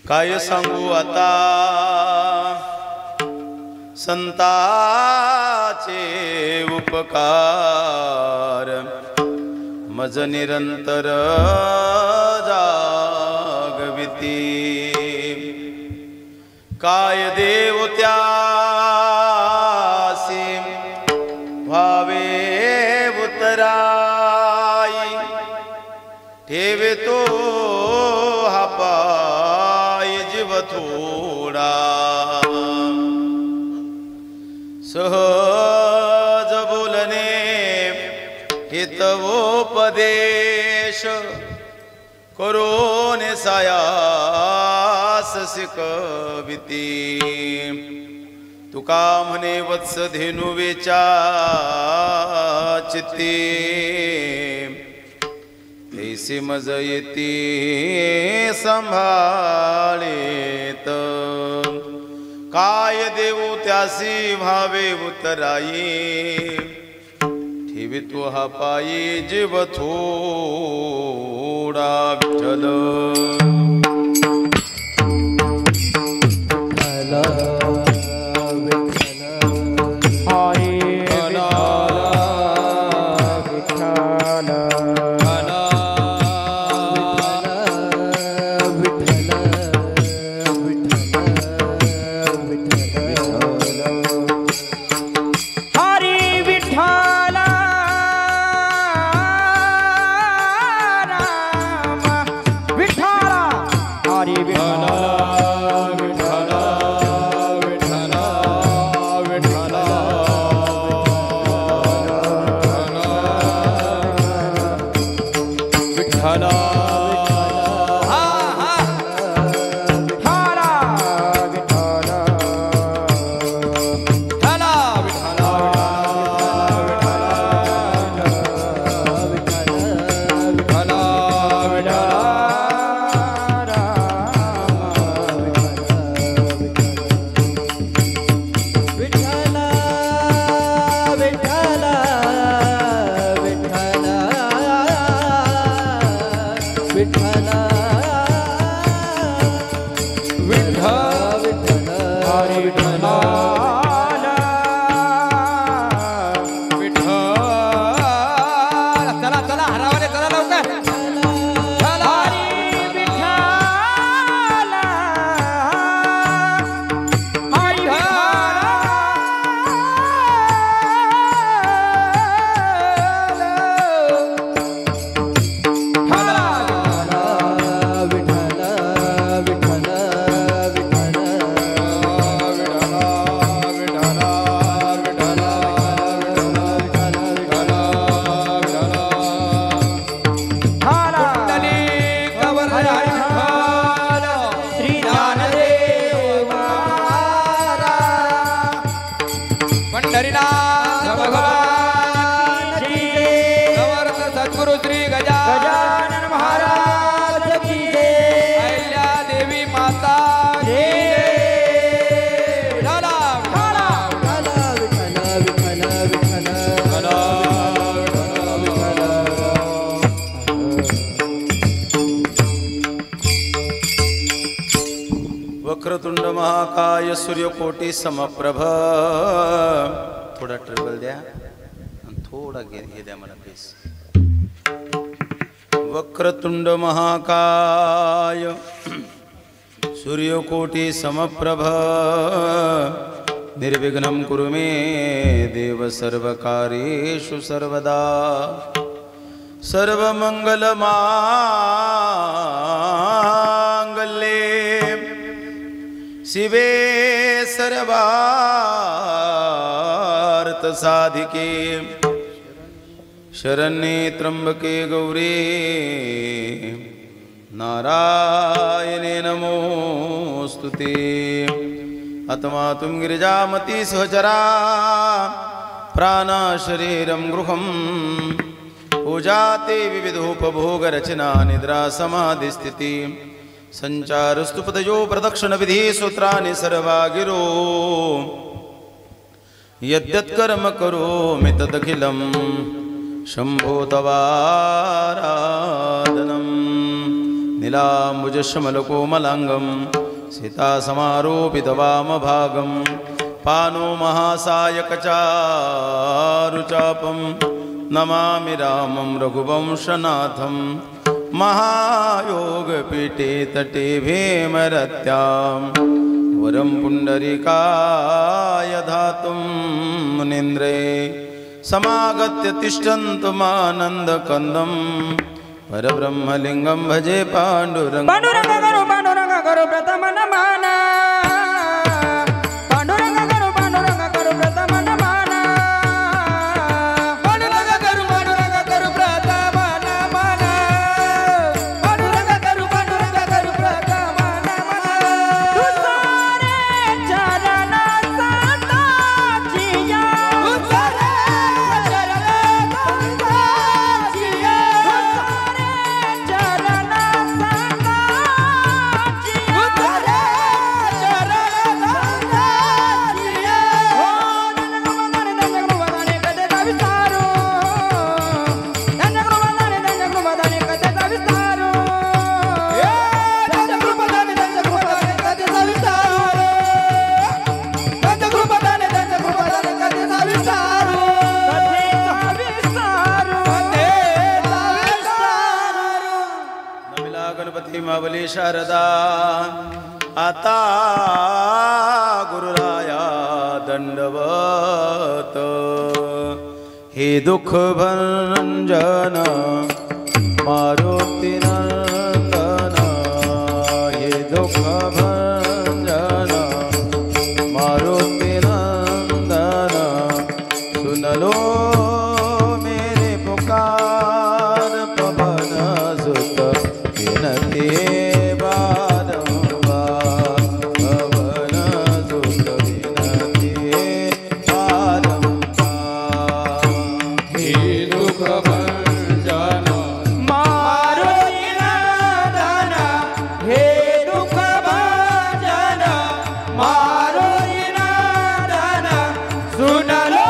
काय सांगू आता संताचे उपकार, मज निरंतर जागविती। काय देव त्यासी व्हावे उतराई, ठेवे तो हा पाय जीव थोडा। सहज बोलणे हितवोपदेश, करोने सायास शिकविती। तुका म्हणे वत्स धेनुवेच्या चित्ती, ऐसे मज येती संभाळेत। काय देऊ त्यासी व्हावे उतराई, ठेवी तो हा पायी जीव थोडा। विठ्ठल वक्रतुंड महाकाय सूर्यकोटी समप्रभ। थोडा ट्रिबल द्या आणि थोडा हे द्या मला प्लीज। वक्रतुंड महाकाय सूर्यकोटी समप्रभ, निर्विघ्नं कुरु मे देव सर्वकार्येषु सर्वदा। सर्वमंगलमांगल्ये शिवे सर्वार्थसाधिके, शरण्ये त्र्यंबके गौरी नारायणे नमोस्तुते। आत्मातुं गिरिजामती सहचरा, प्राणशरीरं गृहं पूजाते विविधोपभोगरचना निद्रा समाधिस्थिति संचारस्तुपतयो प्रदक्षिण विधि सूत्राणि सर्वा गिरो। यद्यत्कर्म करोमि तदखिलं शम्भो तवाराधनं। नीलाम्बुजश्यामलकोमलाङ्गं सीतासमारोपितवामभागं पानो महासायकचारुचापं नमामि रामं रघुवंशनाथं महायोगपीठे तटे भीमरत्यां वरं पुण्डरीकाय धातुं मुनीन्द्रे समागत्य तिष्ठन्तु मानन्दकन्दं परब्रह्मलिङ्गं भजे पाण्डुरङ्गं पांडुरंग करो प्रथम नमन पांडुरंग करो प्रथम नमन पांडुरंग करो प्रथम नमन पांडुरंग करो प्रथम नमन तुझारे चरण सताचिया तुझारे चरण सताचिया तुझारे चरण गणपती मावली शारदा आता गुरुराया दंडवत हे दुःख भंजन मारुती नंदन हे दुःख भंजन मारुती नंदन सुनलो मेरे पुकार पवन सुत विनती बारंबार पवन सुत विनती बारंबार हे दुःख भंजन मारुती नंदन हे दुःख भंजन मारुती नंदन सुनलो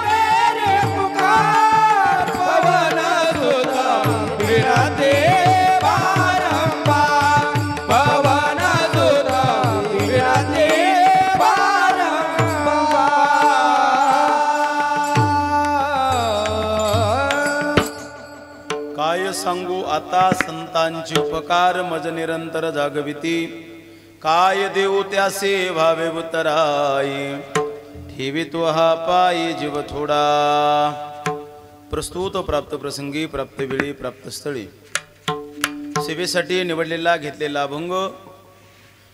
मेरे पुकार पवन सुत विनती बारंबार पवन सुत विनती बारंबार काय सांगू आता संतांची उपकार मज निरंतर जागविती काय देऊ त्यासे भावे उतराई ठेवी तो हा पायी जीव थोडा प्रस्तुत प्राप्त प्रसंगी प्राप्त वेळी प्राप्त स्थळी सेवेसाठी निवडलेला घेतलेला अभंग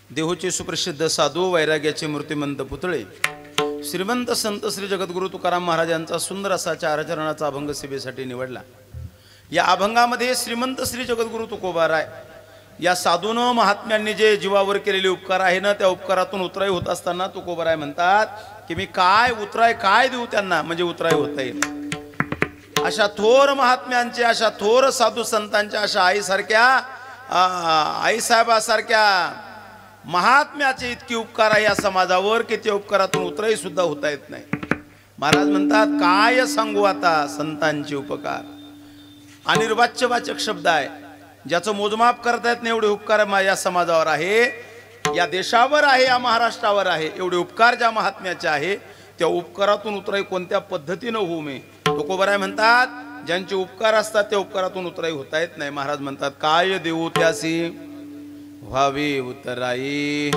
देहूचे सुप्रसिद्ध साधू वैराग्याचे मूर्तिमंत पुतळे श्रीमंत संत श्री जगद्गुरु तुकाराम महाराजांचा सुंदर असा चारचरणाचा अभंग सेवेसाठी निवडला। या अभंगामध्ये श्रीमंत श्री जगद्गुरु तुकोबाराय या साधूनं महात्म्यांनी जे जीवावर केलेले उपकार आहे ना त्या उपकारातून उतराई होत असताना तुकोबाराय म्हणतात की मी काय उतराय काय देऊ त्यांना म्हणजे उतराई होता येईल अशा थोर महात्म्यांचे अशा थोर साधू संतांच्या अशा आईसाहेबासारख्या महात्म्याचे इतके उपकार आहे या समाजावर की त्या उपकारातून उतराई सुद्धा होता येत नाही। महाराज म्हणतात काय सांगू आता संतांचे उपकार अनिर्वाच्यवाचक शब्द आहे ज्याचं मोजमाप करता येत नाही एवढे उपकार या समाजावर आहे या देशावर आहे या महाराष्ट्रावर आहे एवढे उपकार ज्या महात्म्याचे आहे त्या उपकारातून उतराई कोणत्या पद्धतीनं होऊ नये तुकोबाराय म्हणतात ज्यांचे उपकार असतात त्या उपकारातून उतराई होता येत नाही। महाराज म्हणतात काय देऊ त्यासी व्हावी उतराई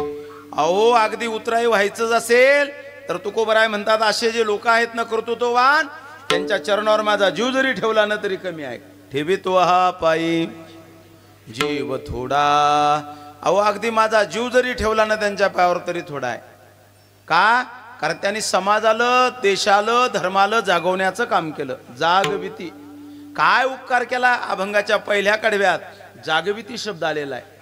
अहो अगदी उतराई व्हायचंच असेल तर तुकोबाराय म्हणतात असे जे लोक आहेत ना कर्तृत्ववान त्यांच्या चरणावर माझा जीव जरी ठेवला ना तरी कमी आहे ठेवी तो हा पायी जीव थोडा अहो अगदी माझा जीव जरी ठेवला ना त्यांच्या पायावर तरी थोडा आहे का कारण त्यांनी समाजाला देशाला धर्माला जागवण्याचं काम केलं जागविती काय उपकार केला अभंगाच्या पहिल्या कडव्यात जागविती शब्द आलेला आहे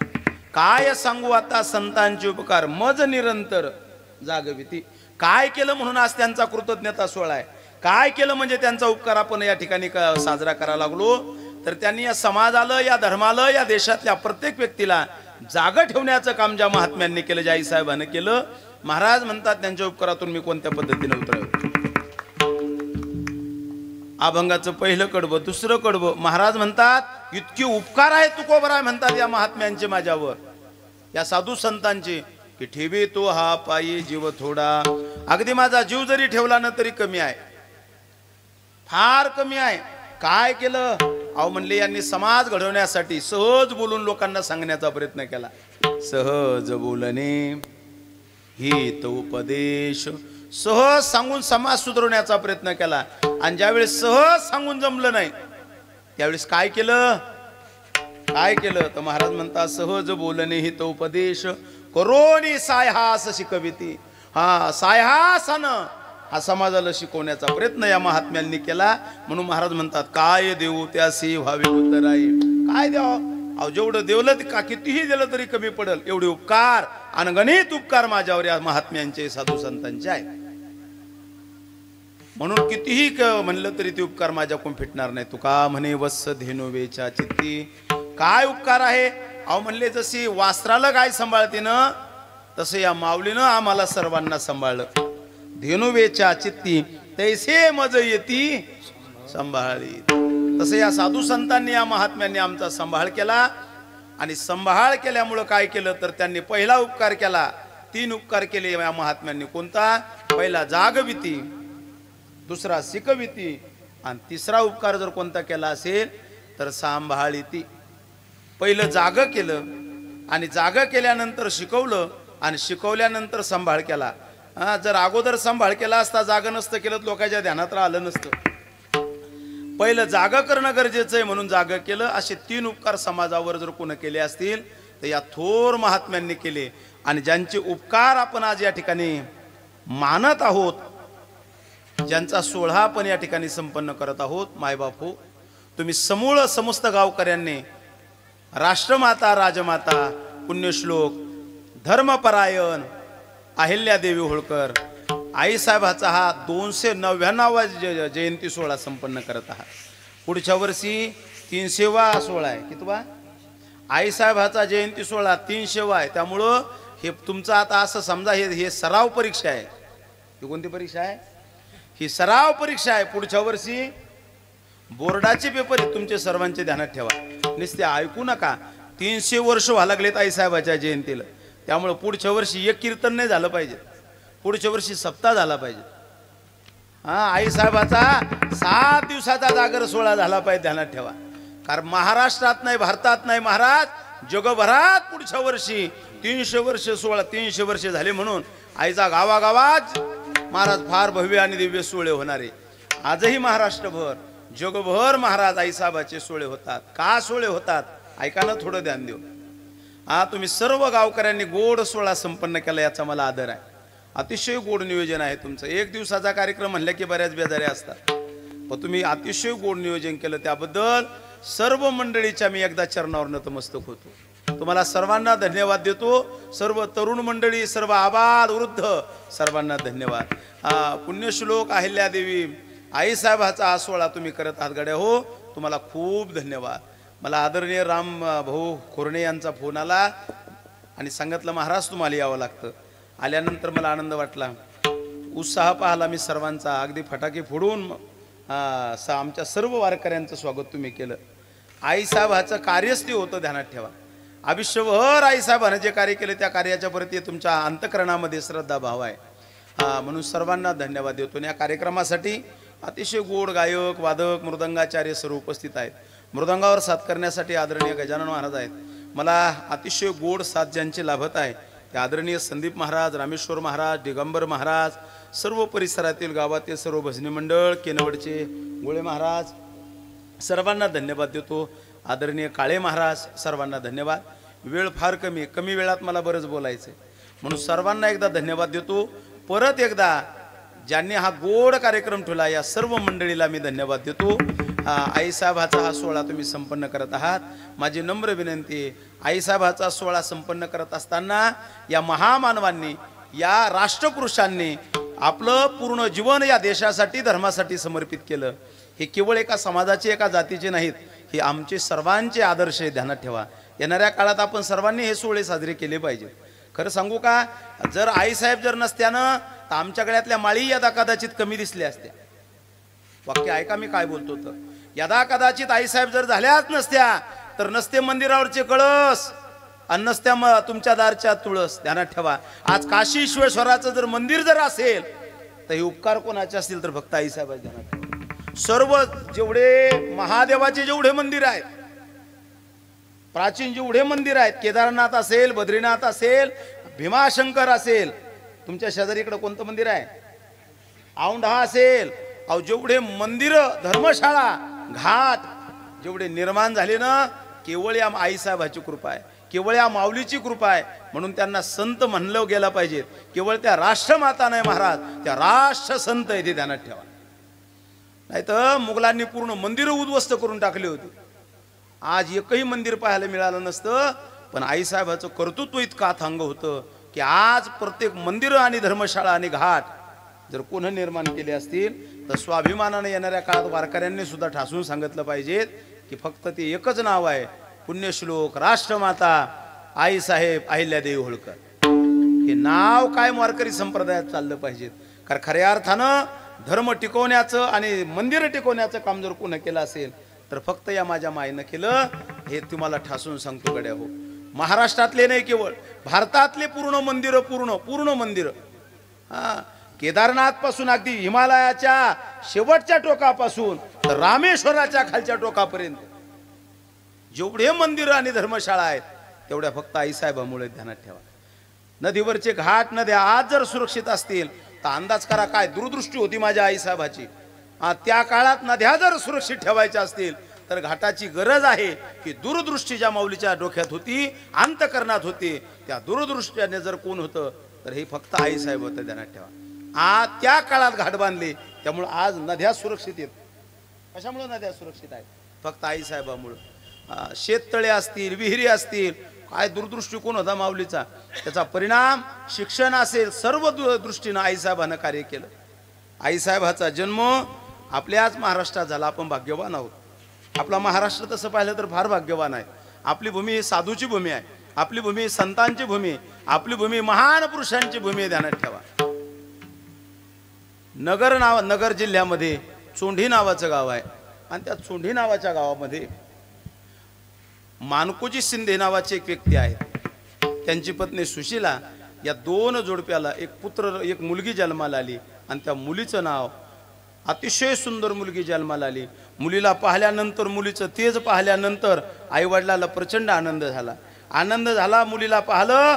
काय सांगू आता संतांचे उपकार मज निरंतर जागविती काय केलं म्हणून आज त्यांचा कृतज्ञता सोहळा आहे काय केलं म्हणजे त्यांचा उपकार आपण या ठिकाणी साजरा करायला लागलो तर त्यांनी या समाजाला या धर्माला या देशातल्या प्रत्येक व्यक्तीला जागा ठेवण्याचं काम ज्या महात्म्यांनी केलं ज्या आईसाहेबांनी केलं महाराज म्हणतात त्यांच्या उपकारातून मी कोणत्या पद्धतीने उतराव अभंगाचं पहिलं कडवं, दुसरं कडवं. महाराज म्हणतात इतके उपकार आहे तुकोबराय म्हणतात या महात्म्यांचे माझ्यावर, या साधू संतांचे, की ठेवे तो हा पायी जीव थोडा. अगदी माझा जीव जरी ठेवला ना तरी कमी आहे, फार कमी आहे. काय केलं? अहो म्हणले यांनी समाज घडवण्यासाठी सहज बोलून लोकांना सांगण्याचा प्रयत्न केला. सहज बोलणे हित उपदेश, सहज सांगून समाज सुधारण्याचा प्रयत्न केला. आणि ज्यावेळेस सहज सांगून जमलं नाही त्यावेळेस काय केलं? काय केलं तर महाराज म्हणतात सहज बोलणे हित उपदेश करोनी सायहास शिकविती. हा सायहासानं हा समाजाला शिकवण्याचा प्रयत्न या महात्म्यांनी केला. म्हणून महाराज म्हणतात काय देऊ त्यासी व्हावे उतराई. काय द्यावं? अहो जेवढं देवलं का कितीही दिलं तरी कमी पडल, एवढे उपकार अनगणित उपकार माझ्यावर या महात्म्यांचे साधू संतांचे आहेत. म्हणून कितीही म्हणलं तरी ते उपकार माझ्याकडून फिटणार नाही. तुका म्हणे वत्स धेनुवेच्या चित्ती. काय उपकार आहे? अहो म्हणले जशी वास्त्राला गाय सांभाळते ना तसं या माऊलीनं आम्हाला सर्वांना सांभाळलं. धेनुवेच्या चित्ती तैसे मज येती सांभाळी. तसं या साधू संतांनी या महात्म्यांनी आमचा सांभाळ केला. आणि सांभाळ केल्यामुळं काय केलं तर त्यांनी पहिला उपकार केला. 3 उपकार केले या महात्म्यांनी. कोणता? पहिला जागविती, दुसरा शिकविती आणि तिसरा उपकार जर कोणता केला असेल तर सांभाळीती. पहिलं जाग केलं आणि जाग केल्यानंतर शिकवलं आणि शिकवल्यानंतर सांभाळ केला. जर अगोदर सांभाळ केला असता जाग नसतं केलं लोकांच्या ध्यानात राहिलं नसतं. पहिलं जाग करणं गरजेचं आहे म्हणून जाग केलं. असे 3 उपकार समाजावर जर कोण केले असतील तर या थोर महात्म्यांनी केले. आणि ज्यांचे उपकार आपण आज या ठिकाणी मानत आहोत, ज्यांचा सोहळा आपण या ठिकाणी संपन्न करत आहोत, मायबाप हो, तुम्ही समूळ समस्त गावकऱ्यांनी राष्ट्रमाता राजमाता पुण्यश्लोक धर्मपरायण अहिल्यादेवी होळकर आईसाहेबाचा हा 299वा जयंती सोहळा संपन्न करत आहात. पुढच्या वर्षी 300वा सोहळा आहे. कितवा? आईसाहेबाचा जयंती सोहळा 300वा आहे. त्यामुळं हे तुमचं आता असं समजा हे सराव परीक्षा आहे. ही कोणती परीक्षा आहे? ही सराव परीक्षा आहे. पुढच्या वर्षी बोर्डाचे पेपर आहेत. तुमचे सर्वांचे ध्यानात ठेवा. नुसते ऐकू नका. 300 वर्ष व्हायला लागलेत आईसाहेबाच्या जयंतीला. त्यामुळे पुढच्या वर्षी एक कीर्तन नाही झालं पाहिजे, पुढच्या वर्षी सप्ताह झाला पाहिजे. आईसाहेबाचा 7 दिवसाचा जागर सोहळा झाला पाहिजे, ध्यानात ठेवा. कारण महाराष्ट्रात नाही, भारतात नाही, महाराज जगभरात पुढच्या वर्षी 300 वर्ष सोहळा 300 वर्ष झाले म्हणून आईचा गावागावात महाराज फार भव्य आणि दिव्य सोहळे होणारे. आजही महाराष्ट्रभर जगभर महाराज आईसाहेबाचे सोहळे होतात. का सोहळे होतात? ऐका ना, थोडं ध्यान देऊ. तुम्ही सर्व गावकऱ्यांनी गोड सोहळा संपन्न केला याचा मला आदर आहे. अतिशय गोड नियोजन आहे तुमचं. 1 दिवसाचा कार्यक्रम म्हणलं की बऱ्याच बेजाऱ्या असतात, पण तुम्ही अतिशय गोड नियोजन केलं त्याबद्दल सर्व मंडळीच्या मी एकदा चरणावर नतमस्तक होतो. तुम्हाला सर्वांना धन्यवाद देतो. सर्व तरुण मंडळी, सर्व आबाल वृद्ध सर्वांना धन्यवाद. पुण्यश्लोक अहिल्यादेवी आईसाहेबाचा हा सोहळा तुम्ही करत आहात गड्या हो, तुम्हाला खूप धन्यवाद. मला आदरणीय राम भाऊ खोरणे यांचा फोन आला आणि सांगितलं महाराज तुम्हाला यावं लागतं. आल्यानंतर मला आनंद वाटला, उत्साह पाहला मी सर्वांचा. अगदी फटाके फोडून आमच्या सर्व वारकऱ्यांचं स्वागत तुम्ही केलं. आईसाहेबाचं कार्यच ते होतं, ध्यानात ठेवा. आयुष्यभर आईसाहेबानं जे कार्य केले त्या कार्याच्या प्रती तुमच्या अंतकरणामध्ये श्रद्धा भाव आहे. म्हणून सर्वांना धन्यवाद देतो. या कार्यक्रमासाठी अतिशय गोड गायक, वादक, मृदंगाचार्य सर्व उपस्थित आहेत. मृदंगावर साथ करण्यासाठी आदरणीय गजानन महाराज आहेत. मला अतिशय गोड साथ ज्यांची लाभत आहे ते आदरणीय संदीप महाराज, रामेश्वर महाराज, दिगंबर महाराज, सर्व परिसरातील गावातील सर्व भजनी मंडळ, केनवडचे गोळे महाराज सर्वांना धन्यवाद देतो. आदरणीय काळे महाराज सर्वांना धन्यवाद. वेळ फार कमी वेळात मला बरंच बोलायचं म्हणून सर्वांना एकदा धन्यवाद देतो. परत एकदा ज्यांनी हा गोड कार्यक्रम ठेवला या सर्व मंडळीला मी धन्यवाद देतो. आईसाहेबाचा हा सोहळा तुम्ही संपन्न करत आहात. माझी नम्र विनंती आहे, आईसाहेबाचा सोहळा संपन्न करत असताना या महामानवांनी, या राष्ट्रपुरुषांनी आपलं पूर्ण जीवन या देशासाठी, धर्मासाठी समर्पित केलं. हे केवळ एका समाजाचे, एका जातीचे नाहीत, हे आमचे सर्वांचे आदर्श आहे, ध्यानात ठेवा. येणाऱ्या काळात आपण सर्वांनी हे सोहळे साजरे केले पाहिजे. खरं सांगू का, जर आईसाहेब जर नसत्यानं तर आमच्या गळ्यातल्या माळी या कदाचित कमी दिसल्या असत्या. वाक्य ऐका मी काय बोलतो. तर यदा कदाचित आईसाहेब जर झाल्याच नसत्या तर नसते मंदिरावरचे कळस आणि नसत्या तुमच्या दारच्या तुळस. ध्यानात ठेवा. आज काशी विश्वेश्वराचं जर मंदिर जर असेल तर हे उपकार कोणाचे असतील तर फक्त आईसाहेब. ध्यानात ठेवा. सर्व जेवढे महादेवाचे जेवढे मंदिर आहेत, प्राचीन जेवढे मंदिर आहेत, केदारनाथ असेल, बद्रीनाथ असेल, भीमाशंकर असेल, तुमच्या शेजारीकडे कोणतं मंदिर आहे, औंढा असेल, अहो जेवढे मंदिर, धर्मशाळा, घाट जेवढे निर्माण झाले ना, केवळ या आईसाहेबाची कृपा आहे, केवळ या माऊलीची कृपा आहे. म्हणून त्यांना संत म्हणलं गेलं पाहिजे. केवळ त्या राष्ट्रमाता नाही महाराज, त्या राष्ट्र संत आहे, ते ध्यानात ठेवा. नाही तर मुघलांनी पूर्ण मंदिरं उद्ध्वस्त करून टाकली होती. आज एकही मंदिर पाहायला मिळालं नसतं. पण आईसाहेबाचं कर्तृत्व इतकं अथांग होतं की आज प्रत्येक मंदिरं आणि धर्मशाळा आणि घाट जर कोण निर्माण केले असतील तर स्वाभिमानाने येणाऱ्या काळात वारकऱ्यांनी सुद्धा ठासून सांगितलं पाहिजे की फक्त ते एकच नाव आहे, पुण्यश्लोक राष्ट्रमाता आईसाहेब अहिल्यादेवी होळकर. हे नाव काय वारकरी संप्रदायात चाललं पाहिजे. कारण खऱ्या अर्थानं धर्म टिकवण्याचं आणि मंदिर टिकवण्याचं काम जर कोण केलं असेल तर फक्त या माझ्या माईनं केलं. हे तुम्हाला ठासून सांगतो गड्या हो. महाराष्ट्रातले नाही, केवळ भारतातले पूर्ण मंदिरं, पूर्ण मंदिरं, केदारनाथ पासून अगदी हिमालयाच्या शेवटच्या टोकापासून तर रामेश्वराच्या खालच्या टोकापर्यंत जेवढे मंदिरं आणि धर्मशाळा आहेत तेवढ्या फक्त आईसाहेबामुळे. ध्यानात ठेवा. नदीवरचे घाट, नद्या आज जर सुरक्षित असतील तर अंदाज करा काय दूरदृष्टी होती माझ्या आईसाहेबाची. त्या काळात नद्या जर सुरक्षित ठेवायच्या असतील तर घाटाची गरज आहे की दूरदृष्टी ज्या माऊलीच्या डोक्यात होती, अंतकरणात होती, त्या दूरदृष्ट्याने जर कोण होतं तर हे फक्त आईसाहेब होतं. ध्यानात ठेवा. त्या काळात घाट बांधले त्यामुळे आज नद्या सुरक्षित आहेत. कशामुळे नद्या सुरक्षित आहेत? फक्त आईसाहेबामुळे. शेततळे असतील, विहिरी असतील, काय दूरदृष्टिकोन होता माऊलीचा. त्याचा परिणाम शिक्षण असेल, सर्व दृष्टीनं आईसाहेबानं कार्य केलं. आईसाहेबाचा जन्म आपल्याच महाराष्ट्रात झाला. आपण भाग्यवान आहोत. आपला महाराष्ट्र तसं पाहिलं तर फार भाग्यवान आहे. आपली भूमी ही साधूची भूमी आहे, आपली भूमी संतांची भूमी, आपली भूमी महान पुरुषांची भूमी आहे. ध्यानात ठेवा. नगर जिल्ह्यामध्ये चोंढी नावाचं गाव आहे आणि त्या चोंढी नावाच्या गावामध्ये मानकोजी शिंदे नावाचे एक व्यक्ती आहेत. त्यांची पत्नी सुशीला. या दोन जोडप्याला एक पुत्र, एक मुलगी जन्माला आली आणि त्या मुलीचं नाव, अतिशय सुंदर मुलगी जन्माला आली. मुलीला पाहिल्यानंतर, मुलीचं तेज पाहिल्यानंतर आईवडिलाला प्रचंड आनंद झाला. मुलीला पाहिलं.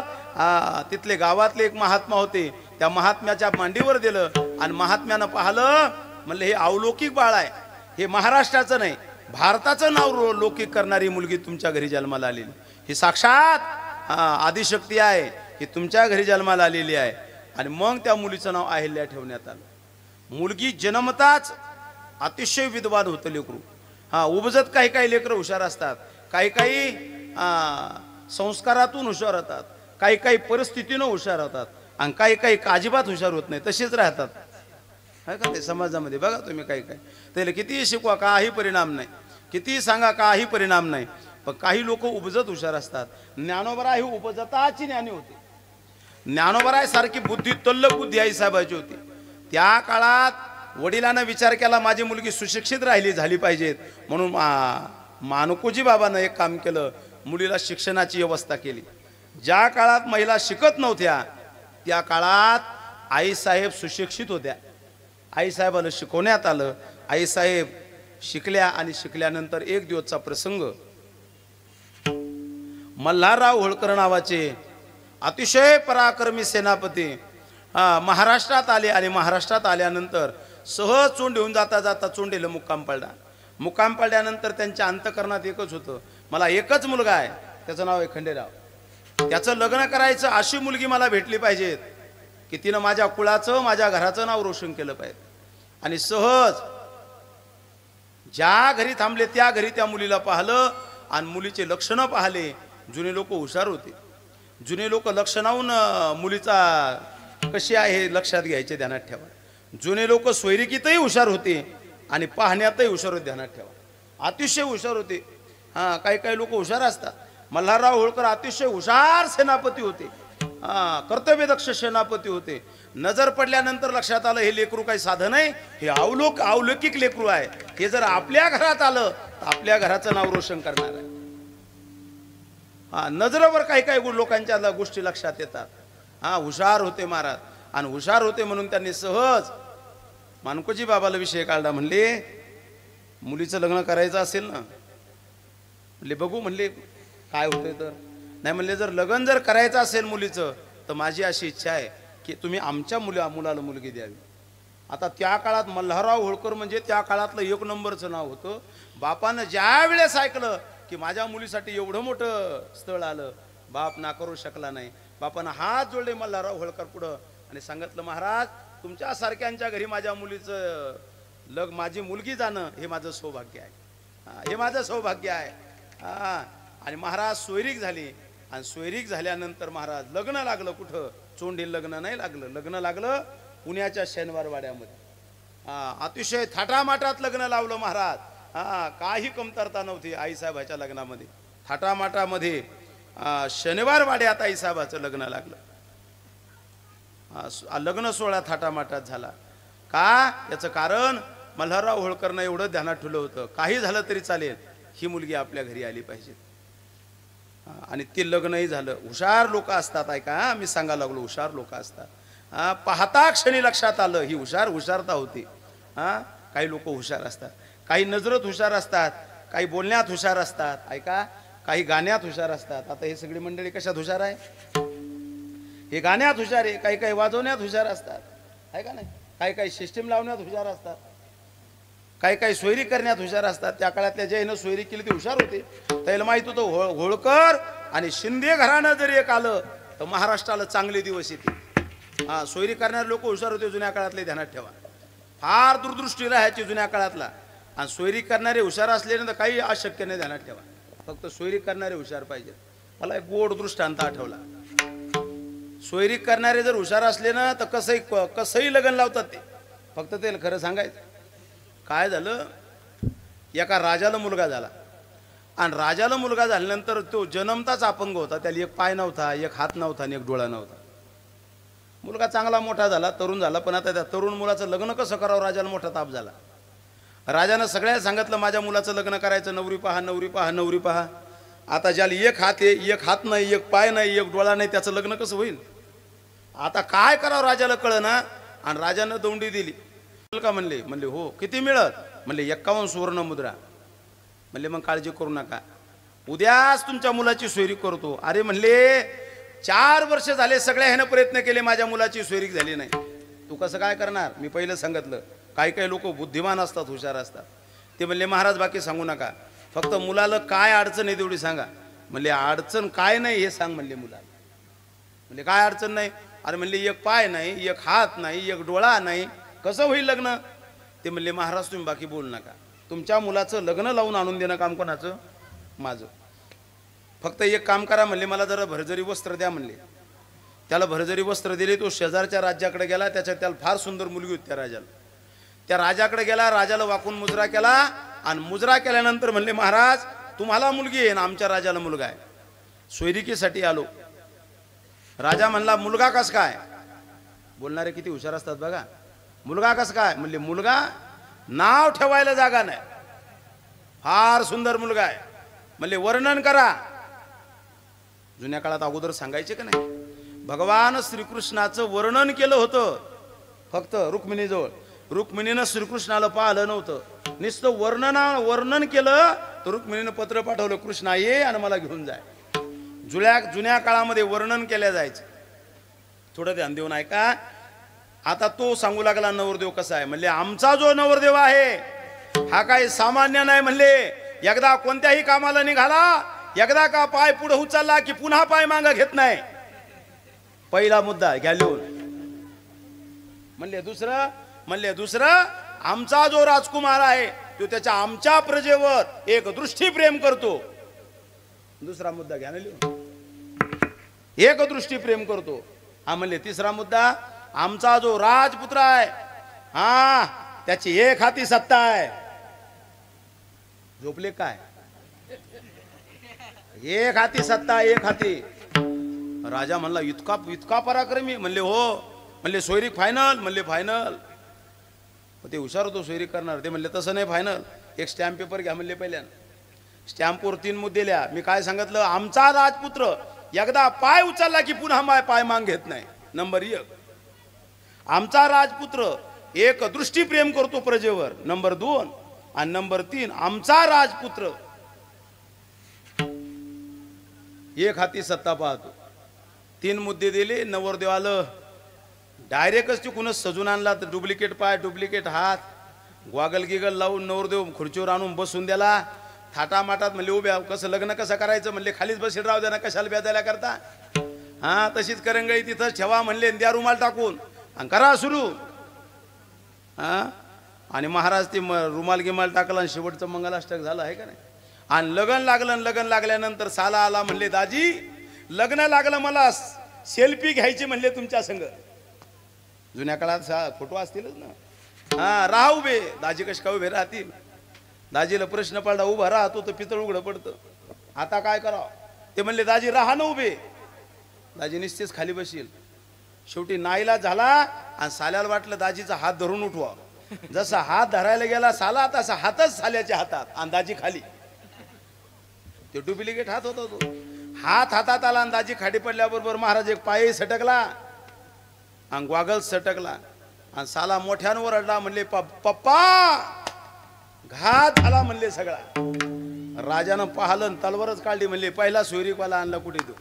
तिथले गावातले एक महात्मा होते, त्या महात्म्याच्या मांडीवर दिलं आणि महात्म्यानं पाहिलं. म्हणलं हे अवलौकिक बाळ आहे, हे महाराष्ट्राचं नाही भारताचं नाव लौकिक करणारी मुलगी तुमच्या घरी जन्माला आलेली. ही साक्षात आदिशक्ती आहे, ही तुमच्या घरी जन्माला आलेली आहे. आणि मग त्या मुलीचं नाव अहिल्या ठेवण्यात आलं. मुलगी जन्मताच अतिशय विद्वान होतं लेकरू. उपजत काही काही लेकरं हुशार असतात, काही काही संस्कारातून हुशार होतात, काही काही परिस्थितीनं हुशार होतात आणि काही काही अजिबात हुशार होत नाही, तसेच राहतात. आहे का ते समाजामध्ये? बघा तुम्ही काही काही त्याला कितीही शिकवा काही परिणाम नाही, कितीही सांगा काही परिणाम नाही. पण काही लोक उपजत हुशार असतात. ज्ञानोबराय ही उपजताची ज्ञानी होती. ज्ञानोबराय सारखी बुद्धी, तल्लक बुद्धी आईसाहेबाची होती. त्या काळात वडिलांना विचार केला माझी मुलगी सुशिक्षित झाली पाहिजेत, म्हणून मानकोजी बाबांना एक काम केलं, मुलीला शिक्षणाची व्यवस्था केली. ज्या काळात महिला शिकत नव्हत्या त्या काळात आईसाहेब सुशिक्षित होत्या. आईसाहेबाला शिकवण्यात आलं. आईसाहेब शिकल्या आणि शिकल्यानंतर एक दिवसचा प्रसंग, मल्हारराव होळकर नावाचे अतिशय पराक्रमी सेनापती महाराष्ट्रात आले आणि महाराष्ट्रात आल्यानंतर सहज चोंड येऊन जाता जाता चोंडीला मुक्काम पडला. मुक्काम पडल्यानंतर त्यांच्या अंतकरणात एकच होतं, मला एकच मुलगा आहे, त्याचं नाव आहे खंडेराव. त्याचं लग्न करायचं, अशी मुलगी मला भेटली पाहिजे की तिनं माझ्या कुळाचं, माझ्या घराचं नाव रोशन केलं पाहिजे. आणि सहज ज्या घरी थांबले त्या घरी त्या मुलीला पाहिलं आणि मुलीचे लक्षणं पाहिले. जुने लोक हुशार होते. जुने लोक लक्षणाहून मुलीचा कशी आहे हे लक्षात घ्यायचे. ध्यानात ठेवा. जुने लोक सोयरिकीतही हुशार होते आणि पाहण्यातही हुशार होते. ध्यानात ठेवा. अतिशय हुशार होते. काही काही लोक हुशार असतात. मल्हारराव होळकर अतिशय हुशार सेनापती होते. कर्तव्यदक्ष सेनापती होते. नजर पडल्यानंतर लक्षात आलं हे लेकरू काही साधं नाही, हे अलौकिक लेकरू आहे. हे जर आपल्या घरात आलं तर आपल्या घराचं नाव रोशन करणार आहे. नजरेवर काही काही लोकांच्या गोष्टी लक्षात येतात. हुशार होते महाराज, आणि हुशार होते म्हणून त्यांनी सहज मानकोजी बाबाला विषय काढला. म्हणले मुलीचं लग्न करायचं असेल ना, म्हणले बघू, म्हणले काय होतंय तर. नाही म्हणले जर लग्न जर करायचं असेल मुलीचं तर माझी अशी इच्छा आहे की तुम्ही आमच्या मुलाला मुलगी द्यावी. आता त्या काळात मल्हारराव होळकर म्हणजे त्या काळातलं एक नंबरचं नाव होतं. बापानं ज्या वेळेस ऐकलं की माझ्या मुलीसाठी एवढं मोठं स्थळ आलं, बाप नाकारू शकला नाही. बापानं हात जोडले मल्हारराव होळकर पुढं आणि सांगितलं, महाराज तुमच्या सारख्यांच्या घरी माझ्या मुलीचं माझी मुलगी जाणं हे माझं सौभाग्य आहे, हे माझं सौभाग्य आहे. आणि महाराज सोयरीक झाली, आणि सोयरीक झाल्यानंतर महाराज लग्न लागलं. कुठं चोंडी लग्न नाही लागलं, लग्न लागलं पुण्याच्या शनिवारवाड्यामध्ये. अतिशय थाटामाटात लग्न लावलं महाराज. काही कमतरता नव्हती आईसाहेबाच्या लग्नामध्ये. थाटामाटामध्ये शनिवारवाड्यात आईसाहेबाचं लग्न लागलं. लग्न सोहळा थाटामाटात झाला. का? याचं कारण मल्हारराव होळकरनं एवढं ध्यानात ठेवलं होतं, काही झालं तरी चालेल, ही मुलगी आपल्या घरी आली पाहिजे. आणि ते लग्नही झालं. हुशार लोक असतात, ऐका मी सांगायला लागलो, हुशार लोक असतात. पाहता क्षणी लक्षात आलं ही हुशारता होती. काही लोक हुशार असतात, काही नजरत हुशार असतात, काही बोलण्यात हुशार असतात, ऐका काही गाण्यात हुशार असतात. आता हे सगळी मंडळी कशात हुशार आहे? हे गाण्यात हुशार आहे, काही काही वाजवण्यात हुशार असतात, ऐका नाही, काही काही सिस्टीम लावण्यात हुशार असतात, काही काही सोयरी करण्यात हुशार असतात. त्या काळातल्या ज्यानं सोयरी केली ती हुशार होते. त्याला माहित होतं होळकर आणि शिंदे घराणं जर एक आलं तर महाराष्ट्राला चांगले दिवस येते. सोयरी करणारे लोक हुशार होते जुन्या काळातले, ध्यानात ठेवा. फार दूरदृष्टी राहायची जुन्या काळातला. आणि सोयरी करणारे हुशार असले ना तर काही अशक्य नाही, ध्यानात ठेवा. फक्त सोयरी करणारे हुशार पाहिजे. मला एक गोड दृष्टांत आठवला. सोयरी करणारे जर हुशार असले ना तर कसंही लग्न लावतात ते. फक्त ते खरं सांगायचं. काय झालं, एका राजाला मुलगा झाला, आणि राजाला मुलगा झाल्यानंतर तो जन्मताच अपंग होता. त्याला एक पाय नव्हता, एक हात नव्हता आणि एक डोळा नव्हता. मुलगा चांगला मोठा झाला, तरुण झाला, पण आता त्या तरुण मुलाचं लग्न कसं करावं राजाला मोठा ताप झाला. राजानं सगळ्यांना सांगितलं माझ्या मुलाचं लग्न करायचं, नवरी पहा, नवरी पहा, नवरी पहा. आता ज्याला एक हात आहे, एक हात नाही, एक पाय नाही, एक डोळा नाही, त्याचं लग्न कसं होईल? आता काय करावं राजाला कळना. आणि राजानं दौंडी दिली. का म्हणले? म्हणले हो. किती मिळत? म्हणले 51 सुवर्ण मुद्रा. म्हणले मग काळजी करू नका, उद्याच तुमच्या मुलाची सोयरी करतो. अरे म्हणले 4 वर्ष झाले सगळ्या ह्यानं प्रयत्न केले, माझ्या मुलाची सोयरी झाली नाही. तू कसं काय करणार? मी पहिलं सांगितलं काही काही लोक बुद्धिमान असतात, हुशार असतात. ते म्हणले महाराज बाकी सांगू नका, फक्त मुलाला काय अडचण आहे तेवढी सांगा. म्हणले अडचण काय नाही हे सांग म्हणले मुलाला. म्हणले काय अडचण नाही? अरे म्हणले एक पाय नाही, एक हात नाही, एक डोळा नाही, कसं होईल लग्न? ते म्हणले महाराज तुम्ही बाकी बोलू नका, तुमच्या मुलाचं लग्न लावून आणून देणं काम कोणाचं? माझं. फक्त एक काम करा म्हणले, मला जरा भरजरी वस्त्र द्या म्हणले. त्याला भरजरी वस्त्र दिले. तो शेजारच्या राज्याकडे गेला. त्याला फार सुंदर मुलगी होती त्या राजाला. त्या राजाकडे गेला, राजाला वाकून मुजरा केला, आणि मुजरा केल्यानंतर म्हणले महाराज तुम्हाला मुलगी आहे ना, आमच्या राजाला मुलगा आहे, सोयरिकीसाठी आलो. राजा म्हणला मुलगा कस काय? बोलणारे किती हुशार असतात बघा. मुलगा कस काय? म्हणले मुलगा नाव ठेवायला जागा नाही, फार सुंदर मुलगा आहे. म्हणले वर्णन करा. जुन्या काळात अगोदर सांगायचे का नाही? भगवान श्रीकृष्णाचं वर्णन केलं होतं फक्त रुक्मिणीजवळ. रुक्मिणीनं श्रीकृष्णाला पाहिलं नव्हतं, नुसतं वर्णन केलं. तर रुक्मिणीनं पत्र पाठवलं, कृष्णा ये आणि मला घेऊन जाय. जुन्या काळामध्ये वर्णन केल्या जायचं. थोडं ध्यान देऊन ऐका. आता तो सांगू लागला नवरदेव कसा आहे. म्हणले आमचा जो नवरदेव आहे हा काही सामान्य नाही. म्हणले एकदा कोणत्याही कामाला निघाला, एकदा का पाय पुढे उचलला की पुन्हा पाय मागं घेत नाही. पहिला मुद्दा घ्या लिहून. म्हणले दुसरं आमचा जो राजकुमार आहे तो त्याच्या आमच्या प्रजेवर एक दृष्टी प्रेम करतो. दुसरा मुद्दा घ्या ना लिहून. एक दृष्टी प्रेम करतो. हा म्हणले तिसरा मुद्दा आमचा जो राजपुत्र आहे त्याची एक हाती सत्ता आहे. झोपले काय? एक हाती सत्ता, एक हाती राजा म्हणला इतका इतका पराक्रमी? म्हणले हो. म्हणले सोयरीक फायनल? म्हणले फायनल. ते हुशार होतो सोयरीक करणार. ते म्हणले तसं नाही फायनल, एक स्टॅम्प पेपर घ्या म्हणले. पहिल्यानं स्टॅम्पवर 3 मुद्दे लिहा. मी काय सांगितलं? आमचा राजपुत्र एकदा पाय उचलला की पुन्हा पाय माग घेत नाही. नंबर 1. आमचा राजपुत्र एक दृष्टी प्रेम करतो प्रजेवर. नंबर 2. आणि नंबर 3, आमचा राजपुत्र एक हाती सत्ता पाहतो. 3 मुद्दे दिले. नवरदेव आलं डायरेक्टच तिकूनच सजून आणला. तर डुप्लिकेट पाय, डुप्लिकेट हात, ग्वागल गिगल लावून नवरदेव खुर्चीवर आणून बसून द्याला. थाटामाटात म्हणले उभ्या कसं लग्न कसं करायचं? म्हणले खालीच बसेल राहू द्या ना, कशाला ब्याजायला करता? हा तशीच करंगळी तिथंच ठेवा म्हणले, द्या रुमाल टाकून आणि करा सुरू. हा आणि महाराज ते रुमाल गिमाल टाकला आणि शेवटचं मंगलाष्टक झालं आहे का नाही. आणि लग्न लागलं. लग्न लागल्यानंतर साला आला. म्हणले दाजी लग्न लागलं, मला सेल्फी घ्यायची म्हणले तुमच्या संग. जुन्या काळात फोटो असतीलच ना. हा राहा उभे. दाजी कश का उभे राहतील? दाजीला प्रश्न पडला, उभा राहतो तर पितळ उघडं पडतं, आता काय करावं? ते म्हणले दाजी राहा ना उभे. दाजी निश्चित खाली बसील. शेवटी नाईला झाला आणि साल्याला वाटलं दाजीचा हात धरून उठवा. जसा हात धरायला गेला साला, तसा हातच साल्याच्या हातात आणि दाजी खाली. ते डुप्लिकेट हात होता तो. हात हातात आला आणि दाजी खाली पडल्याबरोबर महाराज एक पायही सटकला आणि ग्वागल सटकला आणि साला मोठ्यानं ओरडला. म्हणले पप्पा घात झाला म्हणले सगळा. राजानं पाहलं तलवारच काढली. म्हणले पहिला सोयरीकवाला आणला कुठे तो?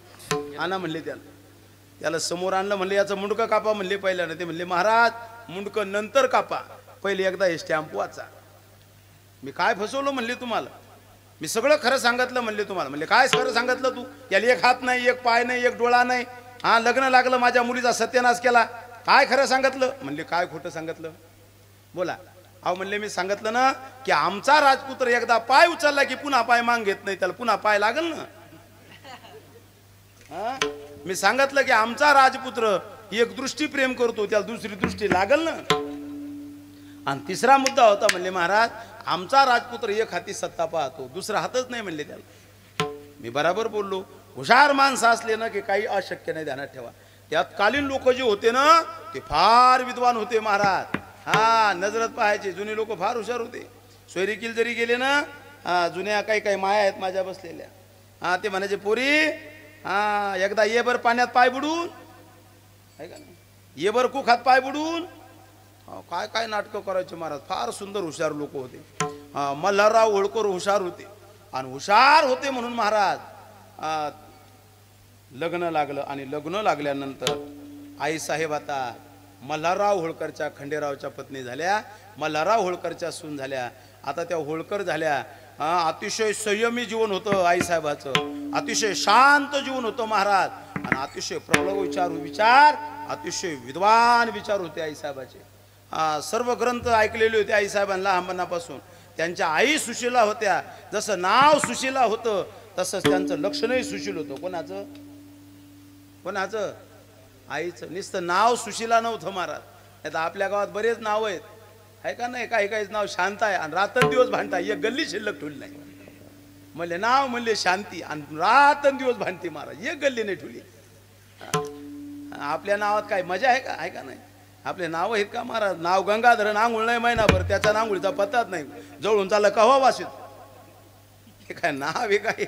आणा म्हणले त्याला समोर आणलं. म्हणले याचं मुंडकं कापा म्हणले पहिल्यानं. ते म्हणले महाराज मुंडकं नंतर कापा, पहिले एकदा हे स्टॅम्प वाचा. मी काय फसवलं म्हणले तुम्हाला? मी सगळं खरं सांगितलं म्हणले तुम्हाला. म्हणले काय खरं सांगितलं तू? याला एक हात नाही, एक पाय नाही, एक डोळा नाही. हा लग्न लागलं, माझ्या मुलीचा सत्यानाश केला. काय खरं सांगितलं? म्हणले काय खोटं सांगितलं? बोला. अहो म्हणले मी सांगितलं ना की आमचा राजपुत्र एकदा पाय उचलला की पुन्हा पाय माग घेत नाही, त्याला पुन्हा पाय लागल ना. हा मी सांगितलं की आमचा राजपुत्र एक दृष्टी प्रेम करतो, त्याला दुसरी दृष्टी लागल ना. आणि तिसरा मुद्दा होता म्हणले महाराज आमचा राजपुत्र एक हाती सत्ता पाहतो, दुसरा हातच नाही म्हणले त्याला. मी बराबर बोललो. हुशार माणसं असले ना की काही अशक्य नाही, ध्यानात ठेवा. त्यात कालीन लोक जे होते ना ते फार विद्वान होते महाराज. हा नजरत पाहायचे. जुने लोक फार हुशार होते. सोयरीकील जरी गेले ना, जुन्या काही माया आहेत माझ्या बसलेल्या, हा ते म्हणायचे पोरी हा एकदा ये बर पाण्यात पाय बुडून, आहे का नाही, ये बर कुखात पाय बुडून. काय काय नाटकं करायचे महाराज. फार सुंदर हुशार लोक होते. मल्हारराव होळकर हुशार होते आणि हुशार होते म्हणून महाराज लग्न लागलं. आणि लग्न लागल्यानंतर आईसाहेब आता मल्हारराव होळकरच्या खंडेरावच्या पत्नी झाल्या, मल्हारराव होळकरच्या सून झाल्या. आता त्या होळकर झाल्या. अतिशय संयमी जीवन होतं आईसाहेबाचं, अतिशय शांत जीवन होतं महाराज. आणि अतिशय प्रबळ विचार, अतिशय विद्वान विचार होते आईसाहेबाचे. सर्व ग्रंथ ऐकलेले होते आईसाहेबांना लहानपणापासून. त्यांच्या आई सुशीला होत्या. जसं नाव सुशीला होतं तसंच त्यांचं लक्षणही सुशील होतं. कोणाचं? कोणाचं? आईचं. नुसतं नाव सुशीला नव्हतं महाराज. आता आपल्या गावात बरेच नाव आहेत, आहे का नाही? काही काही नाव शांत आहे आणि रात्रंदिवस भांडता, एक गल्ली शिल्लक ठेवली नाही. म्हणले नाव म्हणले शांती आणि रात्रंदिवस भांडते महाराज, एक गल्ली नाही ठेवली. आपल्या नावात काय मजा आहे का? आहे का नाही? आपले नाव आहेत का महाराज? नाव गंगाधरण आंघोळ नाही महिनाभर, त्याच्या आंघोळीचा पत्ताच नाही. जवळून चालला कव्हा वासित. हे काय नाव आहे काय?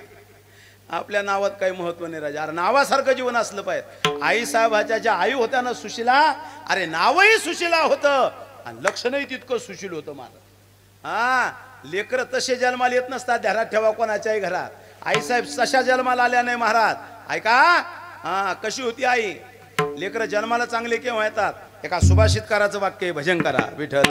आपल्या नावात काही महत्व नाही राजा. अरे नावासारखं जीवन असलं पाहिजे. आईसाहेबाच्या ज्या आई होत्या ना सुशीला, अरे नावही सुशीला होतं आणि लक्षणही तितकं सुशील होतं महाराज. हा लेकर तसे जन्माला येत नसतात, ध्यानात ठेवा कोणाच्याही घरात. आईसाहेब तशा जन्माला आल्या नाही महाराज. ऐका हा कशी होती आई. लेकर जन्माला चांगले केव्हा येतात? एका सुभाषितकाराचं वाक्य आहे, भजन करा. विठ्ठल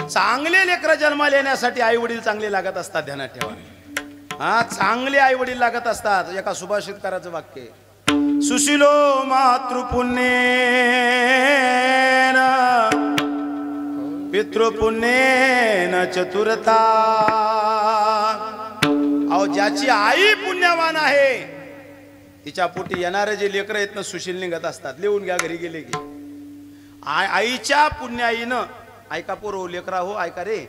चांगले लेकर जन्माला येण्यासाठी आई वडील चांगले लागत असतात, ध्यानात ठेवा. हा चांगले आई वडील लागत असतात. एका सुभाषितकाराचं वाक्य आहे, सुशीलो मातृपुण्येन पितृपुण्येन चतुरता. अहो ज्याची आई पुण्यवान आहे तिच्या पोटी येणारे जे लेकर आहेत ना सुशील निघत असतात. लिहून घ्या घरी गेले की. आईच्या पुण्याईनं, ऐका पोरो लेकरा हो ऐका रे,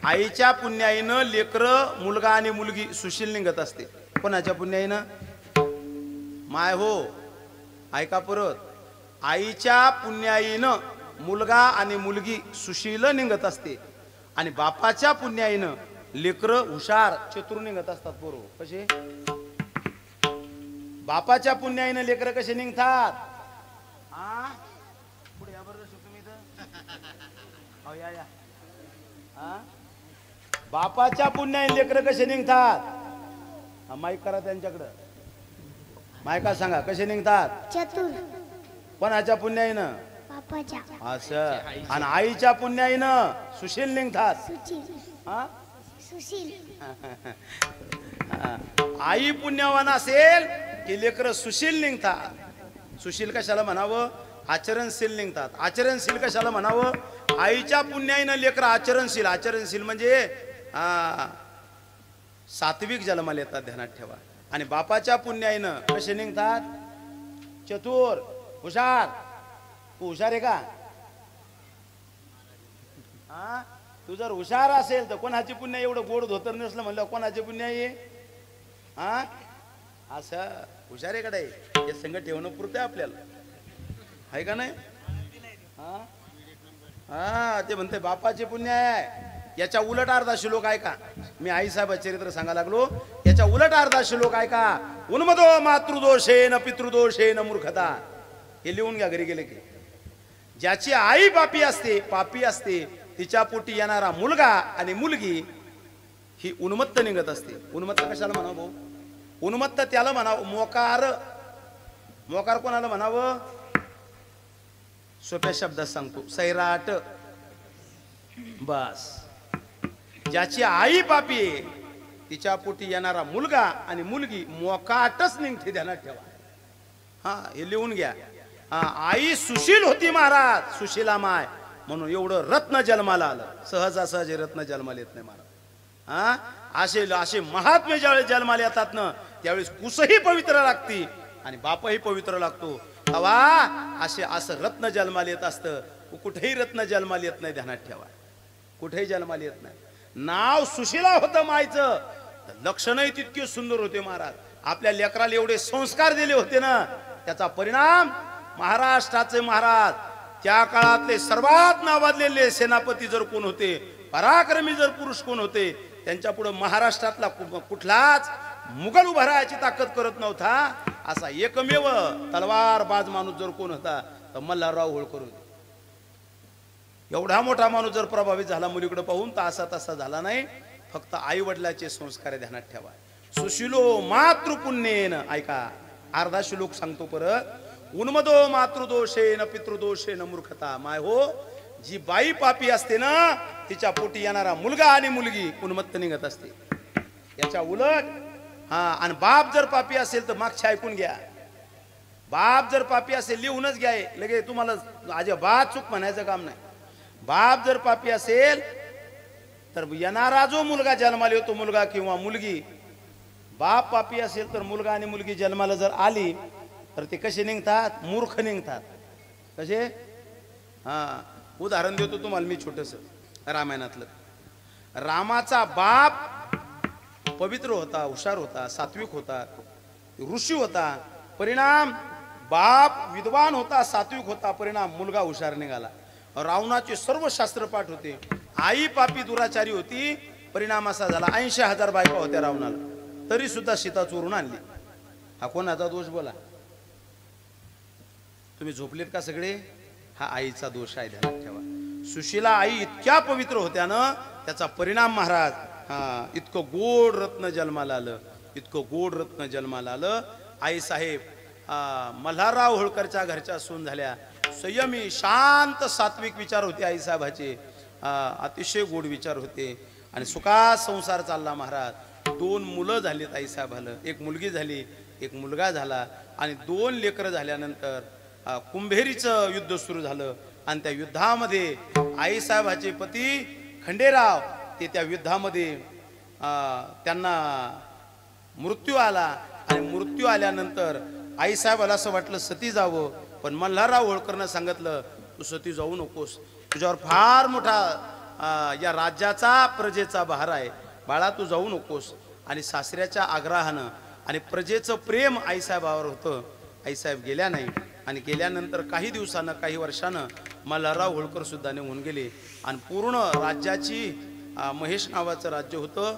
आईच्या पुण्याईनं लेकरं मुलगा आणि मुलगी सुशील निघत असते. कोणाच्या पुण्याईनं? माय हो, ऐका परत. आईच्या पुण्याईनं मुलगा आणि मुलगी सुशील निघत असते आणि बापाच्या पुण्याईनं लेकरं हुशार चतुर निघत असतात. बरोबर कसे? बापाच्या पुण्याईनं लेकरं कसे निघतात? हा पुढे या बरं तुम्ही इथं. हो या या. हा बापाच्या पुण्याईनं लेकरं कसे निघतात? माईक करा त्यांच्याकडं. मायका सांगा कसे निघतात? चतुर. कोणाच्या पुण्याईनं? बापाच्या. असं. आणि आईच्या पुण्याईनं सुशील निघतात. सुशील. हा सुशील. आई पुण्यवान असेल की लेकर सुशील निघतात. सुशील कशाला म्हणावं? आचरणशील निघतात. आचरणशील कशाला म्हणावं? आईच्या पुण्याईनं लेकर आचरणशील. आचरणशील म्हणजे सात्विक जन्माला येतात, ध्यानात ठेवा. आणि बापाच्या पुण्याईनं कसे निघतात? चतुर हुशार. तू हुशार आहे का? हा तू जर हुशार असेल तर कोणाची पुण्य? एवढं गोड धोतर नसलं म्हणलं कोणाचे पुण्य आहे? हा असं हुशार आहे का नाही हे संगत ठेवणं पुरतं आपल्याला, आहे का नाही? हा हा ते म्हणते बापाचे पुण्य आहे. याच्या उलट अर्धा श्लोक ऐका. मी आईसाहेब चरित्र सांगायला लागलो. याच्या उलट अर्धा श्लोक ऐका. उन्मदो मातृदोषेन पितृदोषेन मूर्खता. हे लिहून घ्या घरी गेले की. ज्याची आई पापी असते तिच्या पोटी येणारा मुलगा आणि मुलगी ही उन्मत्त निघत असते. उन्मत्त कशाला म्हणावं भाऊ? उन्मत्त त्याला म्हणावं मोकार. मोकार कोणाला म्हणावं? सोप्या शब्दात सांगतो, सैराट. बस. ज्याची आई पापी आहे तिच्या पोटी येणारा मुलगा आणि मुलगी मोकाटच निघते, ध्यानात ठेवा. हा हे लिहून घ्या. आई सुशील होती महाराज, सुशीला माय, म्हणून एवढं रत्न जन्माला आलं. सहजासहज रत्न जन्माला येत नाही महाराज. असे महात्मे ज्यावेळेस जन्माला येतात ना त्यावेळेस कुसही पवित्र लागती आणि बापही पवित्र लागतो. तेव्हा असं रत्न जन्माला येत असतं. कुठेही रत्न जन्माला येत नाही, ध्यानात ठेवा. कुठेही जन्माला येत नाही. नाव सुशीला होतं मायचं, लक्षणही तितके सुंदर होते महाराज. आपल्या लेकराला एवढे संस्कार दिले होते ना, त्याचा परिणाम महाराष्ट्राचे महाराज, त्या काळातले सर्वात नावाजलेले सेनापती जर कोण होते, पराक्रमी जर पुरुष कोण होते, त्यांच्या पुढे महाराष्ट्रातला कुठलाच मुघल उभा राहायची ताकद करत नव्हता. असा एकमेव तलवार बाज माणूस जर कोण होता तर मल्हारराव होळकर होते. एवढा मोठा माणूस जर प्रभावित झाला मुलीकडे पाहून तर असा तसा झाला नाही. फक्त आई वडिलाचे संस्कार ध्यानात ठेवा. सुशीलो मातृपुण्येन. ऐका अर्धा श्लोक सांगतो परत. उन्मदो मातृदोषेन पितृदोषेन मूर्खता. माय हो, जी बाई पापी असते ना तिच्या पोटी येणारा मुलगा आणि मुलगी उन्मत्त निघत असते. याच्या उलट आणि बाप जर पापी असेल तर मागच्या ऐकून घ्या. बाप जर पापी असेल लिहूनच घ्या, लगे तुम्हाला अजिबात चूक म्हणायचं काम नाही. बाप जर पापी असेल तर येणारा जो मुलगा जन्माला येतो, मुलगा किंवा मुलगी, बाप पापी असेल तर मुलगा आणि मुलगी जन्माला जर आली तर ते कसे निघतात? मूर्ख निघतात. कसे? उदाहरण देतो तुम्हाला मी छोटस रामायणातलं. रामाचा बाप पवित्र होता, हुशार होता, सात्विक होता, ऋषी होता. परिणाम बाप विद्वान होता, सात्विक होता. परिणाम मुलगा हुशार निघाला. रावणाचे सर्व शास्त्र पाठ होते. आई पापी दुराचारी होती. परिणाम असा झाला 80,000 बायका होत्या रावणाला, तरी सुद्धा सीता चोरून आणली. हा कोणाचा दोष बोला? तुम्ही झोपलेत का सगळे? हा आईचा दोष आहे, ध्यानात ठेवा. सुशीला आई इतक्या पवित्र होत्या ना, त्याचा परिणाम महाराज इतकं गोड रत्न जन्माला आलं, इतकं गोड रत्न जन्माला आलं. आई साहेब मल्हारराव होळकरच्या घरच्या सून झाल्या. संयमी शांत सात्विक विचार होते आई साहेबाचे. अतिशय गोड विचार होते आणि सुखात संसार चालला महाराज. 2 मुलं झालीत आई साहेबाला. एक मुलगी झाली, एक मुलगा झाला आणि 2 लेकरं झाल्यानंतर कुंभेरीचं युद्ध सुरू झालं. आणि त्या युद्धामध्ये आई साहेबाचे पती खंडेराव ते त्या युद्धामध्ये त्यांना मृत्यू आला. आणि मृत्यू आल्यानंतर आई साहेबाला असं वाटलं सती जावं, पण मल्हारराव होळकरनं सांगितलं तू सती जाऊ नकोस, तुझ्यावर फार मोठा या राज्याचा प्रजेचा बहार आहे, बाळा तू जाऊ नकोस. आणि सासऱ्याच्या आग्रहानं आणि प्रजेचं प्रेम आईसाहेबावर होतं. आईसाहेब गेल्या नाही आणि गेल्यानंतर काही दिवसानं काही वर्षानं मल्हारराव होळकर सुद्धा निघून गेले आणि पूर्ण राज्याची महेश नावाचं राज्य होतं.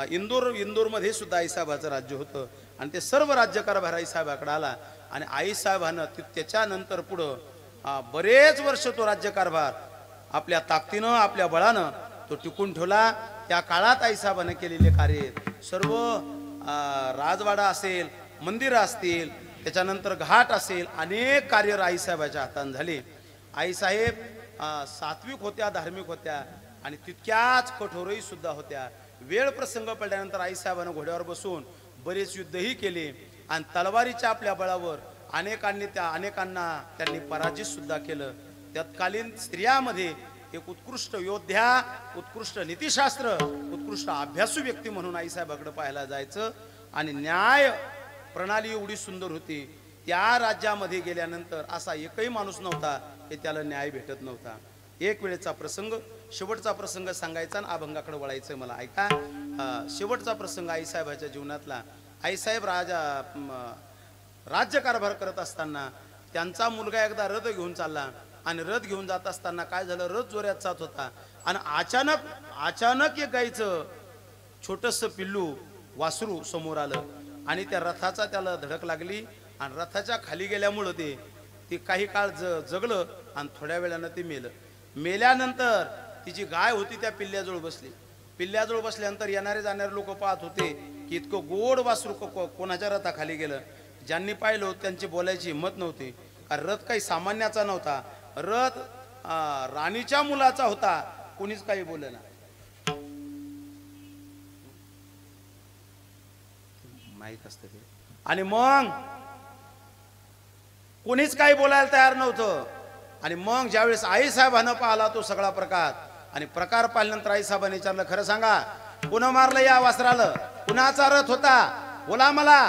इंदोरमध्ये सुद्धा आईसाहेबाचं राज्य होतं आणि ते सर्व राज्यकारभार आईसाहेबाकडे आला. आणि आईसाहेबानं त्याच्यानंतर पुढं बरेच वर्ष तो राज्यकारभार आपल्या ताकदीनं आपल्या बळानं तो टिकून ठेवला. त्या काळात आईसाहेबानं केलेले कार्य सर्व राजवाडा असेल, मंदिरं असतील, त्याच्यानंतर घाट असेल, अनेक कार्य आईसाहेबाच्या हातानं झाले. आईसाहेब सात्विक होत्या, धार्मिक होत्या आणि तितक्याच कठोरही सुद्धा होत्या. वेळ प्रसंग पडल्यानंतर आईसाहेबानं घोड्यावर बसून बरेच युद्धही केले आणि तलवारीच्या आपल्या बळावर अनेकांना त्यांनी पराजित सुद्धा केलं. तत्कालीन स्त्रियामध्ये एक उत्कृष्ट योद्धा, उत्कृष्ट नीतिशास्त्र, उत्कृष्ट अभ्यासू व्यक्ती म्हणून आईसाहेबाकडे पाहायला जायचं. आणि न्याय प्रणाली एवढी सुंदर होती, त्या राज्यामध्ये गेल्यानंतर असा एकही माणूस नव्हता की त्याला न्याय भेटत नव्हता. एक वेळेचा प्रसंग, शेवटचा प्रसंग सांगायचा आणि अभंगाकडे वळायचं मला. ऐका, शेवटचा प्रसंग आईसाहेबाच्या जीवनातला. आईसाहेब राज्यकारभार करत असताना त्यांचा मुलगा एकदा रथ घेऊन चालला आणि रथ घेऊन जात असताना काय झालं, रथ जोऱ्यात जात होता आणि अचानक एक गाईचं छोटंसं पिल्लू वासरू समोर आलं आणि त्या रथाचा त्याला धडक लागली आणि रथाच्या खाली गेल्यामुळं ते काही काळ जगलं आणि थोड्या वेळानं ते मेलं. मेल्यानंतर तिची गाय होती त्या पिल्ल्याजवळ बसली. पिल्ल्याजवळ बसल्यानंतर येणारे जाणारे लोक पाहत होते की इतकं गोड वासरू कोणाच्या रथाखाली गेलं. ज्यांनी पाहिलं त्यांची बोलायची हिंमत नव्हती, कारण रथ काही सामान्याचा नव्हता, रथ राणीच्या मुलाचा होता. कोणीच काही बोललं ना. माहित असतं ते. आणि मग कोणीच काही बोलायला तयार नव्हतं. आणि मग ज्यावेळेस आईसाहेबानं पाहिला तो सगळा प्रकार आणि प्रकार पाहिल्यानंतर आईसाहेबांनी विचारलं, खरं सांगा पुन्हा मारलं या वासराला, कुणाचा रथ होता, बोला मला.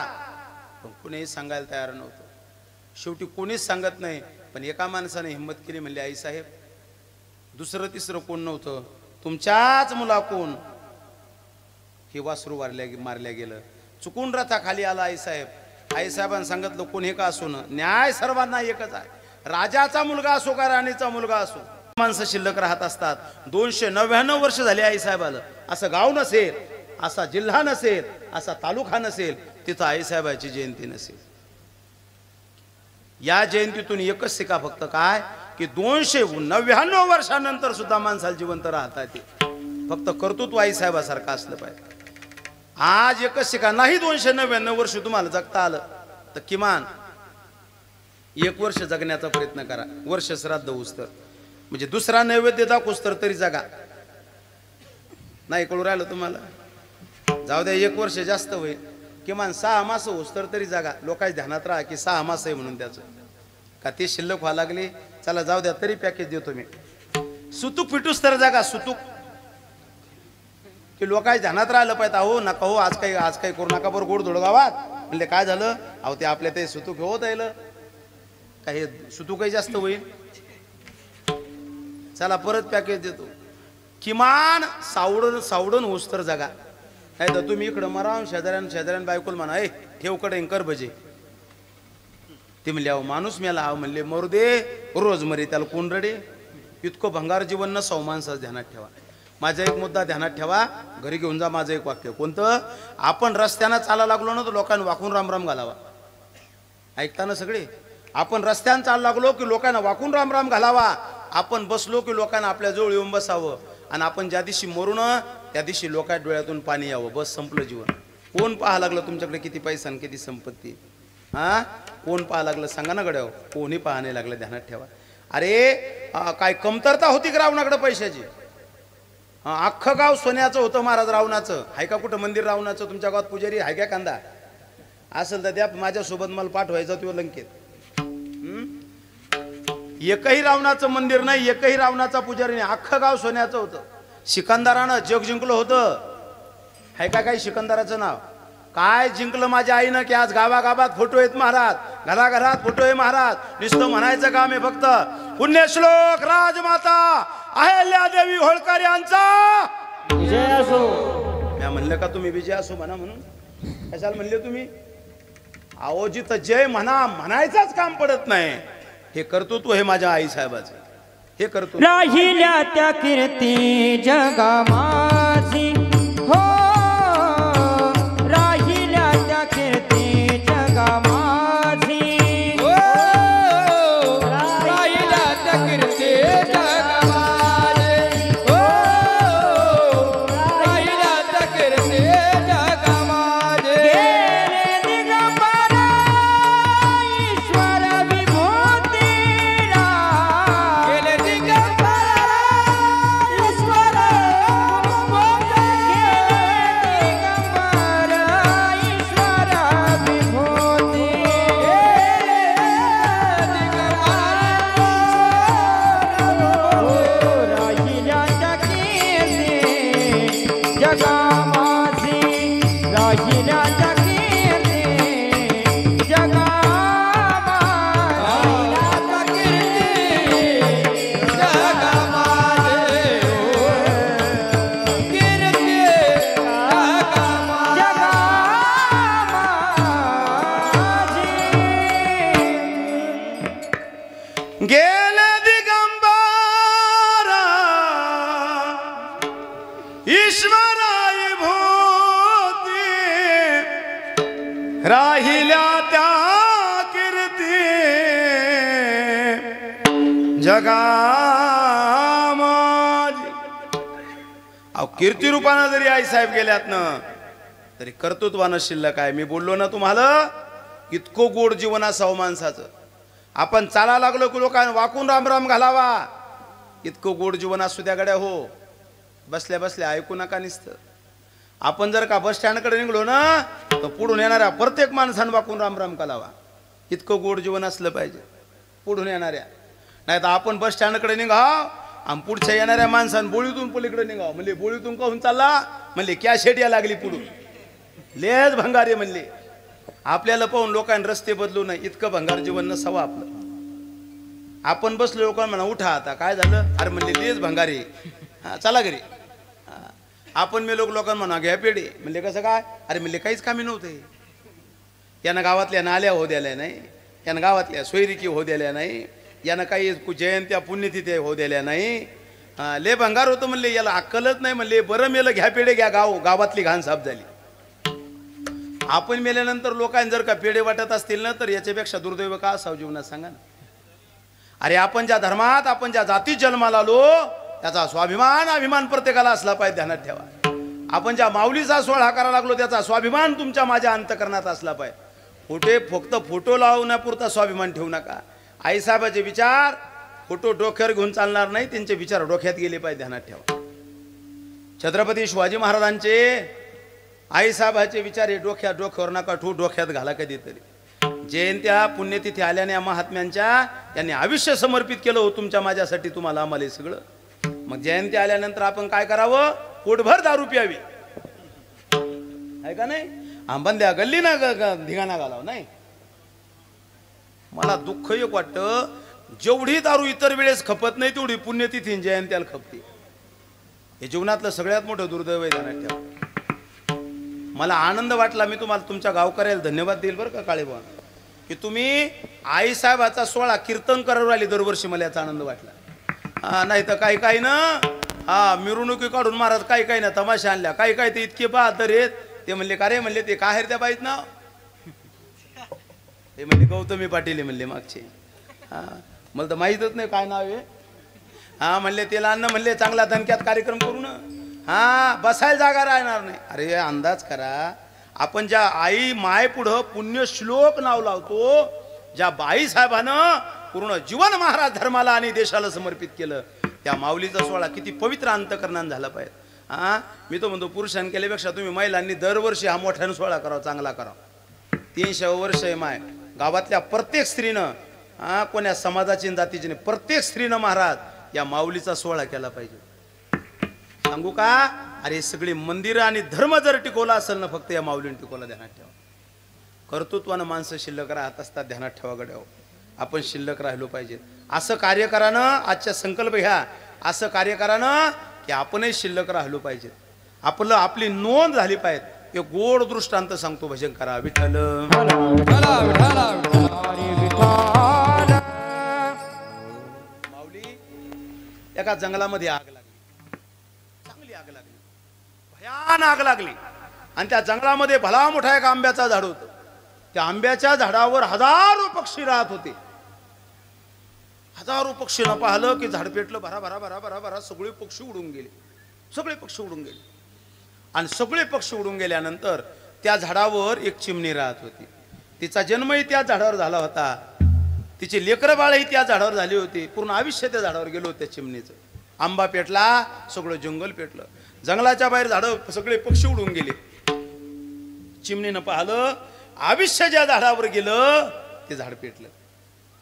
पण कुणीही सांगायला तयार नव्हतं. शेवटी कोणीच सांगत नाही, पण एका माणसाने हिंमत केली, म्हणली आईसाहेब दुसरं तिसरं कोण नव्हतं, तुमच्याच मुलाकून हे वासरू मारल्या गेलं. चुकून रथाखाली आला आईसाहेब. आईसाहेबांनी सांगितलं, कोणी का असो ना, न्याय सर्वांना एकच आहे. राजाचा मुलगा असो का राणीचा मुलगा असो, माणसं शिल्लक राहत असतात. 299 वर्ष झाली आईसाहेबाला. असं गाव नसेल, असा जिल्हा नसेल, असा तालुका नसेल तिथं आईसाहेबाची जयंती नसेल. या जयंतीतून एकच शिका फक्त काय, की 299 वर्षानंतर सुद्धा माणसाला जिवंत राहता येते. फक्त कर्तृत्व आईसाहेबासारखं असलं पाहिजे. आज एकच शिका, नाही 299 वर्ष तुम्हाला जगता आलं तर किमान 1 वर्ष जगण्याचा प्रयत्न करा. वर्ष श्राद्ध उस्तर म्हणजे दुसरा नैवेद्य दाखवूस तरी जगा. नाही कळू राहिलं तुम्हाला, जाऊ द्या 1 वर्ष जास्त होईल, किमान 6 मास उस्तर तरी जागा. लोकांच्या ध्यानात राहा की 6 मास आहे म्हणून त्याचं का ते शिल्लक व्हायला लागली. चला जाऊ द्या, तरी पॅकेज देतो मी. सुतूक फिटूस तर जागा, सुतूक की लोकांच्या ध्यानात राहिलं पाहिजे. अहो नका हो, आज काही करू नका बरं गोड धोड गावात. म्हणले काय झालं, अहो ते आपल्या ते सुतूक होत आहे काही सुतूकही जास्त होईल. चला परत पॅकेज देतो, किमान सावडून होस तर जागा. नाही तर तुम्ही इकडं मरा, शेजाऱ्यान बायकोल म्हणा, ए ठेव कडे कर भजे. ते म्हणले अहो माणूस मेला. अहो म्हणले मरू दे, रोज मरे त्याला कोण रडे. इतकं भंगार जीवन न सौ माणसाचं ध्यानात ठेवा. माझा एक मुद्दा ध्यानात ठेवा, घरी घेऊन जा. माझं एक वाक्य कोणतं, आपण रस्त्यानं चाला लागलो ना तर लोकांना वाकून रामराम घालावा. ऐकताना सगळे, आपण रस्त्यानं चाल लागलो की लोकांना वाकून रामराम घालावा. आपण बसलो की लोकांना आपल्या जवळ येऊन बसावं. आणि आपण ज्या दिवशी मरू ना त्या दिवशी लोकांच्या डोळ्यातून पाणी यावं. बस संपलं जीवन. कोण पाहा लागलं तुमच्याकडे किती पैसा आणि किती संपत्ती, कोण पाहा लागलं सांगा ना गड्यावर. कोणी पाहा नाही लागलं, ध्यानात ठेवा. अरे काय कमतरता होती का रावणाकडे पैशाची. अख्खं गाव सोन्याचं होतं महाराज रावणाचं. आहे का कुठं मंदिर रावणाचं तुमच्या गावात? पुजारी आहे का कांदा असेल तर द्या, माझ्यासोबत मला पाठवायचं किंवा लंकेत. एकही रावणाचं मंदिर नाही, एकही रावणाचा पुजारी नाही, अख्खं गाव सोन्याचं होतं. सिकंदरानं जग जिंकलं होतं. आहे का काही सिकंदराचं नाव? काय जिंकलं माझ्या आईनं की आज गावागावात फोटो आहेत महाराज, घराघरात फोटो आहे महाराज. नुसतं म्हणायचं काम आहे फक्त, पुण्यश्लोक राजमाता अहिल्यादेवी होळकर यांचा विजय असो. मी म्हणलं का तुम्ही विजय असो म्हणा म्हणून कशाला म्हणले तुम्ही? अहो जिथं जय म्हणा म्हणायचाच काम पडत नाही. हे कर्तृत्व हे माझ्या आई साहेबाचं हे कर्तृत्व. राहिल्या त्या कीर्ती जगा माझी हो, राहिल्या त्या कीर्ती जगा माझी हो, राहिल्या त्या कीर्ती जगा माझी हो, राहिल्या त्या कीर्ती जगा माझी. गेले दिगंबर ईश्वर विभूतीला, गेले दिगंबर ईश्वर विभूतीला, गेले दिगंबर ईश्वर विभूती, राहिल्या त्या कीर्ती जगा माझी, राहिल्या त्या कीर्ती जगा माझी, राहिल्या त्या कीर्ती जगा माझी, कीर्ती जगा माझी. गेले दिगंबर ईश्वराई भूती, राहिल्या त्या कीर्ती जगा माझी. अहो कीर्ती रूपानं जरी आई साहेब गेल्यात ना तरी कर्तृत्वानं शिल्लक आहे. मी बोललो ना तुम्हाला इतकं गोड जीवन असावं माणसाचं. आपण चाला लागलो की लोकांना वाकून राम राम घालावा. इतकं गोड जीवन असू द्या गड्या हो. बसल्या बसल्या ऐकू नका नुसतं. आपण जर का बस स्टँडकडे निघलो ना तर पुढून येणाऱ्या प्रत्येक माणसानं वाकून राम राम घालावा. इतकं गोड जीवन असलं पाहिजे पुढून येणाऱ्या. नाही तर आपण बस स्टँडकडे निघाव आणि पुढच्या येणाऱ्या माणसानं बोळीतून पलीकडे निघाव. म्हणले बोळीतून कहून चालला, म्हणले कॅशेट या लागली पुढून, लेच भंगारे म्हणले. आपल्याला पाहून लोकांनी रस्ते बदलू नये. इतकं भंगार जीवन नसावं आपलं. आपण बसलो लोकांना म्हणा उठा आता काय झालं, अरे म्हणले लेच भंगारे, हा चला घरी. आपण मी लोकांना म्हणा घ्या पेढे, म्हणले कसं काय, अरे म्हणले काहीच कामी नव्हते. यानं गावातल्या नाल्या हो द्याल्या नाही, यानं गावातल्या सोयरिकी हो द्याल्या नाही, यानं काही जयंत्या पुण्यतिथ्या हो द्याल्या नाही. ले भंगार होतं म्हणले, याला अक्कलच नाही. म्हणले बरं मेलं घ्या पेढे घ्या, गावातली घाण साफ झाली. आपण मेल्यानंतर लोकांनी जर का पेढे वाटत असतील ना तर याच्यापेक्षा दुर्दैव का असावं जीवनात सांगा ना. अरे आपण ज्या धर्मात आपण ज्या जातीत जन्माला आलो त्याचा स्वाभिमान अभिमान प्रत्येकाला असला पाहिजे, ध्यानात ठेवा. आपण ज्या माऊलीचा सोहळा करायला लागलो त्याचा स्वाभिमान तुमच्या माझ्या अंतकरणात असला पाहिजे. फक्त फोटो लावण्यापुरता स्वाभिमान ठेवू नका. आईसाहेबाचे विचार फोटो डोक्यावर घेऊन चालणार नाही, त्यांचे विचार डोक्यात गेले पाहिजे, ध्यानात ठेवा. छत्रपती शिवाजी महाराजांचे आईसाहेबाचे विचार हे डोक्यावर नका ठेवू, डोक्यात घाला कधीतरी. जयंत्या पुण्यतिथी आल्याने महात्म्यांच्या त्यांनी आयुष्य समर्पित केलं हो तुमच्या माझ्यासाठी, तुम्हाला आम्हाला सगळं. मग जयंती आल्यानंतर आपण काय करावं, पोटभर दारू प्यावी आहे का नाही. आंबंद्या गल्ली ना धिगाणा घालावं नाही. मला दुःख एक वाटतं, जेवढी दारू इतर वेळेस खपत नाही तेवढी पुण्यतिथी जयंत्याला खपते. हे जीवनातलं सगळ्यात मोठं दुर्दैव आहे, ध्यानात ठेवा. मला आनंद वाटला, मी तुम्हाला तुमच्या गावकऱ्याला धन्यवाद देईल बरं का काळेबा, की तुम्ही आईसाहेबाचा सोहळा कीर्तन करायला राहिले दरवर्षी. मला याचा आनंद वाटला. नाही तर काही काही ना मिरवणुकी काढून महाराज काही काही ना तमाशा आणल्या, काही काही ते इतके बहादर आहेत. ते म्हणले का रे, म्हणले ते काय त्या बाईत नाव, ते म्हणले गौतमी पाटील म्हणले मागचे. मला तर माहीतच नाही काय नाव आहे. म्हणले त्याला अन्न म्हणले चांगला दणक्यात कार्यक्रम करू ना. बसायला जागा राहणार नाही. अरे अंदाज करा, आपण ज्या आई माय पुढं पुण्य श्लोक नाव लावतो, ज्या बाई साहेबानं पूर्ण जीवन महाराज धर्माला आणि देशाला समर्पित केलं, त्या माऊलीचा सोहळा किती पवित्र अंतकरणानं झाला पाहिजे. मी तो म्हणतो पुरुषांनी केल्यापेक्षा तुम्ही महिलांनी दरवर्षी हा मोठ्यानं सोहळा करावा, चांगला करावा. 300 वर्ष आहे माय. गावातल्या प्रत्येक स्त्रीनं कोण्या समाजाची जातीची नाही, प्रत्येक स्त्रीनं महाराज या माऊलीचा सोहळा केला पाहिजे. सांगू का, अरे सगळी मंदिरं आणि धर्म जर टिकवला असेल ना फक्त या माऊलीने टिकवला, ध्यानात ठेवा. कर्तृत्वानं माणसं शिल्लक राहत असतात, ध्यानात ठेवा गड्या. आपण शिल्लक राहिलो पाहिजे. असं कार्य करानं आजच्या संकल्प घ्या. असं कार्य करा ना की आपणही शिल्लक राहिलो पाहिजे, आपली नोंद झाली पाहिजे. एक गोड दृष्टांत सांगतो, भजन करा. विठ्ठल माऊली, एका जंगलामध्ये आग लागली, चांगली आग लागली, भयान आग लागली. आणि त्या जंगलामध्ये भला मोठा एक आंब्याचा झाड होतं. त्या आंब्याच्या झाडावर हजारो पक्षी राहत होते. हजारो पक्षींना पाहिलं की झाड पेटलं, भरा भरा भरा भरा भरा सगळे पक्षी उडून गेले, सगळे पक्षी उडून गेले. आणि सगळे पक्षी उडून गेल्यानंतर त्या झाडावर एक चिमणी राहत होती. तिचा जन्मही त्या झाडावर झाला होता, तिचे लेकरं बाळही त्या झाडावर झाली होती. पूर्ण आयुष्य त्या झाडावर गेलो होतं त्या चिमणीचं. आंबा पेटला, सगळं जंगल पेटलं, जंगलाच्या बाहेर झाडं सगळे पक्षी उडून गेले. चिमणीनं पाहिलं, आयुष्य ज्या झाडावर गेलं ते झाड पेटलं.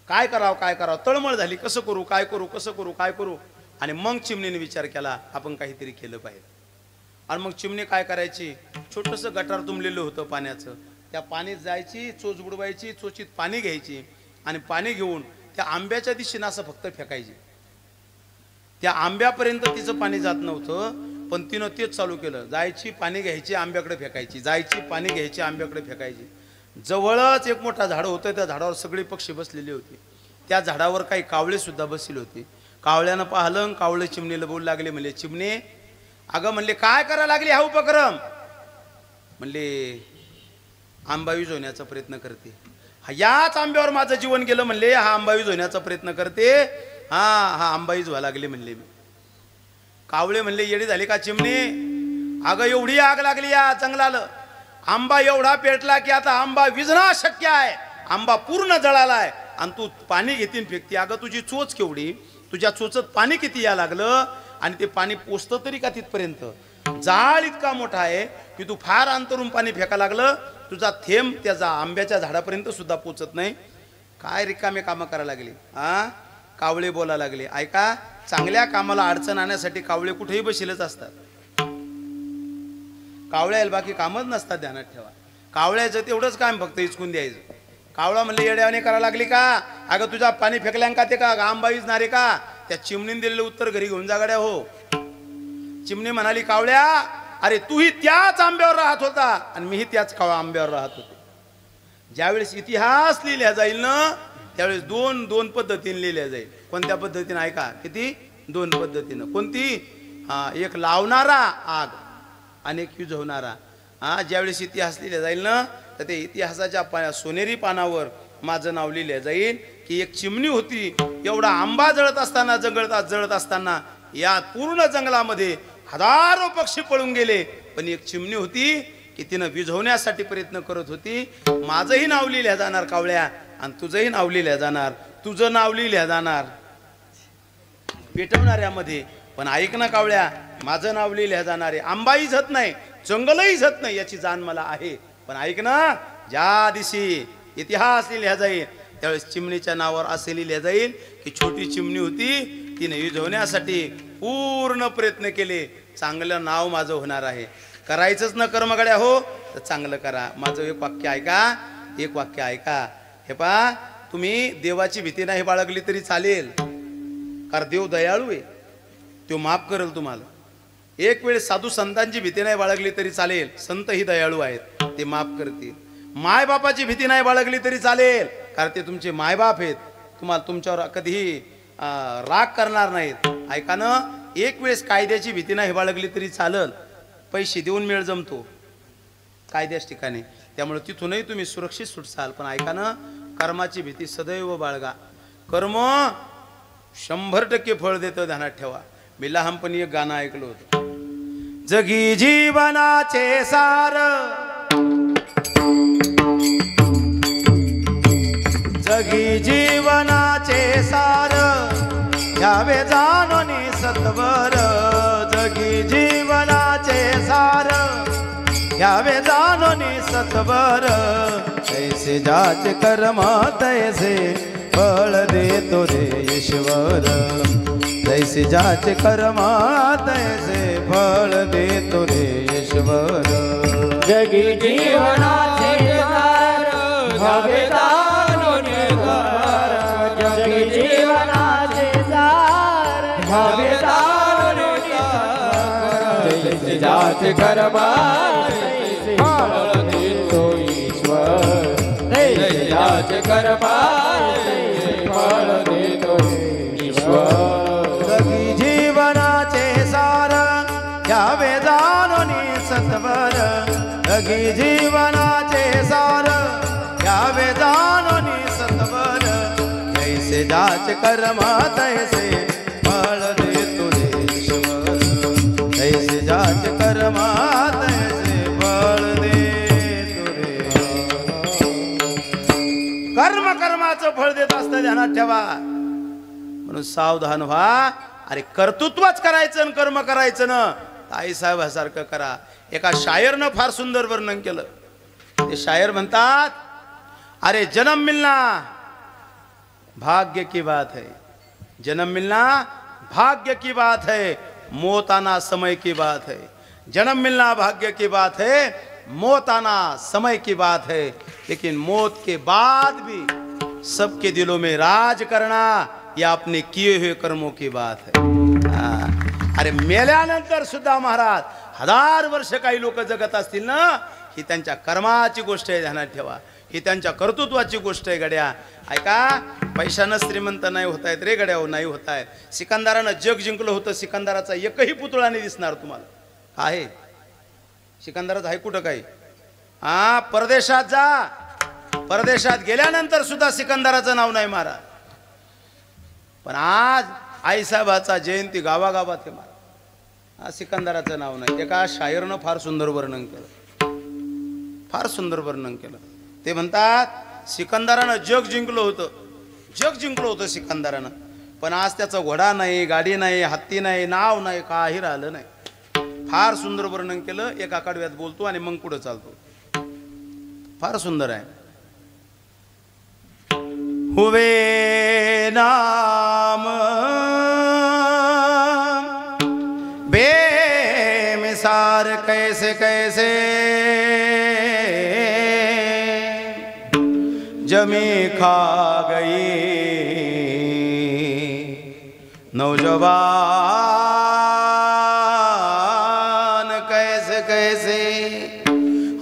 काय करावं काय करावं, तळमळ झाली, कसं करू काय करू कसं करू काय करू. आणि मग चिमणीने विचार केला, आपण काहीतरी केलं पाहिजे. आणि मग चिमणी काय करायची, छोटंसं गटार तुंबलेलं होतं पाण्याचं, त्या पाण्यात जायची, चोच बुडवायची, चोचीत पाणी घ्यायची आणि पाणी घेऊन त्या आंब्याच्या दिशेनं असं फक्त फेकायची. त्या आंब्यापर्यंत तिचं पाणी जात नव्हतं, पण तिनं तेच चालू केलं. जायची, पाणी घ्यायची, आंब्याकडे फेकायची, जायची, पाणी घ्यायची, आंब्याकडे फेकायची. जवळच एक मोठा झाड होतं, त्या झाडावर सगळे पक्षी बसलेले होते. त्या झाडावर काही कावळे सुद्धा बसले होते. कावळ्यानं पाहिलं, कावळे चिमणीला बोलू लागले, म्हणले चिमणे अगं, म्हणले काय करायला लागली हा उपक्रम. म्हणले आंबा विझवण्याचा प्रयत्न करते, याच आंब्यावर माझं जीवन गेलं. म्हणले हा आंबा विझवण्याचा प्रयत्न करते, हा आंबा विझवा लागले. म्हणले मी. कावळे म्हणले येडी झाली का चिमणे, अगं एवढी आग लागली या जंगलाला, आंबा एवढा पेटला की आता आंबा विझणं शक्य आहे, आंबा पूर्ण जळालाय आणि तू पाणी घेतीन फेकती. अगं तुझी चोच केवढी, तुझ्या चोचत पाणी किती या लागलं आणि ते पाणी पोचतं तरी का तिथपर्यंत. जाळ इतका मोठा आहे की तू फार अंतरून पाणी फेका लागलं, तुझा थेंब त्या आंब्याच्या झाडापर्यंत सुद्धा पोचत नाही. काय रिकामे कामं करायला लागली. कावळे बोला लागले, ऐका, चांगल्या कामाला अडचण आणण्यासाठी कावळे कुठेही बसलेच असतात. कावळ्याला बाकी कामच नसतात, ध्यानात ठेवा. कावळ्याचं तेवढंच काम फक्त हिचकून द्यायचं. कावळा म्हणले येड्यावाने करायला लागली का, अगं तुझा पाणी फेकल्यान का ते का आंबा विजणारे का. त्या चिमणीने दिलेलं उत्तर घरी घेऊन जा गड्या. हो, चिमणी म्हणाली, कावळ्या अरे तूही त्याच आंब्यावर राहत होता आणि मीही त्याच आंब्यावर राहत होते. ज्यावेळेस इतिहास लिहिल्या जाईल ना, त्यावेळेस दोन पद्धतीने लिहिल्या जाईल. कोणत्या पद्धतीने ऐका, किती, 2 पद्धतीनं. कोणती, एक लावणारा आग आणि एक विझवणारा. ज्यावेळेस इतिहास लिहिला जाईल ना, तर ते इतिहासाच्या सोनेरी पानावर माझं नाव लिहिलं जाईल की एक चिमणी होती, एवढा आंबा जळत असताना, जळत असताना या पूर्ण जंगलामध्ये हजारो पक्षी पळून गेले, पण एक चिमणी होती की तिनं विझवण्यासाठी प्रयत्न करत होती. माझंही नाव लिहिल्या जाणार कावळ्या आणि तुझंही नाव लिहिल्या जाणार, तुझं नाव लिहिल्या जाणार पेटवणाऱ्यामध्ये. पण ऐक ना कावळ्या, माझं नाव लिहिल्या जाणार आहे. आंबाही झत नाही, जंगलही झत नाही, याची जाण मला आहे. पण ऐक ना, ज्या दिवशी इतिहास लिहिल्या जाईल त्यावेळेस चिमणीच्या नावावर असे लिहिल्या जाईल की छोटी चिमणी होती, तिने विझवण्यासाठी पूर्ण प्रयत्न केले, चांगलं नाव माझं होणार आहे. करायचंच न कर्मगड्या हो तर चांगलं करा. माझं एक वाक्य ऐका. हे पहा, तुम्ही देवाची भीती नाही बाळगली तरी चालेल, कारण देव दयाळू आहे, तो माफ करेल तुम्हाला. एक वेळ साधू संतांची भीती नाही बाळगली तरी चालेल, संत ही दयाळू आहेत, ते माफ करतील. माय बापाची भीती नाही बाळगली तरी चालेल, कारण ते तुमचे मायबाप आहेत, तुम्हाला तुमच्यावर कधीही राग करणार नाहीत. ऐका ना, एक वेळेस कायद्याची भीती नाही बाळगली तरी चालेल, पैसे देऊन मेळ जमतो कायद्याच्या ठिकाणी, त्यामुळे तिथूनही तुम्ही सुरक्षित सुटसाल. पण ऐका ना, कर्माची भीती सदैव बाळगा. कर्म 100% फळ देतं, ध्यानात ठेवा. मी लहानपणी एक गाणं ऐकलं होतं, जगी जीवनाचे सार, जगी जीवनाचे सार, घ्यावे जाणून सत्वर. जगी जीवनाचे सार, घ्यावे जाणून सत्वर. तैसे जाचे कर्म तैसे फळ देतो रे ईश्वर. तैसे जाचे कर्म तैसे फळ देतो रे ईश्वर. जगी जीवनाचे सार, घ्यावे जाणून सत्वर. जगी जीवनाचे सार, घ्यावे ज्याचे कर्मा तैसे फळ देतो ईश्वर जैसे ज्याचे कर्मा तैसे फळ देतो ईश्वर जगी जीवनाचे सार घ्यावे जाणून सत्वर जगी जीवनाचे सार घ्यावे जाणून सत्वर जैसे ज्याचे कर्म तैसे फळ देतो ईश्वर जैसे ज्याचे कर्म तैसे फळ देतो रे कर्म कर्माचं फळ देत असतं ध्यानात ठेवा म्हणून सावधान व्हा. अरे कर्तृत्वच करायचं आणि कर्म करायचं ना आई साहेबासारखं करा. एका शायरनं फार सुंदर वर्णन केलं. ते शायर म्हणतात अरे जन्म मिलना भाग्य की बात है जन्म मिलना भाग्य की बात है मौत आना समय की बात है जन्म मिलना भाग्य की बात है मौत आना समय की बात है लेकिन मौत के बाद भी सबके दिलों में राज करना या अपने किए हुए कर्मों की बात है. अरे मेल्यानंतर सुद्धा महाराज 1000 वर्ष काही लोक जगत असतील ना ही त्यांच्या कर्माची गोष्ट आहे ध्यानात ठेवा. ही त्यांच्या कर्तृत्वाची गोष्ट आहे गड्या. ऐका पैशानं श्रीमंत नाही होतायत रे गड्या नाही होतायत. सिकंदरानं जग जिंकलं होतं. सिकंदराचा एकही पुतळा नाही दिसणार तुम्हाला आहे. सिकंदराचं आहे कुठं काही परदेशात जा परदेशात गेल्यानंतर सुद्धा सिकंदराचं नाव नाही महाराज. पण आज आईसाहेबाचा जयंती गावागावात आहे महाराज. सिकंदराचं नाव नाही. एका शायरनं फार सुंदर वर्णन केलं फार सुंदर वर्णन केलं. ते म्हणतात सिकंदरानं जग जिंकलं होतं सिकंदरानं. पण आज त्याचा घोडा नाही गाडी नाही हत्ती नाही नाव नाही काही राहिलं नाही. फार सुंदर वर्णन केलं. एका कडव्यात बोलतो आणि मग पुढे चालतो. फार सुंदर आहे. हुवे नाम बेमिसार कैसे कैसे जमी खा गई नौजवान कैसे कैसे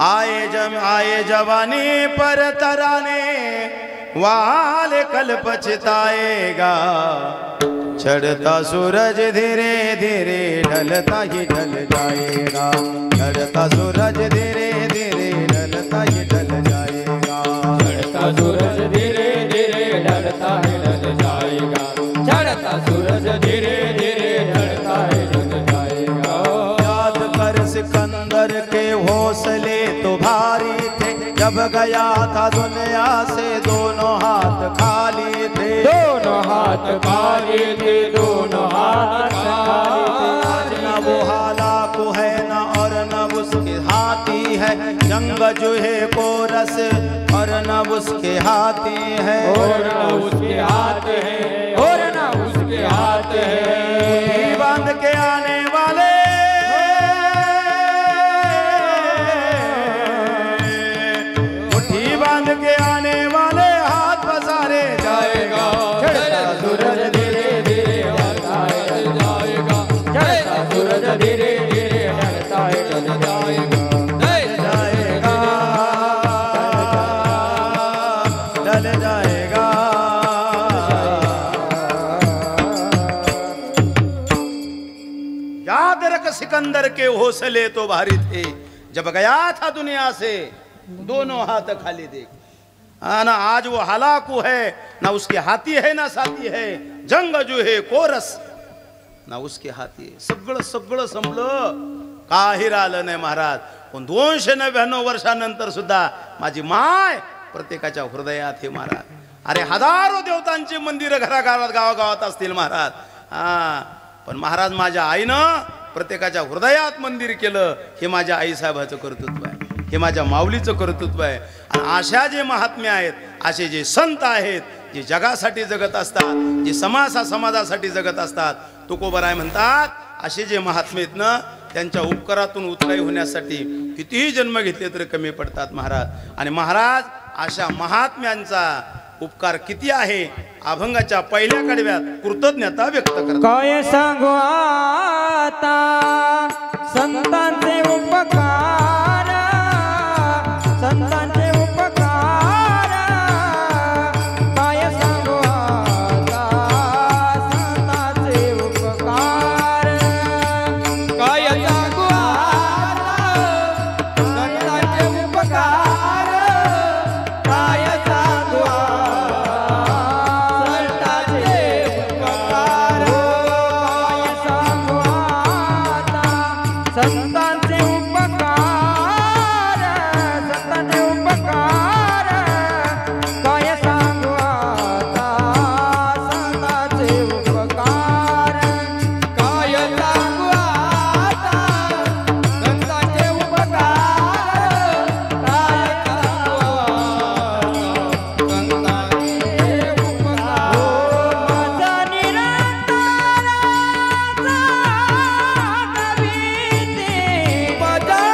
आए जवानी पर तराने वाले कल पछताएगा चढ़ता सूरज धीरे धीरे ढलता ही ढल जाएगा चढ़ता सूरज धीरे धीरे ढलता ही ढल जाएगा चढ़ता सूरज धीरे धीरे ढलता है ढल जाएगा चढ़ता सूरज धीरे धीरे ढलता है ढल जाएगा. याद कर सिकंदर के हौसले तो भारी थे जब गया था दुनिया से दोनों हाथ खाली थे दोनों हाथ खाली थे दोनों हाथ खाली थे. आज न वो हालाकू है न और न उसके हाथी है जंग जो है कोरस और न उसके हाथी है और न उसके हाथ है और न उसके हाथ है. बांध के आने वाले मुट्ठी बांध के आने वाले हाथ पसारे जाएगा चढ़ता सूरज धीरे धीरे ढलता है ढल जाएगा चढ़ता सूरज धीरे धीरे ढलता है ढल जाएगा ढल जाएगा. याद रख सिकंदर के हौसले तो भारी थे जब गया था दुनिया से दोनों हाथ खाली देख. ना आज वो हलाकू है ना उसके हाथी है ना साथी है जंग जो है कोरस ना उसके हाथी आहे. सगळं सगळं संपलं काही राहिलं नाही महाराज. पण 299 वर्षानंतर सुद्धा माझी माय प्रत्येकाच्या हृदयात हे महाराज. अरे हजारो देवतांची मंदिरं घराघरात गावागावात असतील महाराज. पण महाराज माझ्या आईनं प्रत्येकाच्या हृदयात मंदिर केलं. हे माझ्या आईसाहेबाचं कर्तृत्व आहे. हे माझ्या माऊलीचं कर्तृत्व आहे. आणि अशा जे महात्म्य आहेत असे जे संत आहेत जे जगासाठी जगत असतात जे समाजासाठी जगत असतात तुकोबराय म्हणतात असे जे महात्मे आहेत ना त्यांच्या उपकारातून उतराई होण्यासाठी कितीही जन्म घेतले तरी कमी पडतात महाराज. आणि महाराज अशा महात्म्यांचा उपकार किती आहे अभंगाच्या पहिल्या कडव्यात कृतज्ञता व्यक्त करतात. काय सांगू आता संतांचे उपकार संतांचे उपकार काय सांगू आता संतांचे उपकार काय सांगू आता संतांचे उपकार काय सांगू संतांचे उपकार काय सांगू आता संतांचे उपकार संतांचे उपकार काय सांगू आता संतांचे उपकार काय सांगू आता संतांचे उपकार काय सांगू संतांचे उपकार माझा निरंतराचा कविते माझा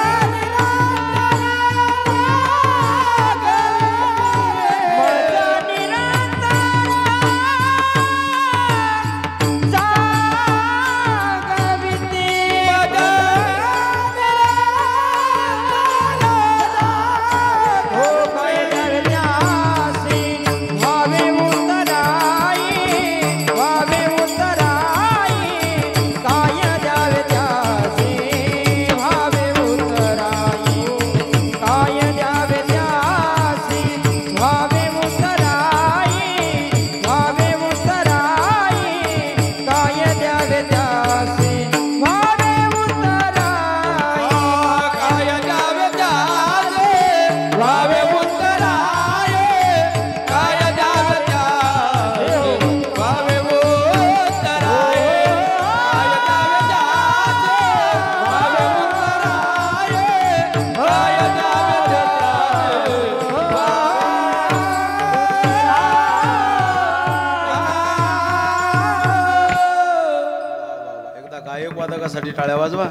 गायक वादकासाठी टाळ्या वाजवा.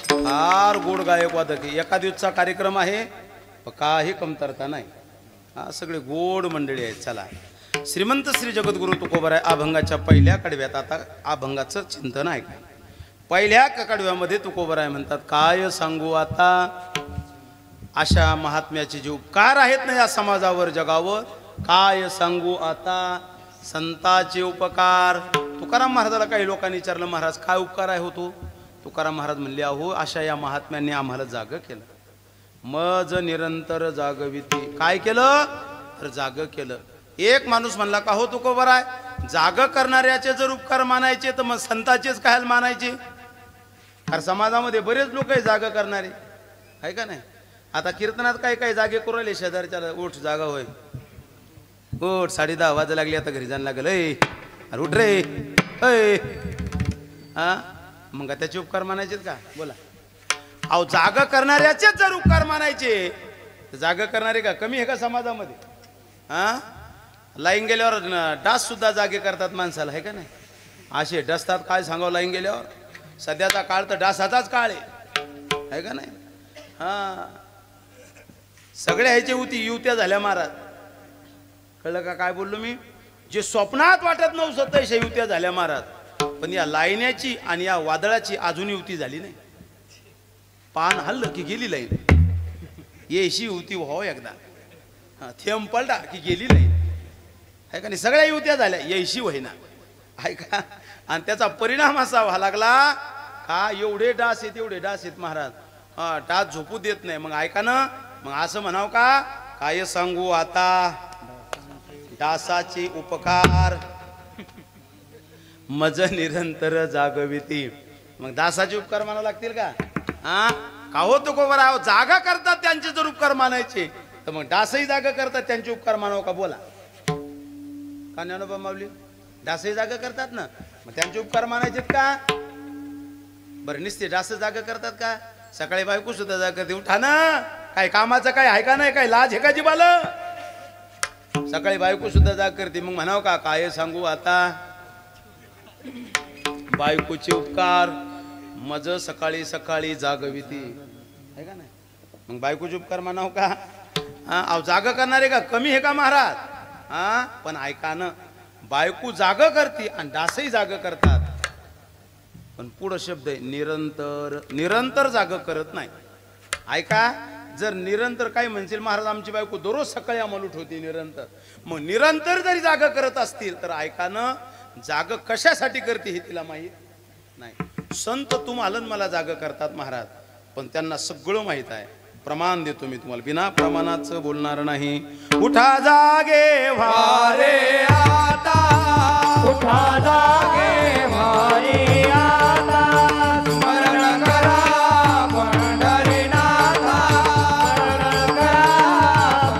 फार गोड गायक वादक आहे. एका दिवसाचा कार्यक्रम आहे, काही कमतरता नाही. हा सगळे गोड मंडळी आहेत. चला, श्रीमंत श्री जगद्गुरु तुकोबराय अभंगाच्या पहिल्या कडव्यात आता अभंगाचं चिंतन आहे. पहिल्या कडव्यामध्ये तुकोबराय म्हणतात, काय सांगू आता अशा महात्म्याचे जे उपकार आहेत ना या समाजावर जगावर, काय सांगू आता संतांचे उपकार. तुकाराम महाराजाला काही लोकांनी विचारलं, महाराज काय उपकार आहे होतो? तुकाराम महाराज म्हणले, अहो अशा या महात्म्यांनी आम्हाला जाग केलं. मज निरंतर जागविती. काय केलं? तर जाग केलं. एक माणूस म्हणला, का हो तुकोबराय जाग करणाऱ्याचे जर उपकार मानायचे तर मग संतांचेच काय मानायचे? कारण समाजामध्ये बरेच लोक आहे जाग करणारे, आहे का नाही? आता कीर्तनात काही काही जागे करू राहिले शेजारच्या, उठ जागा होय, उठ 10:30 वाजा लागली, आता घरी जायला लागल, अरे उठ रे, हा मग त्याचे उपकार मानायचेत का? बोला. अहो जाग करणाऱ्याचेच जर उपकार मानायचे तर जाग करणारे का कमी आहे का समाजामध्ये? हा लाईन गेल्यावर डास सुद्धा जागे करतात माणसाला, आहे का नाही? असे डसतात, काय सांगावं लाईन गेल्यावर. सध्याचा काळ तर डासाचाच काळ आहे का नाही? हा सगळ्या ह्याची युत्या झाल्या महाराज. कळलं का काय बोललो मी? जे स्वप्नात वाटत नव्हतं तशा युत्या झाल्या महाराज. पण या लाईन्याची आणि या वादळाची अजून युती झाली नाही. पान हल्लं की गेली लाईन. येशी युती व्हावं एकदा, थेंब पडला की गेली लाईन, आहे का नाही? सगळ्या युत्या झाल्या, येशी होईना, आहे का? आणि त्याचा परिणाम असा व्हायला लागला का एवढे डास आहेत, एवढे डास आहेत महाराज. हा डास झोपू देत नाही. मग ऐका ना, मग असं म्हणाव का, काय सांगू आता डासाचे उपकार मज निरंतर जागविती. मग डासाचे उपकार मानावे लागतील का? हा का हो तुकोबराय जागा करतात त्यांचे जर उपकार मानायचे तर मग डासही जागा करतात त्यांचे उपकार मानावं का? बोला. का ज्ञानोबा माऊली डासही जागा करतात ना, मग त्यांचे उपकार मानायचेत का? बरं निस्ते डास जागा करतात का? सकाळी बायको सुद्धा जागा करते, उठा ना, काय कामाचं काय आहे का नाही? काय लाज आहे का जीवाला? सकाळी बायको सुद्धा जाग करते. मग म्हणाव का काय सांगू आता बायकोचे उपकार मज सकाळी सकाळी जागविती, आहे का नाही? मग बायकोचे उपकार म्हणाव का? हा जाग करणारे का कमी आहे का महाराज? हा पण ऐका ना, बायको जाग करते आणि डासही जाग करतात. पण पुढं शब्द आहे निरंतर. निरंतर जाग करत नाही. ऐका, जर निरंतर काय म्हणशील महाराज आमची बायको दररोज सकाळी आम्हाला उठवते निरंतर, मग निरंतर जरी जाग करत असतील तर ऐका ना, जाग कशासाठी करते हे तिला माहीत नाही. संत तुम्हाला मला जाग करतात महाराज, पण त्यांना सगळं माहित आहे. प्रमाण देतो मी तुम्हाला, बिना प्रमाणाचं बोलणार नाही. उठा जागे वारे आता, उठा जागे वारे आता, स्मरण करा पंढरीनाथा, स्मरण करा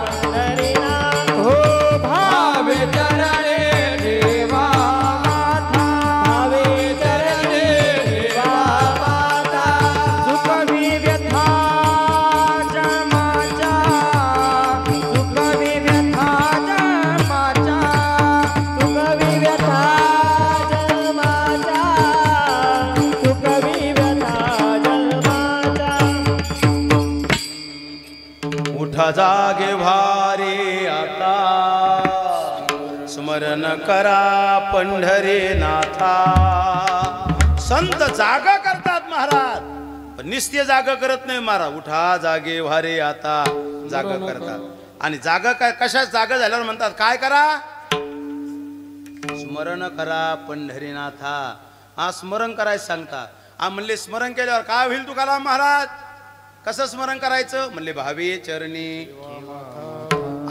पंढरीनाथ. हो भावे चरणे देवा माता, भावे चरणे देवा माता. सुखवी व्यथा जमाच्या, सुखवी व्यथा जमाच्या, सुखवी व्यथा जमाच्या, सुखवी व्यथा जमाच्या. उठा जागे भारे आता, स्मरण करा पंढरीनाथा. संत जागा करतात महाराज, पण निस्ते जागा करत नाही महाराज. उठा जागे भारे आता, जागा करतात. आणि जागा काय, कशा जागा झाल्यावर म्हणतात काय करा, स्मरण करा पंढरीनाथा. हा स्मरण करायचं सांगतात. हा म्हणले स्मरण केल्यावर काय होईल तुकाराम महाराज, कसं स्मरण करायचं म्हणले, भावे चरणी.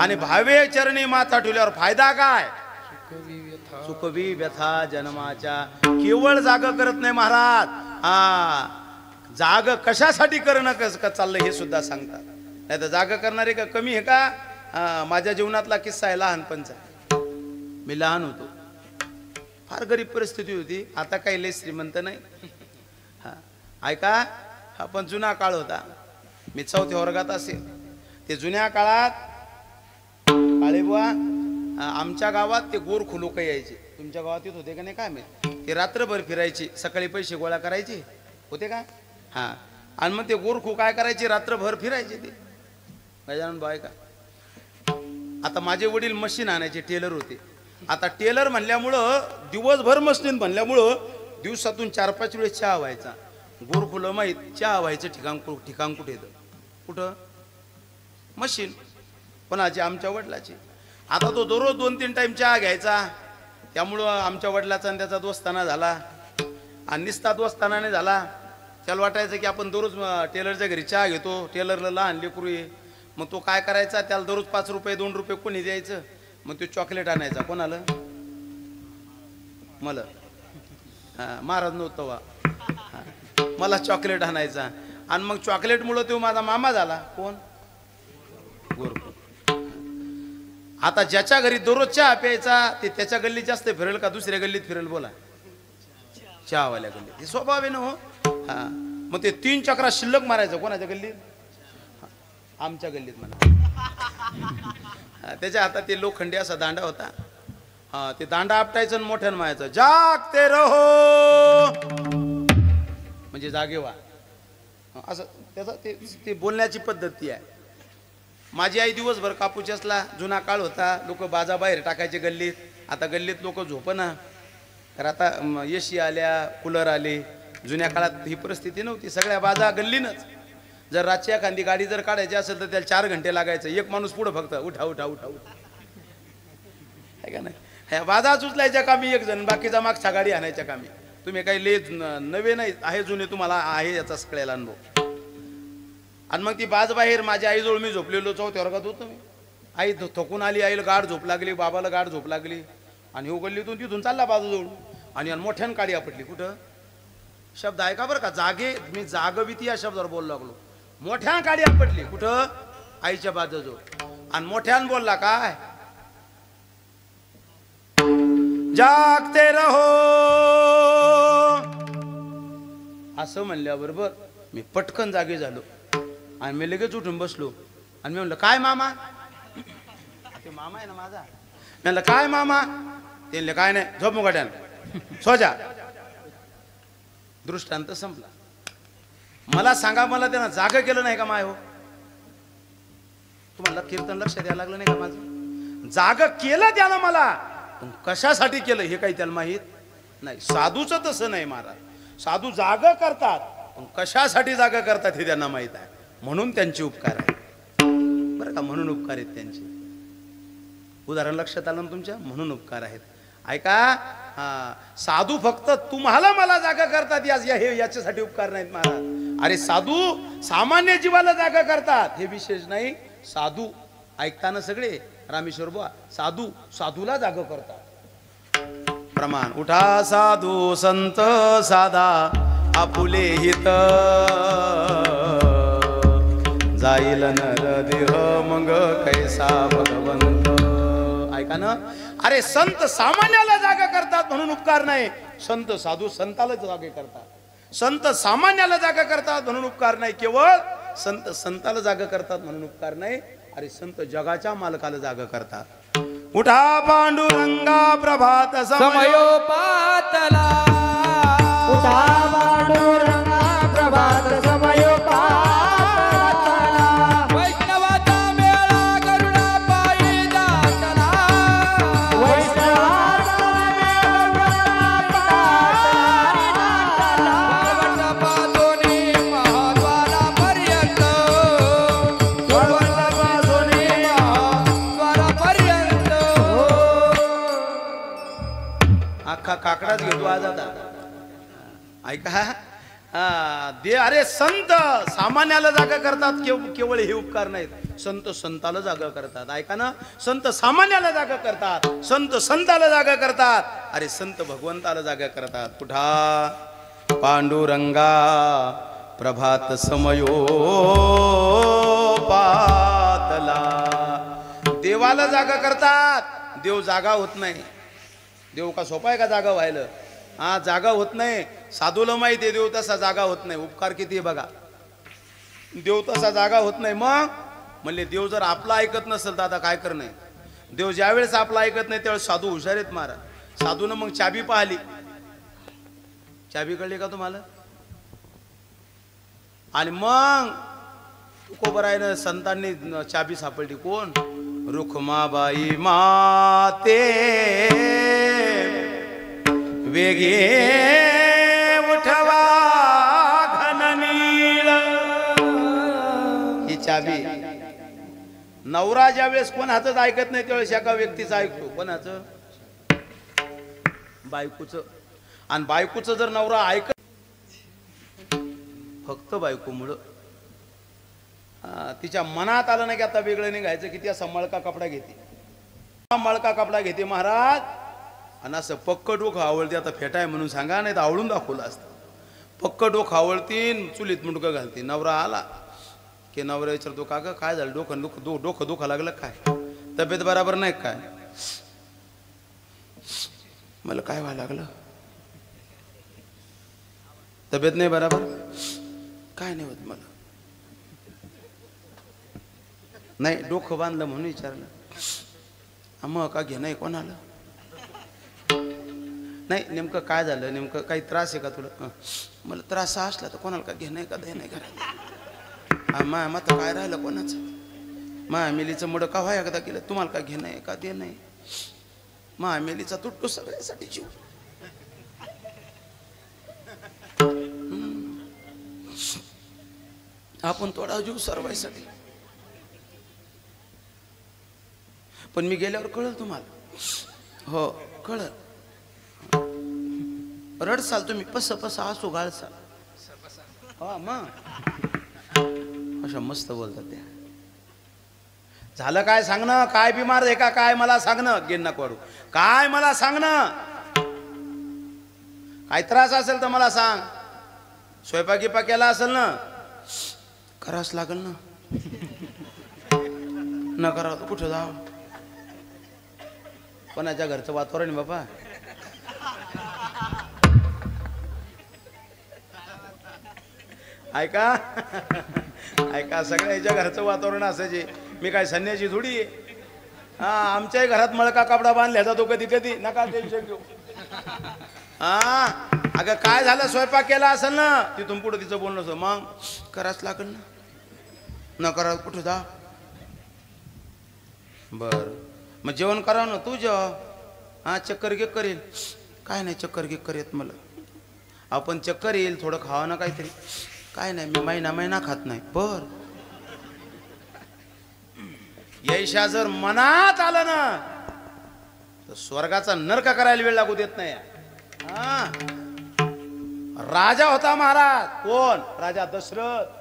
आणि भावे चरणी माथा ठेवल्यावर फायदा काय, सुखवी व्यथा जन्माच्या. केवळ जाग करत नाही महाराज, हा जाग कशासाठी करणं कसं चाललंय हे सुद्धा सांगतात. नाही तर जाग करणारे का कमी आहे का. माझ्या जीवनातला किस्सा आहे लहानपणचा. मी लहान होतो, फार गरीब परिस्थिती होती. आता काही लय श्रीमंत नाही. हा ऐका, हा पण जुना काळ होता. मी 4थ्या वर्गात असेल. ते जुन्या काळात काळेबुवा आमच्या गावात ते गोरखू लोक यायचे. तुमच्या गावात येत होते का नाही काय माहिती. ते रात्रभर फिरायचे, सकाळी पैसे गोळा करायचे होते का. हा, आणि मग ते गोरखू काय करायचे, रात्रभर फिरायचे ते गजानन बाय का. आता माझे वडील मशीन आणायचे, टेलर होते. आता टेलर म्हणल्यामुळं दिवसभर मशीन म्हणल्यामुळं दिवसातून 4-5 वेळेस चहा व्हायचा. गोरखुलं माहीत चहा व्हायचं ठिकाण कुठे येतं, कुठं मशीन कोणाची, आमच्या वडिलाची. आता तो दररोज 2-3 टाइम चहा घ्यायचा. त्यामुळं आमच्या वडिलाचा आणि त्याचा दोस्ताना झाला. आणि निस्ता दोस्ताना नाही झाला, त्याला वाटायचं की आपण दररोज टेलरच्या घरी चहा घेतो. टेलरला लहान लेकरू आहे. मग तो काय करायचा, त्याला दररोज 5 रुपये 2 रुपये कोणी द्यायचं. मग तो चॉकलेट आणायचा. कोणाला, मला. हां, महाराज नव्हतं वा. मला चॉकलेट आणायचा. आणि मग चॉकलेटमुळं तो माझा मामा झाला. कोण, गोरखू. आता ज्याच्या घरी दररोज चहा प्यायचा ते त्याच्या गल्लीत जास्त फिरेल का दुसऱ्या गल्लीत फिरेल, बोला. चहावाल्या गल्लीत. हे स्वभाव आहे ना हो. हा, मग ते 3 चक्रा शिल्लक मारायचं. कोणाच्या गल्लीत, आमच्या गल्लीत म्हणा. त्याच्या हातात ते लोखंडी असा दांडा होता. हा, ते दांडा आपटायचं आणि मोठ्यानं मारायचं, जागते रहो म्हणजे जागे व्हा. असं त्याचा ते बोलण्याची पद्धती आहे. माझी आई दिवसभर कापूचसला, जुना काळ होता, लोक बाजा बाहेर टाकायचे गल्लीत. आता गल्लीत लोक झोपना, तर आता एसी आल्या, कूलर आले. जुन्या काळात ही परिस्थिती नव्हती. सगळ्या बाजा गल्लीनच. जर रातची एखादी गाडी जर काढायची असेल तर त्याला 4 घंटे लागायचं. एक माणूस पुढं फक्त उठा उठा उठा उठा, आहे का नाही. ह्या बाजा उचलायच्या कामी एक जण, बाकीचा मागच्या गाडी आणायच्या कामी. तुम्ही काही ले नवे नाही आहे, जुने तुम्हाला आहे याचा सगळ्याला अनुभव. आणि मग ती बाज बाहेर माझ्या आईजवळ मी झोपलेलो, 4थ्या वर्गात होतो मी. आई थकून आली, आईला गाठ झोप लागली, बाबाला गाठ झोप लागली. आणि हो गल्लीतून तिथून चालला बाजूजवळ. आणि मोठ्यानं काडी आपटली. कुठं, शब्द ऐका बरं का, जागे, मी जागविती या शब्दावर बोलू लागलो. मोठ्यानं काडी आपटली. कुठं, आईच्या बाजूजवळ. आणि मोठ्यानं बोलला काय, जागते रहो. असं म्हणल्याबरोबर मी पटकन जागे झालो. आणि मी लगेच उठून बसलो. आणि मी म्हणलं काय मामा, ते मामा आहे ना माझा. मी म्हणलं काय मामा. ते म्हणले काय नाही, झोप मुगाट्यानं, सोजा. दृष्टांत संपला. मला सांगा, मला त्यानं जाग केलं नाही का माय हो. तुम्हाला कीर्तन लक्षात यायला लागलं नाही का माझं. जाग केलं त्यानं मला, पण कशासाठी केलं हे काही त्याला माहीत नाही. साधूचं तसं नाही महाराज. साधू जाग करतात, पण कशासाठी जागा करतात हे त्यांना माहित आहे, म्हणून त्यांचे उपकार आहेत बरं का, म्हणून उपकार आहेत त्यांचे. उदाहरण लक्षात आलं ना तुमच्या, म्हणून उपकार आहेत. ऐका, हा साधू फक्त तुम्हाला मला जागा करतात याच्यासाठी उपकार नाहीत महाराज. अरे साधू सामान्य जीवाला जागा करतात हे विशेष नाही. साधू ऐकताना सगळे रामेश्वर बुवा, साधू साधूला जागा करतात. प्रमाण उठा साधू संत साधा आपुले हित, जाईल नर देह मग कैसा भगवंत. ऐका ना, अरे संत सामान्याला जागा करतात म्हणून उपकार नाही, संत साधू संताला जागे करतात. संत सामान्याला जागा करतात म्हणून उपकार नाही, केवळ संत संताला जागा करतात म्हणून उपकार नाही. अरे संत जगाच्या मालकाला जागा करतात. उठा पांडुरंगा प्रभात समयोपातला, उठा पांडुरंगा प्रभात समयोपातला, वैष्णवाचा मेळा करुणा पायी दाटला, वैष्णवाचा मेळा करुणा पातोनी महाद्वारापर्यंत, पातोनी महाद्वारापर्यंत. अख्खा काकडाच घेतो आज आता. ऐका, दे अरे संत सामान्याला जागा करतात, केवळ हे उपकार नाहीत, संत संताला जागा करतात. ऐका ना, संत सामान्याला जागा करतात, संत संताला जागा करतात. अरे संत भगवंताला जागा करतात. कुठा पांडुरंगा प्रभात समयो पातला, देवाला जागा करतात. देव जागा होत नाही. देव का सोपा आहे का जागा व्हायला? हा, जागा होत नाही. साधूला माहिती आहे देव तसा जागा होत नाही. उपकार किती आहे बघा, देव तसा जागा होत नाही. मग म्हणले देव जर आपला ऐकत नसेल तर आता काय करणे. देव ज्या वेळेस आपला ऐकत नाही त्यावेळेस साधू हुशार आहेत महाराज. साधूनं मग चाबी पाहिली. चाबी कळली का तुम्हाला? आणि मग तुकोबरायनं संतांनी चाबी सापडली. कोण? रुखमाबाई माते वेगे उठवा घननीळ. ही चाबी. नवरा ज्या वेळेस कोणाचंच ऐकत नाही त्यावेळेस एका व्यक्तीचं ऐकतो. कोणाचं? बायकोचं. आणि बायकोचं जर नवरा ऐकत फक्त बायकोमुळं तिच्या मनात आलं नाही की आता वेगळं निघायचं की ती असा मळका कपडा घेते. मळका कपडा घेते महाराज, आणि असं पक्क डोकं आवळते. आता फेटा आहे म्हणून सांगा, नाही तर आवळून दाखवलं असतं. पक्क डोकं आवळतीन, चुलीत मुंडकं घालते. नवरा आला की नवरा विचारतो, का ग काय झालं? डोकं दुखा लागलं काय? तब्येत बराबर नाही काय? मला काय व्हायला लागलं? तब्येत नाही बराबर? काय नाही होत मला. नाही, डोकं बांधलं म्हणून विचारलं. मग का घे नाही कोणाला? नाही, नेमकं काय झालं? नेमकं काही त्रास आहे का तुला? मला त्रास असला तर कोणाला का घे नाही का दे नाही करा. माया मग काय राहिलं कोणाचं? माया मेलीचं मुडं का व्हाय एकदा केलं, तुम्हाला का घे नाही का दे नाही? माया मेलीचा तुटतो सगळ्यासाठी जीव. आपण थोडा जीव सर्वायसाठी. पण मी गेल्यावर कळलं तुम्हाला. हो कळलं. रडसाल तुम्ही, पस पस आसू गाळसाल. हा मग अशा मस्त बोलतात त्या. झालं काय सांगणं? काय बिमार आहे का काय मला सांगणं. गेन नको करू. काय मला सांगणं? काय त्रास असेल तर मला सांग. स्वयंपाक गिपाक केला असेल ना, करावंच लागल ना. न करावं तर कुठं जावं? कोणाच्या घरचं वातावरण बाबा. ऐका ऐका, सगळ्याच्या घरचं वातावरण असायचे. मी काय संन्यासी थोडी आहे. हा, आमच्याही घरात मळका कपडा बांधला जातो कधी कधी. नका टेन्शन घेऊ. हा, अगं काय झालं? स्वयंपाक केला असेल ना, तिथून पुढे तिचं बोलणं असं, मग करावंच लागेल ना. न करा कुठं जा. बर, मग जेवण करा ना तू. जेव्हा हा चक्कर गे करेल. काय नाही चक्कर गे करेत मला. आपण चक्कर येईल, थोडं खावा ना काहीतरी. काय नाही, मी महिना खात नाही. बर, यैशा जर मनात आलं ना तर स्वर्गाचा नरक करायला वेळ लागू देत नाही. हा, राजा होता महाराज. कोण? राजा दशरथ.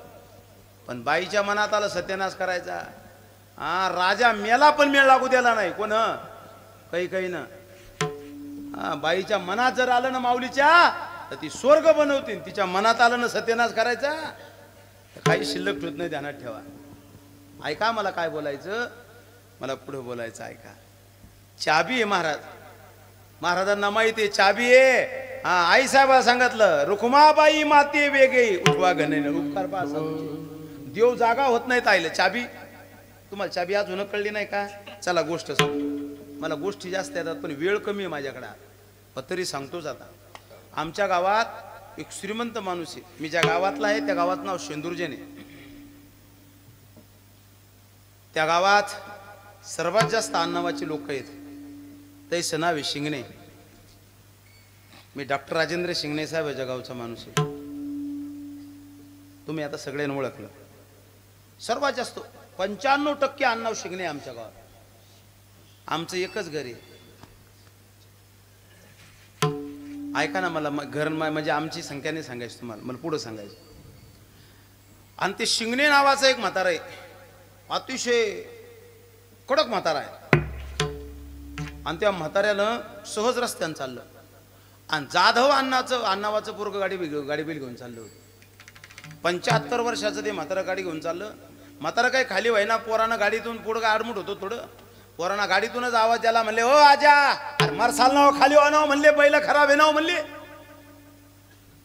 पण बाईच्या मनात आलं सत्यानाश करायचा. हा, राजा मेला पण मेळ लागू द्याला नाही. कोण? काही ना. हा, बाईच्या मनात जर आलं ना माऊलीच्या तर ती स्वर्ग बनवतील. तिच्या मनात आलं ना सत्यानाश करायचा तर काही शिल्लक ठेवत नाही. ध्यानात ठेवा. ऐका, मला काय बोलायचं, मला पुढे बोलायचं. ऐका, चाबी आहे महाराज. महाराजांना माहिती आहे चाबी आहे. हा, आई साहेबा सांगितलं, रुक्माबाई माते वेगळी उठवा घने उपकार पा. देव जागा होत नाही ताईले. चाबी, तुम्हाला चाबी अजून कळली नाही का? चला गोष्ट सांगतो. मला गोष्टी जास्त येतात पण वेळ कमी आहे माझ्याकडे, पण तरी सांगतोच. आता आमच्या गावात एक श्रीमंत माणूस आहे. मी ज्या गावातला आहे त्या गावात नाव शेंदुर्जन आहे. त्या गावात सर्वात जास्त अन्नावाचे लोक आहेत. त्याचं नाव आहे शिंगणे. मी डॉक्टर राजेंद्र शिंगणे साहेब याच्या गावचा माणूस आहे. तुम्ही आता सगळ्यांना ओळखलं. सर्वात जास्त 95% अन्नाव शिंगणे आमच्या गावात. आमचं एकच घर आहे. ऐका ना, मला घर म्हणजे आमची संख्या नाही सांगायची तुम्हाला, मला पुढं सांगायचं. आणि ते शिंगणे नावाचं एक म्हातारा आहे. अतिशय कडक म्हातारा आहे. आणि त्या म्हाताऱ्यानं सहज रस्त्यानं चाललं आणि जाधव अण्णावाचं पोरगं गाडी बिल घेऊन चाललं होतं. 75 वर्षाचं ते म्हातारा गाडी घेऊन चाललं. म्हातारा काही खाली व्हायना, पोरानं गाडीतून पुढं आडमुठ होतो थोडं. पोरांना गाडीतूनच आवाज द्याला. म्हणले, ओ आजा, अरे मारसाल ना खाली व्हा ना म्हणले, बैल खराब आहे ना म्हणले.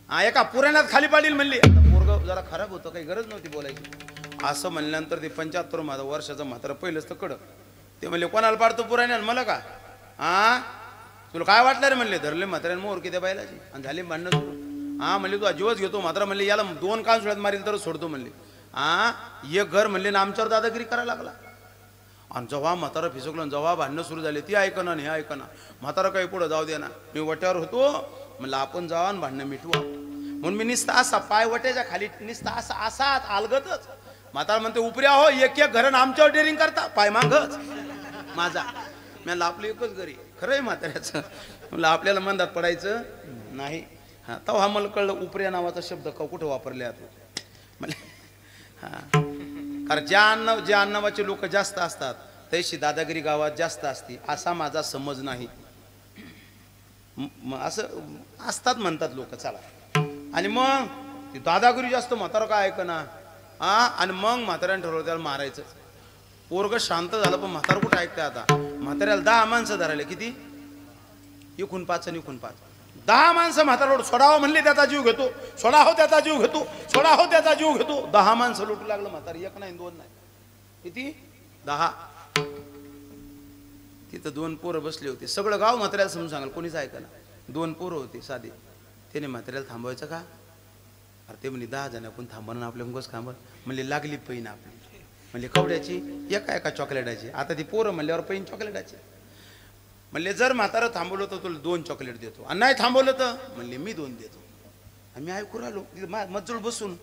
हा, एका पुराण्यात खाली पाडील म्हणले. पोरग जरा खराब होतं, काही गरज नव्हती बोलायची. असं म्हणल्यानंतर ते 75 वर्षाचं म्हातारा पहिलंच तर कडक. ते म्हणले, कोणाला पाडतो पुराण्यात? मला का? हा, तुला काय वाटलं रे म्हणले. धरले म्हाताऱ्याने मोर किती बैलाची आणि झाली भांडणं सुरू. हा, म्हणले तू जीवच घेतो. म्हातारा म्हणले, याला 2 कान सुळ्यात मारील तर सोडतो म्हणले. हा, एक घर म्हणले ना आमच्यावर दादागिरी करायला लागला. आणि जेव्हा म्हातारा फिसकलं, जेव्हा भांडणं सुरू झाले, ती ऐकना आणि हे ऐकना. म्हातारा काही पुढं जाऊ दे ना. मी वट्यावर होतो, म्हणलं आपण जावा आणि भांडणं मिटवा. म्हणून मी निस्ता असा पाय वट्याच्या खाली निस्ता असा आलगतच. म्हातारा म्हणते, उपऱ्या हो, एक घरन आमच्यावर डेअरिंग करता, पाय मागच माझा. म्हणलं आपलं एकच घरी. खरं आहे म्हाताऱ्याचं. म्हणलं आपल्याला मंदात पडायचं नाही. हा, तेव्हा मला कळलं उपऱ्या नावाचा शब्द कुठं वापरले जातो. म्हणजे हा, कारण ज्या अन्नावाचे लोक जास्त असतात तशी दादागिरी गावात जास्त असते, असा माझा समज नाही. असं असतात म्हणतात लोक. चला, आणि मग ती दादागिरी जास्त. म्हातारा काय ऐकना. हा, आणि मग म्हाताऱ्याने ठरवलं त्याला मारायचं. पोरग शांत झालं, पण म्हातारा कुठं ऐकतं. आता म्हाताऱ्याला 10 माणसं धरायला. किती? इकून 5 आणि इकून 5. 10 माणसं म्हातारा सोडावं म्हणले, त्याचा जीव घेतो. सोडा हो, त्याचा जीव घेतो. सोडा हो, त्याचा जीव घेतो. 10 माणसं लुटू लागलं म्हातारी. 1 नाही 2 नाही, किती? 10. तिथं 2 पोरं बसले होते. सगळं गाव म्हाताऱ्याला समजून सांगाल, कोणीच ऐकायला. 2 पोरं होते साधे. त्याने म्हाताऱ्याला थांबवायचं का? अरे ते म्हणजे 10 जण आपण थांबणं, आपल्या मुगच थांबत. म्हणले लागली पैन आपली. म्हणले कवड्याची, एका चॉकलेटाची. आता ती पोरं म्हणल्यावर पैन चॉकलेटाची. म्हणले जर म्हातारं थांबवलं तर तुला 2 चॉकलेट देतो, आणि नाही थांबवलं तर म्हणले मी 2 देतो. आम्ही ऐकू राहिलो मजूळ बसून.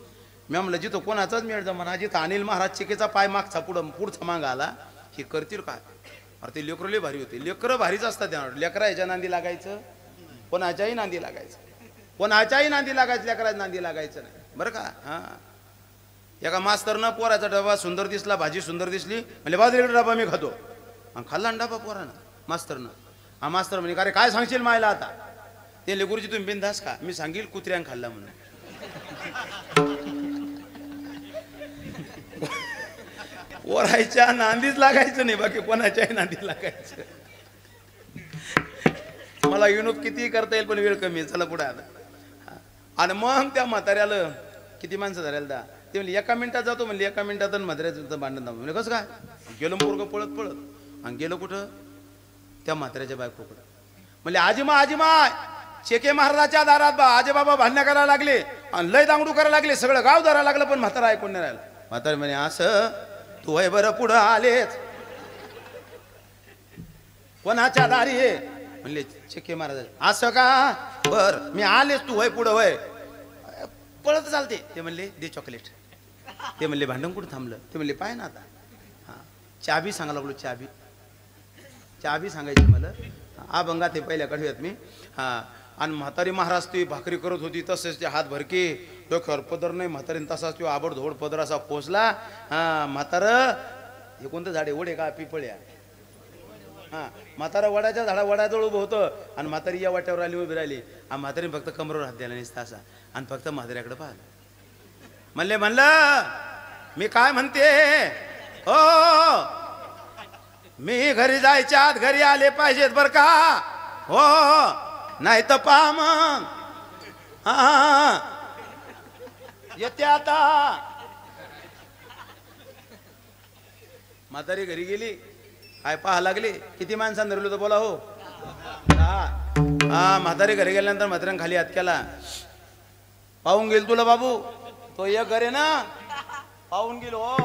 मी म्हणलं जिथं कोणाचाच मेळ जमा, जिथं अनिल महाराज चिकेचा पाय मागचा पुढचा माग आला, हे करतील काय? अरे ते लेकरं लय भारी होते. लेकरं भारीच असतात. त्या लेकरा ह्याच्या नांदी लागायचं, कोणाच्याही नांदी लागायचं. कोणाच्याही नांदी लागायचं, लेकराच्या नांदी लागायचं नाही, बरं का? हा, एका मास्तरनं पोराचा डबा सुंदर दिसला, भाजी सुंदर दिसली, म्हणजे बाजरी डबा मी खातो, आणि खाल्ला डबा पोरानं मास्तरनं. हा, मास्तर म्हणे अरे काय सांगशील मायला आता? ते लेकरूची तुम्ही बिनधास का? मी सांगील कुत्र्यान खाल्ला म्हणून. पोरायच्या नांदीच लागायचं नाही, बाकी कोणाच्याही नांदी लागायचं. मला विनोद किती करता येईल, पण वेळ कमी आहे. चला पुढे आता. आणि मग त्या म्हाताऱ्याला किती माणसं धरायला दा? ते म्हणले 1 मिनिटात जातो म्हणले. 1 मिनिटात म्हाताऱ्याचं भांडण थांबलं. म्हणजे कसं काय? गेलो पोरगं पळत आणि गेलो कुठं? त्या म्हाताऱ्याच्या बायकोकडं. म्हणले आजीमा चेके महाराजाच्या दारात आजोबाबा भांडणं करायला लागले आणि लय दांगडू करायला लागले. सगळं गाव धरायला लागलं, पण म्हातारा ऐकून नाही राहिला. म्हातारा म्हणे असं तू वय बरं पुढं आलेच कोणाच्या दारी आहे? म्हणले चक्के महाराज असं का बर मी आलेच तू वय पुढं वय पळत चालते ते म्हणले दे चॉकलेट ते म्हणले भांडण कुठं थांबलं ते म्हणले पाय ना आता हां चाबी सांगा लागलो चाबी सांगायची मला अभंगात ते पहिल्या कडव्यात मी हां आणि म्हातारी महाराज ती भाकरी करत होती तसेच ते हात भरके डोक्यावर पदर नाही म्हातारीन तसाच तो आबडधोड पदर असा पोचला हां म्हातारं हे कोणतं झाड आहे वडे का पिपळ्या हां म्हातारा वडाच्या झाडा वडाजवळ उभं होतं आणि म्हातारी या वाट्यावर आली उभी राहिली आणि म्हातारीने फक्त कमरेवर हात द्यायला नसता असा आणि फक्त म्हाताऱ्याकडे पाहिलं म्हणलं मी काय म्हणते हो मी घरी जायच्या आत घरी आले पाहिजेत बर का हो नाही तर पहा मग हा येते आता म्हातारी घरी गेली काय पाहा लागली किती माणसांना धरलं तर बोला हो हा म्हातारी घरी गेल्यानंतर म्हाताऱ्यानं खाली हात केला पाहून गेल तुला बाबू तो एक घरे ना पाहून गेल हो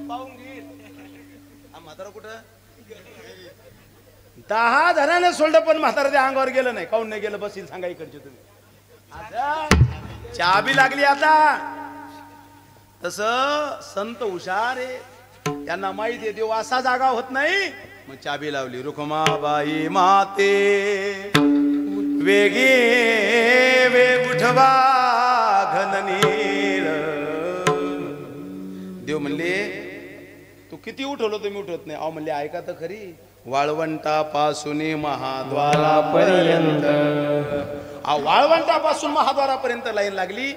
पाहून गेल म्हातारा कुठं 10 जणांना सोडलं पण म्हातारा त्या अंगावर गेलं नाही काऊन नाही गेलं बसील सांगा इकडचे तुम्ही चाबी लागली आता तस संत हुशार आहे त्यांना माहिती आहे देव असा जागा होत नाही मग चाबी लावली रुखमाबाई माते वेगे वेग उठवा घननीर देव म्हणले तू किती उठवलं तुम्ही उठवत नाही अहो म्हणले ऐका तर खरी वाळवंटापासून महाद्वारापर्यंत वाळवंटापासून महाद्वारापर्यंत लाईन लागली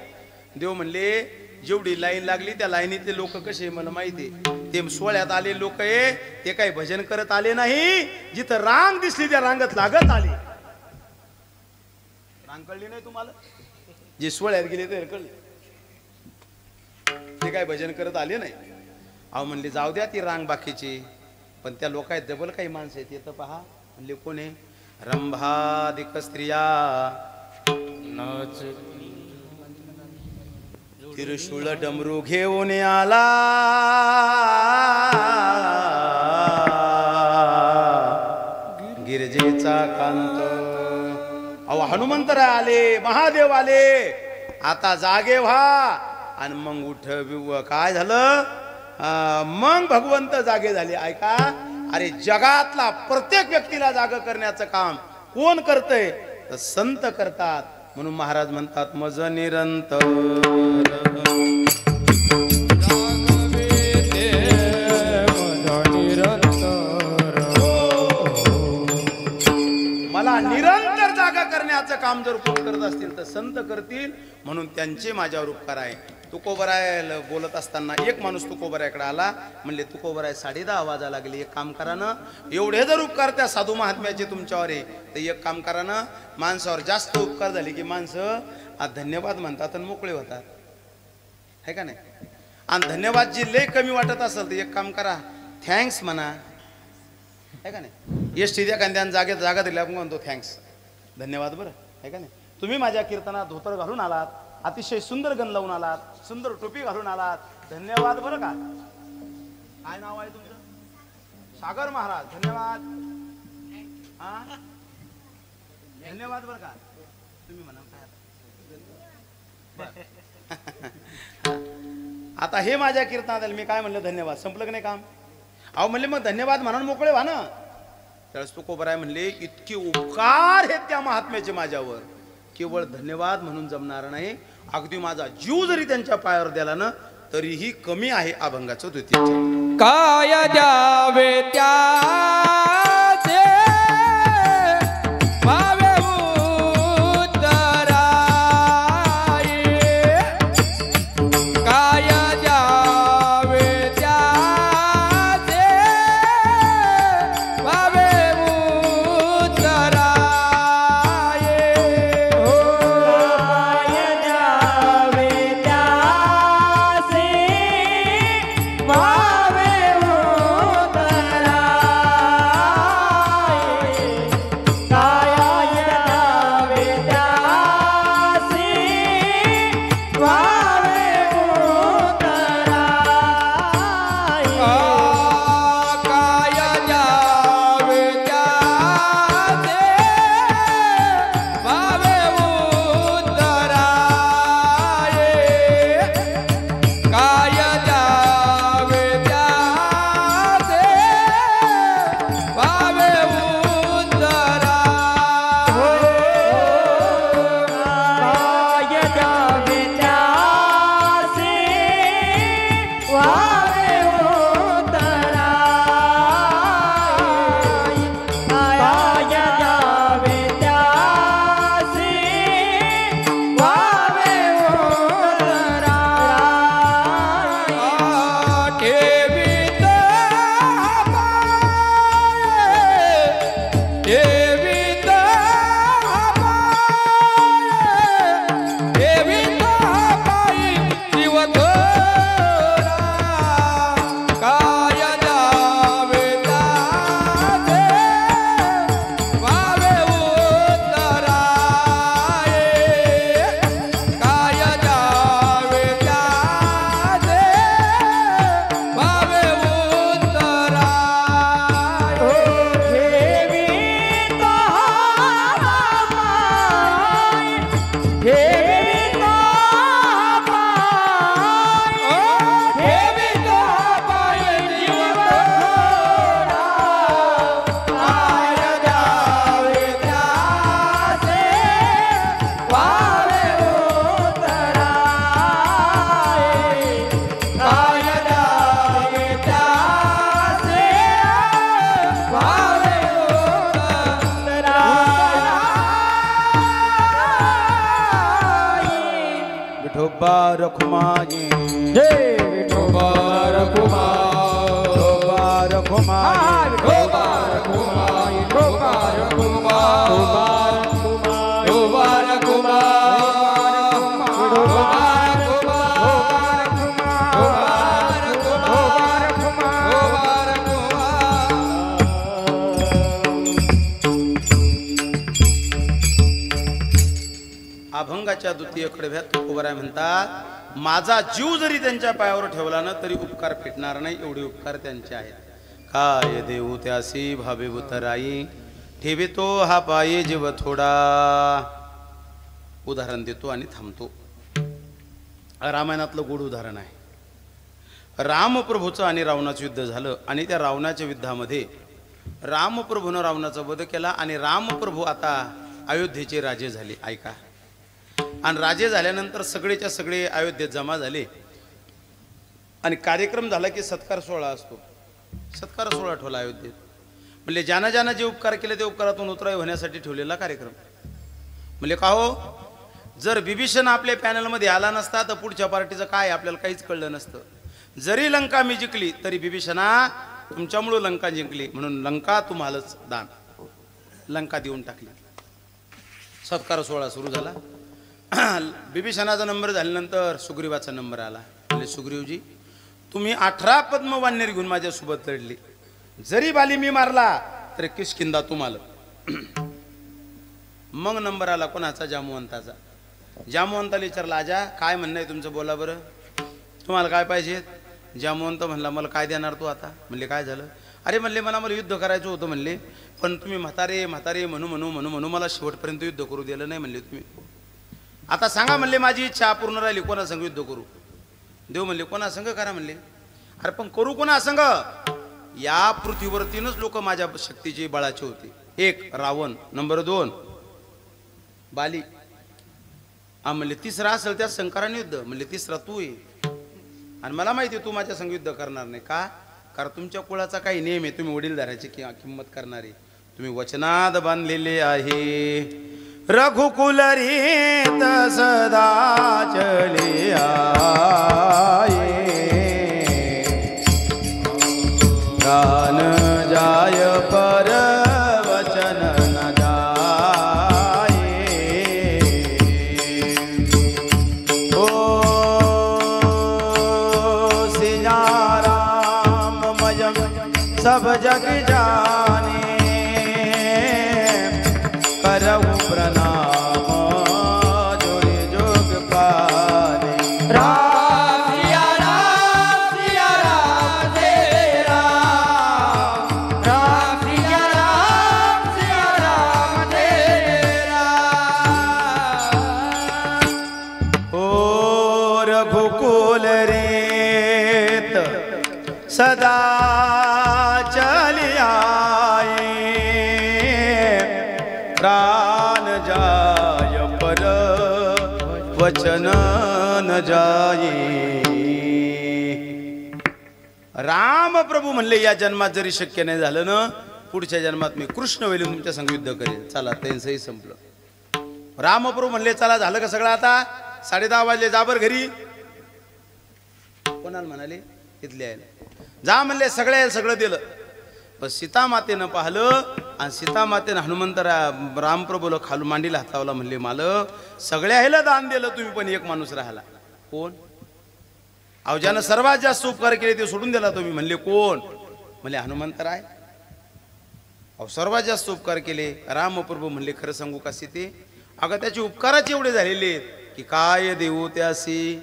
देव म्हणले जेवढी लाईन लागली त्या लाईनीतले लोक कसे मला माहिती ते सोहळ्यात आले लोक आहे ते काही भजन करत आले नाही जिथं रांग दिसली त्या रांगत लागत आले रांग कळली नाही तुम्हाला जे सोहळ्यात गेले ते कळले ते काय भजन करत आले नाही अहो म्हणले जाऊ द्या ती रांग बाकीची पण त्या लोक आहेत डबल काही माणसं आहेत येतं पहा म्हणले कोण आहे रंभादिक स्त्रिया त्रिशूळ डमरू घेऊन आला गिरजेचा कांत अहो हनुमंतराय आले महादेव आले आता जागे व्हा आणि मग उठ काय झालं मग भगवंत जागे झाले ऐका अरे जगातला प्रत्येक व्यक्तीला जाग करण्याचं काम कोण करतय तर संत करतात म्हणून महाराज म्हणतात मज निरंतर मला निरंतर जागा करण्याचं काम जर कोण करत असतील तर संत करतील म्हणून त्यांचे माझ्यावर उपकार आहे तुकोबराय बोलत असताना एक माणूस तुकोबरायकडे आला म्हणले तुकोबराय 10:30 वाजा लागली एक काम करा ना एवढे जर उपकार त्या साधू महात्म्याचे तुमच्यावर आहे तर एक काम करा ना माणसावर जास्त उपकार झाले की माणसं धन्यवाद म्हणतात आणि मोकळे होतात है का नाही आणि धन्यवाद जी लय कमी वाटत असेल तर एक काम करा थँक्स म्हणा है का नाही एसटी त्या कांद्यानं जागा दिल्या आपण म्हणतो थँक्स धन्यवाद बरं है का नाही तुम्ही माझ्या कीर्तनात धोतर घालून आलात अतिशय सुंदर गण लावून आलात सुंदर टोपी घालून आलात धन्यवाद बरं का काय नाव आहे तुमचं सागर महाराज धन्यवाद हा धन्यवाद बरं का तुम्ही म्हणा काय आता हे माझ्या कीर्तनात मी काय म्हणलं धन्यवाद संपलं की नाही काम अहो म्हणले मग धन्यवाद म्हणून मोकळे व्हा ना त्यावेळेस तुकोबराय म्हणले इतके उपकार आहेत त्या महात्म्याचे माझ्यावर केवळ धन्यवाद म्हणून जमणार नाही अगदी माझा जीव जरी त्यांच्या पायावर दिला ना तरीही कमी आहे अभंगाचं द्वितीय काय द्यावे त्याचे भावे उत्तराये काय द्यावे त्याचे भावे उत्तराये हो काय द्यावे त्याचे भावे उत्तराये विठोबा रखुमाई जय विठोबा रखुमाई विठोबा रखुमाई विठोबा रखुमाई विठोबा रखुमाई विठोबा अभंगाच्या द्वितीय कडव्यात तुकोबाराय म्हणतात, माझा जीव जरी त्यांच्या पायावर ठेवला ना तरी उपकार फिटणार नाही, एवढे उपकार त्यांचे आहेत. काय देऊ त्यासी भावे उतराई, ठेवितो हा पाये जीव थोडा. उदाहरण देतो आणि थांबतो. रामायणातलं गोड उदाहरण आहे. रामप्रभूचं आणि रावणाचं युद्ध झालं आणि त्या रावणाच्या युद्धामध्ये रामप्रभूनं रावणाचा वध केला आणि रामप्रभू आता अयोध्येचे राजे झाले. ऐका. आणि राजे झाल्यानंतर सगळेच्या सगळे अयोध्येत जमा झाले आणि कार्यक्रम झाला की सत्कार सोहळा असतो. सत्कार सोहळा ठेवला अयोध्येत. म्हणजे ज्यानं ज्यानं जे उपकार केले ते उपकारातून उतराई होण्यासाठी ठेवलेला कार्यक्रम. म्हणजे का हो, जर विभीषण आपल्या पॅनलमध्ये आला नसता तर पुढच्या पार्टीचं काय आपल्याला काहीच कळलं नसतं. जरी लंका मी जिंकली तरी विभीषणा तुमच्यामुळं लंका जिंकली म्हणून लंका तुम्हालाच दान, लंका देऊन टाकली. सत्कार सोहळा सुरू झाला. विभीषणाचा नंबर झाल्यानंतर सुग्रीवाचा नंबर आला. म्हणजे सुग्रीवजी, तुम्ही 18 पद्मवान्यर घेऊन माझ्यासोबत लढली, जरी बाली मी मारला तरी किष्किंधा तुम्हाला. मग नंबर आला कोणाचा? जामवंताचा. जामवंताला विचारला, आजा काय म्हणणं आहे तुमचं, बोला बरं, तुम्हाला काय पाहिजे? जामवंत म्हणला, मला काय देणार तू आता? म्हणले काय झालं? अरे म्हणले मला युद्ध करायचं होतं म्हणले, पण तुम्ही म्हातारे म्हातारे म्हणू म्हणू म्हणू म्हणू मला शेवटपर्यंत युद्ध करू दिलं नाही म्हणले तुम्ही. आता सांगा म्हणले माझी इच्छा पूर्ण राहिली, कोणा संग युद्ध करू? देव म्हणले कोणा संग करा म्हणले. अरे पण करू कोणा संग? या पृथ्वीवर 3च लोक माझ्या शक्तीचे बळाचे होते. 1 रावण, नंबर 2 बाली, म्हणले 3रा असेल त्या संकराने युद्ध. म्हणले 3रा तू आहे आणि मला माहिती आहे तू माझ्या संग युद्ध करणार नाही. का? कारण तुमच्या कुळाचा काही नियम आहे, तुम्ही वडीलधाऱ्याची किंमत करणारे, तुम्ही वचनात बांधलेले आहे. रघुकुल रीत सदा चले आए, प्राण जाय पर वचन न जाए. ओ सिया राम मय सब जग जाने, करहु प्रणाम जोरे जोग पाने. राम सिया राम जय राम, राम सिया राम जय राम. ओ रघुकुल रीत सदा चली आए, प्राण जाय पर वचन न जाये. राम प्रभू म्हणले या जन्मात जरी शक्य नाही झालं ना, पुढच्या जन्मात मी कृष्ण वेळी तुमच्या संग युद्ध करेल. चला त्यांचंही संपलं. रामप्रभू म्हणले चला झालं का सगळं, आता 10:30 वाजले, जाबर घरी. कोणाला म्हणाले? इथले यायला जा म्हणले. सगळं दिलं. पण सीतामातेनं पाहिलं आणि सीतामातेनं हनुमंत रामप्रभूला खालून मांडीला हात लावला. म्हणले मालक सगळ्या ह्याला दान दिलं तुम्ही, पण एक माणूस राहिला. कोण? अहो ज्यानं सर्वात जास्त उपकार केले ते सोडून दिला तुम्ही. म्हणले कोण? म्हणले हनुमंतराय. अहो सर्वात जास्त उपकार केले रामप्रभू. म्हणले खरं सांगू का सीते, अगं त्याचे उपकाराचे एवढे झालेले की काय देऊ त्यासी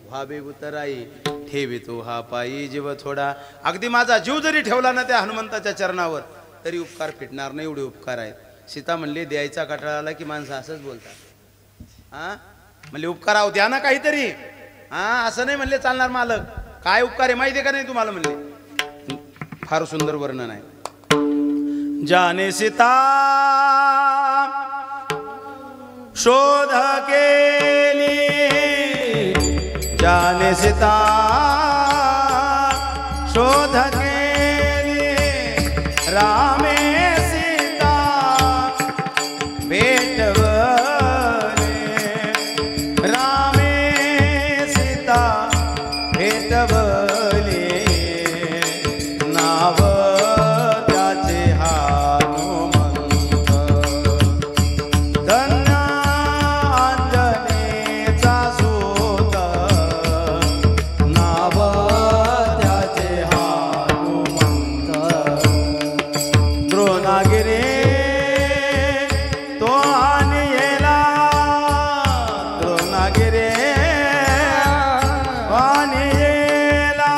व्हावे उतराई, ठेवितो हा पायी जीव थोडा. अगदी माझा जीव जरी ठेवला ना त्या हनुमंताच्या चरणावर तरी उपकार फिटणार नाही, एवढे उपकार आहेत. सीता म्हणले द्यायचा कटाळा आला की माणसं असंच बोलतात. म्हणले उपकार आहो द्या ना काहीतरी. असं नाही म्हणले चालणार मालक. काय उपकार आहे माहिती आहे का नाही तुम्हाला? म्हणले फार सुंदर वर्णन आहे. जाने सीता शोध केली, जाने सीता शोध केली, रामे सीता भेटवले, रामे वाचविले नाव त्याचे हनुमंत धन्य अंजनेचा सूत नाव त्याचे हनुमंत द्रोणागिरी तो आणिला द्रोणागिरी आणिला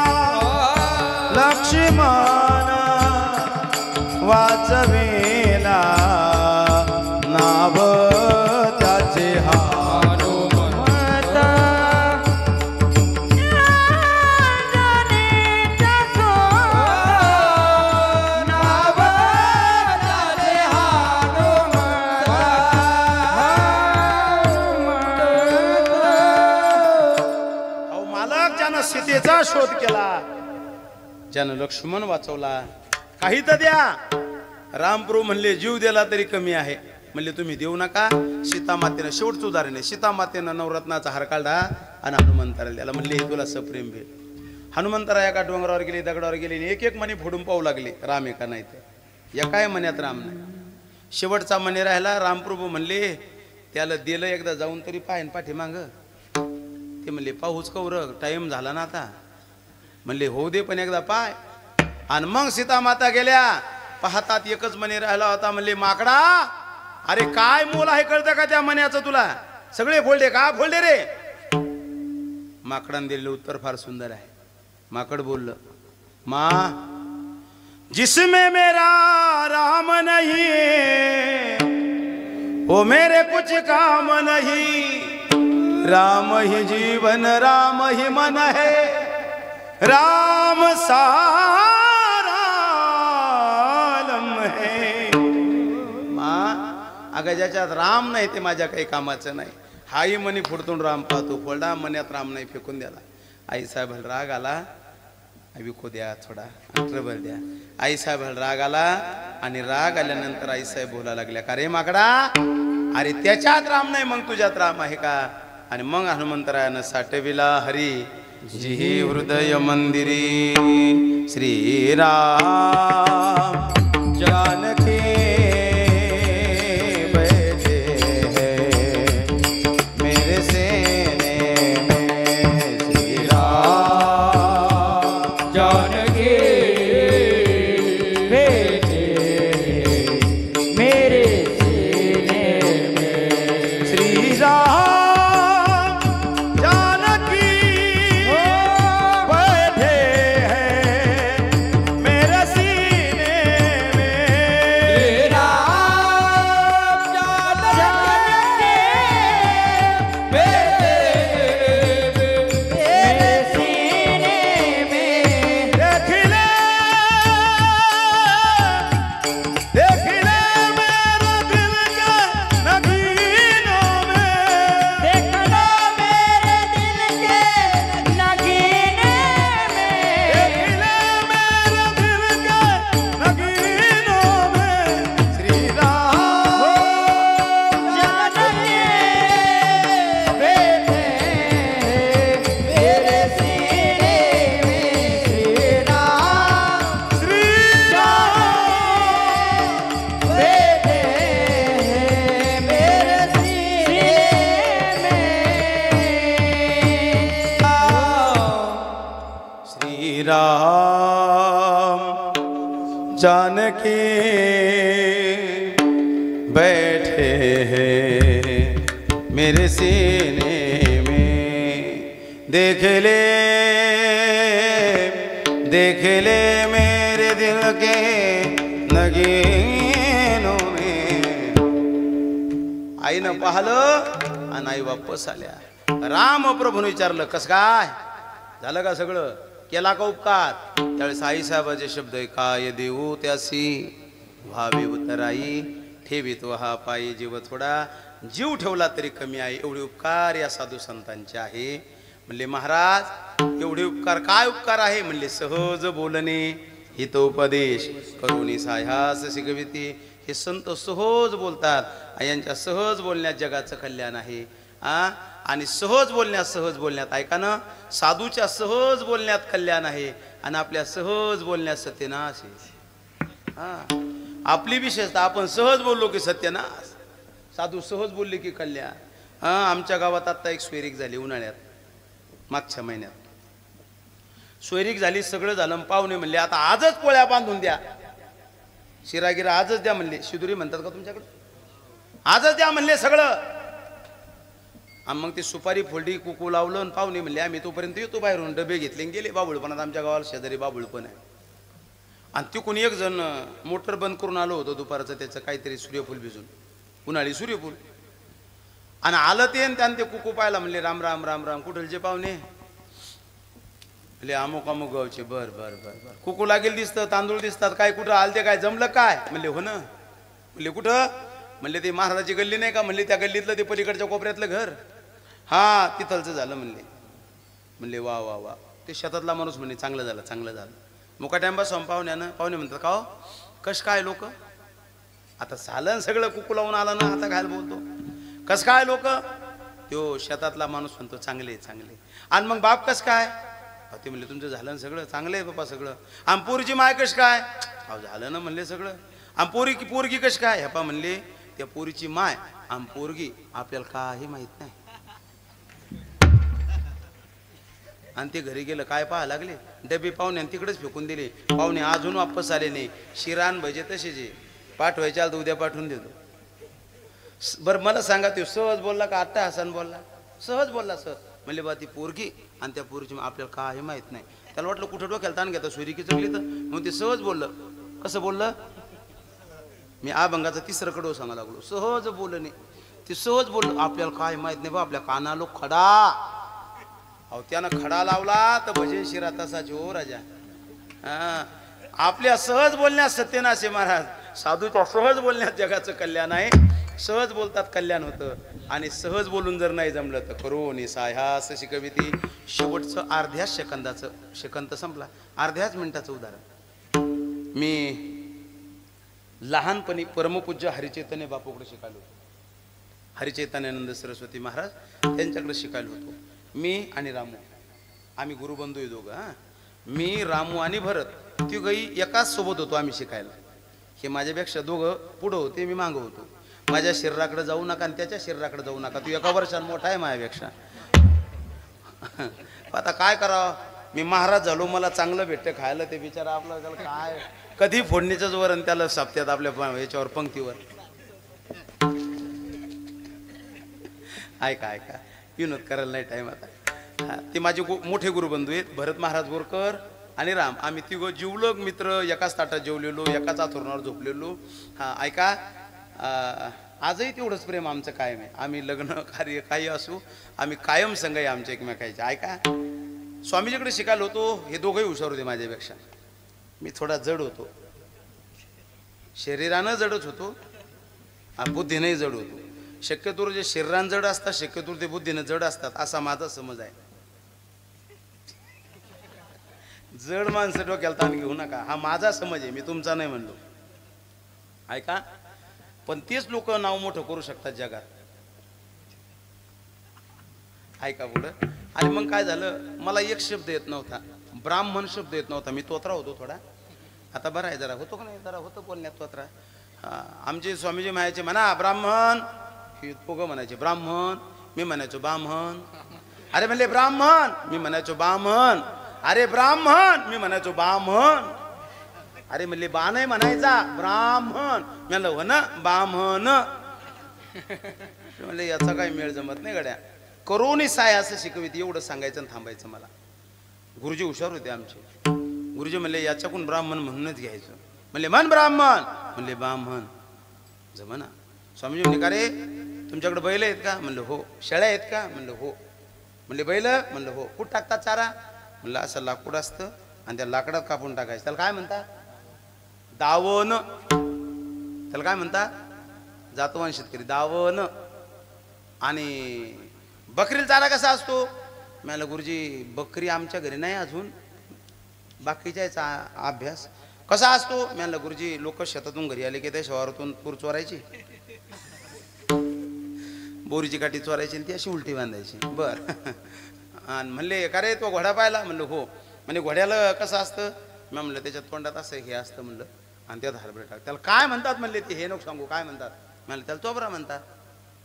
लक्ष्मण वाचविला नाव त्याचे हनुमंत अंजनेचा सूत नाव त्याचे अहो मालक ज्यानं सीतेचा शोध केला ज्यानं लक्ष्मण वाचवला काही तर द्या रामप्रभू म्हणले जीव दिला तरी कमी आहे म्हणले तुम्ही देऊ नका सीतामातेनं शेवटचं उदाहरण आहे सीतामातेनं नवरत्नाचा हार काढला आणि हनुमंताला द्याला म्हणले हे तुला सप्रेम भेट हनुमंतराया एका डोंगरावर गेले दगडावर गेले आणि एक एक मणी फोडून पाहू लागले राम आहे का नाही तर एकाय मण्यात राम नाही शेवटचा मणी राहिला रामप्रभू म्हणले त्याला दिलं एकदा जाऊन तरी पाहिन पाठीमाग ते म्हणले पाहूच कौर टाइम झाला ना आता म्हणले होऊ दे पण एकदा पाय आणि मग सीतामाता गेल्या पाहतात एकच मणी राहिला होता म्हणले माकडा अरे काय मोल आहे कळतं का त्या मण्याचं तुला सगळे फोल्डे का फोल्डे रे माकडाने दिलेलं उत्तर फार सुंदर आहे माकड बोललं माँ जिसमें मेरा राम नहीं वो मेरे कुछ काम नहीं राम ही जीवन राम ही मन है राम सारालम है माँ अगं ज्याच्यात राम नाही ते माझ्या काही कामाचं नाही हाही मनी फुडतून राम पाहतो फोल्डा मन्यात राम नाही फेकून द्याला आई साहेब राग आला विको द्या थोडा ट्रबल द्या आई साहेब राग आला आणि राग आल्यानंतर आई साहेब बोला लागल्या का रे माकडा अरे त्याच्यात राम नाही मग तुझ्यात राम आहे का आणि मग हनुमंतरायानं साठविला हरी जी हृदय मंदिरी श्रीराम जानकी बैठे हैं मेरे सीने में श्रीराम जानकी बैठे मेरे सीने में श्रीराम राम जानकी बैठे हैं मेरे सीने में देख ले मेरे दिल के नगीनों में आईनं पाहिलं आणि आई वापस आल्या राम प्रभूने विचारलं कस काय झालं का सगळं केला का उपकार त्यावेळेस आई साहेबाचे शब्द आहे काय देऊ त्यासी व्हावे उतराई ठेवीत वहा पायी जीव थोडा जीव ठेवला तरी कमी आहे एवढे उपकार या साधू संतांचे आहे म्हणले महाराज एवढे उपकार काय उपकार आहे म्हणले सहज बोलणे हितोपदेश करुणी साह्यास शिकविती हे संत सहज बोलतात यांच्या सहज बोलण्यात जगाचं कल्याण आहे आणि सहज बोलण्यात ऐका ना, साधूच्या सहज बोलण्यात कल्याण आहे आणि आपल्या सहज बोलण्यात सत्यनाश आहे. आपली विशेषता आपण सहज बोललो की सत्यनाश, साधू सहज बोलले की कल्याण. आमच्या गावात आता एक सोयरीक झाली उन्हाळ्यात, मागच्या महिन्यात सोयरीक झाली, सगळं झालं. पाहुणे म्हणले आता आजच पोळ्या बांधून द्या, शिरागिरा आजच द्या म्हणले. शिदुरी म्हणतात का तुमच्याकडे? आजच द्या म्हणले सगळं. आणि मग ते सुपारी फोल्डी कुकू लावलं आणि पाहुणे म्हणले आम्ही तोपर्यंत येतो बाहेरून. डबे घेतले गेले. बाबुळपणात आमच्या गावाला शेजारी बाबुळपण आहे. आणि तिकून एक जण मोटर बंद करून आलो होतो दुपारचं, त्याचं काहीतरी सूर्यफूल भिजून, उन्हाळी सूर्यफूल. आणि आलं ते, त्यानं ते कुकू पाहिला. म्हणले राम राम राम राम. कुठलचे पाहुणे? म्हणले अमुक अमुक गावचे. बर बर बर बर. कुकू लागेल दिसतं, तांदूळ दिसतात. काय कुठं आलते, काय जमलं काय? म्हणले हो ना. म्हणले कुठं? म्हणले ते महाराजाची गल्ली नाही का? म्हणले त्या गल्लीतलं ते पलीकडच्या कोपऱ्यातलं घर, हा तिथलचं झालं म्हणले. म्हणले वा वा वा. ते शेतातला माणूस म्हणले चांगलं झालं चांगलं झालं. मुका टाइम बस पाहुण्यानं. पाहुणे म्हणतात का हो कश काय लोक? आता झालं सगळं, कुकू लावून आला ना, आता काय बोलतो कस काय लोक? तो शेतातला माणूस म्हणतो चांगले चांगले. आणि मग बाप कस काय? ते म्हणले तुमचं झालं सगळं चांगलं आहे बाबा सगळं. आणि पोरीची माय कश काय? अहो झालं ना म्हणले सगळं. आणि पोरगी कश काय? ह्यापा म्हणले त्या पोरीची माय आणि पोरगी आपल्याला काही माहित नाही. आणि ते घरी गेलं, काय पाहा लागले डबे पाहुण्याने तिकडेच फेकून दिले. पाहुणे अजून वापस आले नाही. शिरान भजे तसे जे पाठवायचे आलं तर उद्या पाठवून देतो. बरं मला सांगा, तो सहज बोलला का आट्टा हसन बोलला? सहज बोलला सर. म्हणले बा ती पोरगी आणि त्या पोरीची आपल्याला काही माहित नाही. त्याला वाटलं कुठं डोक्याला ताण घेता सोयरीकी चगली तर, मग ते सहज बोललं. कसं बोललं? मी अभंगाचा तिसरं कडो सांगा लागलो. सहज बोललं नाही, ते सहज बोललं. आपल्याला काय माहित नाही बा, आपल्या कानालो खडा. अहो त्यानं खडा लावला तर भजन शिरा तसाच हो राजा. आपल्या सहज बोलण्यात सत्यनाश आहे महाराज. साधूच्या सहज बोलण्यात जगाचं कल्याण आहे. सहज बोलतात कल्याण होतं. आणि सहज बोलून जर नाही जमलं तर करो निसा. ह्या अशी कविती. शेवटचं अर्ध्याच सेकंदाचं, सेकंद संपला, अर्ध्याच मिनिटाचं उदाहरण. मी लहानपणी परमपूज्य हरिचैतन्य बापूकडे शिकायलो. हरिचैतन्यानंद सरस्वती महाराज त्यांच्याकडे शिकायलो होतो. मी आणि रामू, आम्ही गुरुबंधू आहे दोघं. मी रामू आणि भरत तिघही एकाच सोबत होतो आम्ही शिकायला. हे माझ्यापेक्षा दोघं पुढं होते, मी मागं होतो. माझ्या शरीराकडे जाऊ नका आणि त्याच्या शरीराकडे जाऊ नका. तू एका वर्षानं मोठा आहे माझ्यापेक्षा. आता काय करावं, मी महाराज झालो, मला चांगलं भेटतं खायला. ते बिचारा आपलं त्याला काय कधी फोडणीचंच वरण त्याला सापत्यात आपल्या याच्यावर पंक्तीवर. ऐका ऐका, विनोद करायला नाही टाईम आता. ते माझे मोठे गुरुबंधू आहेत, भरत महाराज बोरकर आणि राम. आम्ही तिघं जीवलग मित्र, एकाच ताटात जेवलेलो, एकाच आथरुणावर झोपलेलो. ऐका, आजही तेवढंच प्रेम आमचं कायम आहे. आम्ही लग्न कार्य काही असू, आम्ही कायम संघ आहे आमच्या एकमेकांचे. ऐका, स्वामीजीकडे शिकायला होतो. हे दोघंही हुशार होते माझ्यापेक्षा. मी थोडा जड होतो, शरीरानं जडच होतो, बुद्धीनंही जड होतो. शक्यतोवर जे शरीरानं जड असतात शक्यतोवर ते बुद्धीनं जड असतात, असा माझा समज आहे. जड माणसं डोक्याला ताण घेऊ नका, हा माझा समज आहे, मी तुमचा नाही म्हणलो. ऐका, पण तेच लोक नाव मोठं करू शकतात जगात. ऐका पुढं. आणि मग काय झालं, मला एक शब्द येत नव्हता, ब्राह्मण शब्द येत नव्हता. मी तोत्रा होतो थोडा. आता बरं आहे, जरा होतो का नाही, जरा होतं बोलण्यात तोत्रा. आमचे स्वामीजी म्हणायचे म्हणा ब्राह्मण, हे दोघं म्हणायचे ब्राह्मण, मी म्हणायचो ब्राह्मण. अरे म्हणले ब्राह्मण, मी म्हणायचो ब्राह्मण. अरे ब्राह्मण, मी म्हणायचो ब्राह्मण. अरे म्हणले बा नाही म्हणायचा, ब्राह्मण. म्हणलं हो ना ब्राह्मण. म्हणले याचा काही मेळ जमत नाही गड्या. करोनी साय असं शिकवित, एवढं सांगायचं आणि थांबायचं. मला गुरुजी हुशार होते आमचे. गुरुजी म्हणले याच्याकडून ब्राह्मण म्हणूनच घ्यायचं. म्हणले मन ब्राह्मण, म्हणले ब्राह्मण जमना. स्वामीजी म्हणले का रे तुमच्याकडे बैल आहेत का? म्हणलं हो. शेळ्या आहेत का? म्हणलं हो. म्हणले बैल? म्हणलं हो. कुठं टाकतात चारा? म्हणलं असं लाकूड असतं आणि त्या लाकडात कापून टाकायचं. त्याला काय म्हणतात? दावण. त्याला काय म्हणतात? जातवान शेतकरी दावण. आणि बकरीला चारा कसा असतो? म्हणलं गुरुजी बकरी आमच्या घरी नाही अजून, बाकीच्या याचा अभ्यास. कसा असतो? म्हणलं गुरुजी लोक शेतातून घरी आले की त्या शहरातून पूर चोरायची. बोरीची काठी चोरायची आणि ती अशी उलटी बांधायची. बर. आणि म्हणले का रे तो घोडा पाहिला? म्हणलं हो. म्हणजे घोड्याला कसं असतं? मी म्हणलं त्याच्या तोंडात असं हे असतं म्हणलं आणि त्यात हरभरे टाक. त्याला काय म्हणतात म्हणले ते? हे नको सांगू. काय म्हणतात म्हणलं? त्याला तोबरा म्हणतात.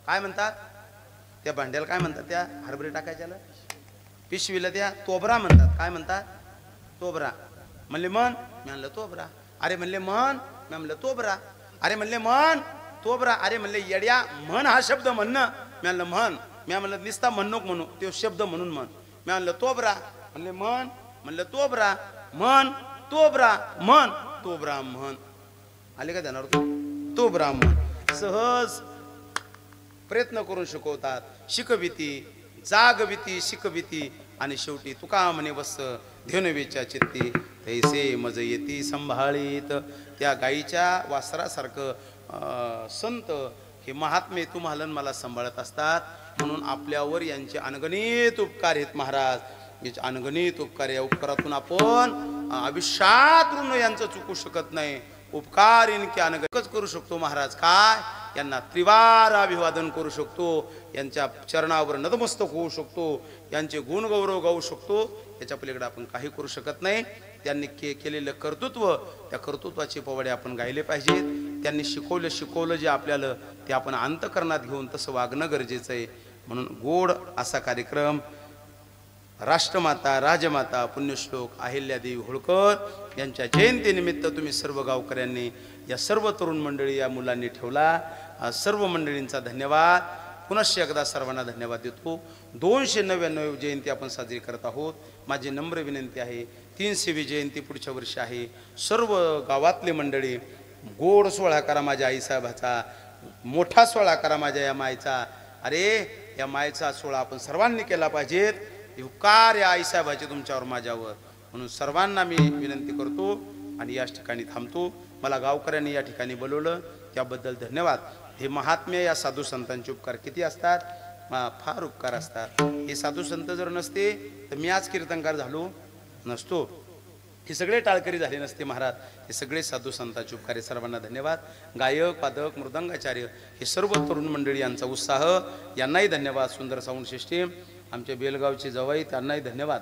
काय म्हणतात? त्या भांड्याला काय म्हणतात? त्या हरभरे टाकायच्याला पिशवीला त्या तोबरा म्हणतात. काय म्हणतात? तोबरा. म्हणले मन? मी म्हणलं तोबरा. अरे म्हणले मन? मी म्हणलं तोबरा. अरे म्हणले मन तोबरा. अरे म्हणले येड्या म्हण हा शब्द म्हणणं. मी म्हणलं म्हण. मी म्हणलं निस्ता म्हण नको म्हणू, तो शब्द म्हणून म्हण. मी म्हणलं तोबरा. म्हणले मन? म्हणलं तोबरा. म्हण तोबरा. म्हण तोबरा म्हण. आले का ध्यानावर? तोबरा म्हण. सहज प्रयत्न करून शिकवतात. शिकविती जागविती शिकविती आणि शेवटी तुका म्हणे बस धेनुवेच्या चित्ती तैसे मज येती संभाळीत. त्या गाईच्या वासरासारखं संत हे महात्मे तुम्हाला मला सांभाळत असतात. म्हणून आपल्यावर यांचे अनगणित उपकार आहेत महाराज. याचे अनगणित उपकार. या उपकारातून आपण आयुष्यात ऋण यांचं चुकू शकत नाही. उपकार इनके अनगणितच करू शकतो महाराज. काय? यांना त्रिवार अभिवादन करू शकतो. यांच्या चरणावर नतमस्तक होऊ शकतो. यांचे गुणगौरव गाऊ शकतो. याच्या पलीकडे आपण काही करू शकत नाही. त्यांनी केलेलं कर्तृत्व, त्या कर्तृत्वाचे पोवाडे आपण गायले पाहिजेत. त्यांनी शिकवलं जे आपल्याला ते आपण अंतःकरणात घेऊन तसं वागणं गरजेचं आहे. म्हणून गोड असा कार्यक्रम राष्ट्रमाता राजमाता पुण्यश्लोक अहिल्यादेवी होळकर यांच्या जयंतीनिमित्त तुम्ही सर्व गावकऱ्यांनी, या सर्व तरुण मंडळी, या मुलांनी ठेवला. सर्व मंडळींचा धन्यवाद. पुनश्च एकदा सर्वांना धन्यवाद देतो. 299 जयंती आपण साजरी करत आहोत. माझी नम्र विनंती आहे, 300वी जयंती पुढच्या वर्षी आहे. सर्व गावातले मंडळी गोड सोहळा करा माझ्या आईसाहेबाचा, मोठा सोहळा करा माझ्या या मायचा. अरे या मायचा सोहळा आपण सर्वांनी केला पाहिजेत. उपकार या आईसाहेबाचे तुमच्यावर माझ्यावर. म्हणून सर्वांना मी विनंती करतो आणि याच ठिकाणी थांबतो. मला गावकऱ्यांनी या ठिकाणी बोलवलं त्याबद्दल धन्यवाद. हे महात्म्य या साधू संतांचे उपकार किती असतात, फार उपकार असतात. हे साधू संत जर नसते तर मी आज कीर्तनकार झालो नसतो. हे सगळे टाळकरी झाले नसते महाराज. हे सगळे साधू संतांचे उपकार. सर्वांना धन्यवाद. गायक वादक मृदंगाचार्य हे सर्व तरुण मंडळी यांचा उत्साह, यांनाही धन्यवाद. सुंदर साऊंड सिस्टीम आमचे बेलगावचे जवाई त्यांनाही धन्यवाद.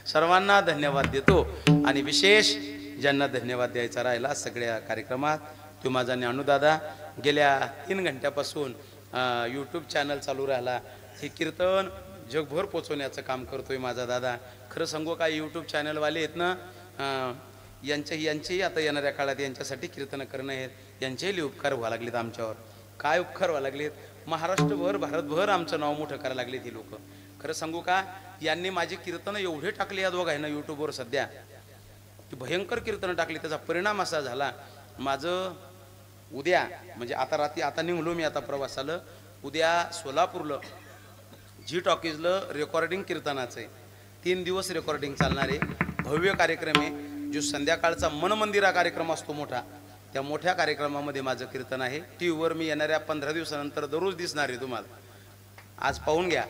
सर्वांना धन्यवाद देतो. आणि विशेष ज्यांना धन्यवाद द्यायचा राहिला सगळ्या कार्यक्रमात, तो माझा ज्ञानूदादा गेल्या 3 घंट्यापासून यूट्यूब चॅनल चालू राहिला. हे कीर्तन जगभर पोचवण्याचं काम करतोय माझा दादा. खरं सांगू काय, यूट्यूब चॅनलवाले आहेत ना, यांचेही आता येणाऱ्या काळात यांच्यासाठी कीर्तन करणं आहेत. यांचेही उपकार व्हावं लागलेत आमच्यावर. काय उपकार व्हावं लागलेत? महाराष्ट्रभर भारतभर आमचं नाव मोठं करायला लागलेत ही लोक. खरं सांगू का, यांनी माझी कीर्तनं एवढे टाकले या दोघं आहे ना यूट्यूबवर सध्या, की भयंकर कीर्तनं टाकली. त्याचा परिणाम असा झाला, माझं उद्या म्हणजे आता रात्री आता निघलो मी आता प्रवासाला. उद्या सोलापूरला जी टॉकीजला रेकॉर्डिंग कीर्तनाचं आहे. 3 दिवस रेकॉर्डिंग चालणार आहे. भव्य कार्यक्रम आहे. जो संध्याकाळचा मनमंदिरा कार्यक्रम असतो मोठा, त्या मोठ्या कार्यक्रमामध्ये माझं कीर्तन आहे. टी व्हीवर मी येणाऱ्या 15 दिवसानंतर दररोज दिसणार आहे तुम्हाला. आज पाहून घ्या.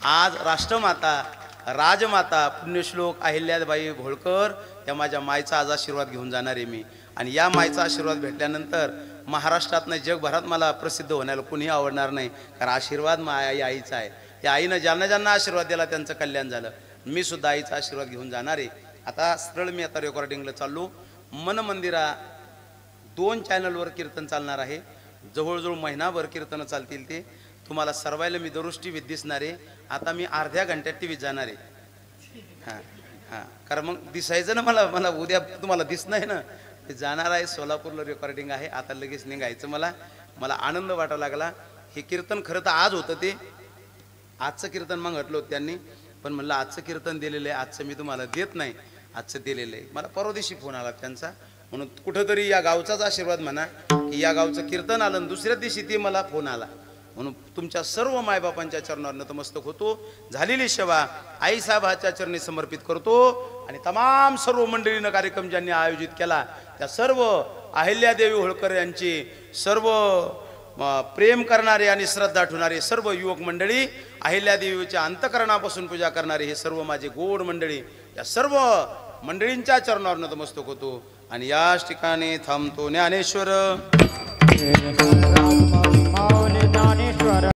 आज राष्ट्रमाता राजमाता पुण्यश्लोक अहिल्याबाई होळकर या माझ्या मायचा आज आशीर्वाद घेऊन जाणार आहे मी. आणि या मायचा आशीर्वाद भेटल्यानंतर महाराष्ट्रात नाही जगभरात मला प्रसिद्ध होण्याला कोणीही आवडणार नाही. कारण आशीर्वाद माझ्या आईचा आहे. या आईनं ज्यांना ज्यांना आशीर्वाद दिला त्यांचं कल्याण झालं. मी सुद्धा आईचा आशीर्वाद घेऊन जाणार आहे. आता सरळ मी आता रेकॉर्डिंगला चाललो. मनमंदिरा 2 चॅनलवर कीर्तन चालणार आहे. जवळजवळ महिनाभर कीर्तनं चालतील. ते तुम्हाला सर्वायला मी दररोज टीव्हीत दिसणार आहे. आता मी अर्ध्या घंट्यात टीव्हीत जाणार आहे. हां हां, कारण मग दिसायचं ना मला. मला उद्या तुम्हाला दिसणं आहे ना. ते जाणार आहे. सोलापूरला रेकॉर्डिंग आहे. आता लगेच निघायचं. मला आनंद वाटायला लागला. हे कीर्तन खरं तर आज होतं. ते आजचं कीर्तन मग म्हटलं होतं त्यांनी, पण म्हणलं आजचं कीर्तन दिलेलं आहे, आजचं मी तुम्हाला देत नाही. आजचं दिलेलं आहे. मला परवा दिवशी फोन आला त्यांचा. म्हणून कुठंतरी या गावचाच आशीर्वाद म्हणा की या गावचं कीर्तन आलं. दुसऱ्या दिवशी ते मला फोन आला. म्हणून तुमच्या सर्व मायबापांच्या चरणावर नतमस्तक होतो. झालेली सेवा आईसाहेबाच्या चरणी समर्पित करतो. आणि तमाम सर्व मंडळीनं कार्यक्रम ज्यांनी आयोजित केला त्या सर्व अहिल्यादेवी होळकर यांची सर्व प्रेम करणारे आणि श्रद्धा ठेवणारे सर्व युवक मंडळी, अहिल्यादेवीच्या अंतःकरणापासून पूजा करणारे हे सर्व माझे गोड मंडळी, या सर्व मंडळींच्या चरणावर नतमस्तक होतो. आणि याच ठिकाणी थांबतो. ज्ञानेश्वर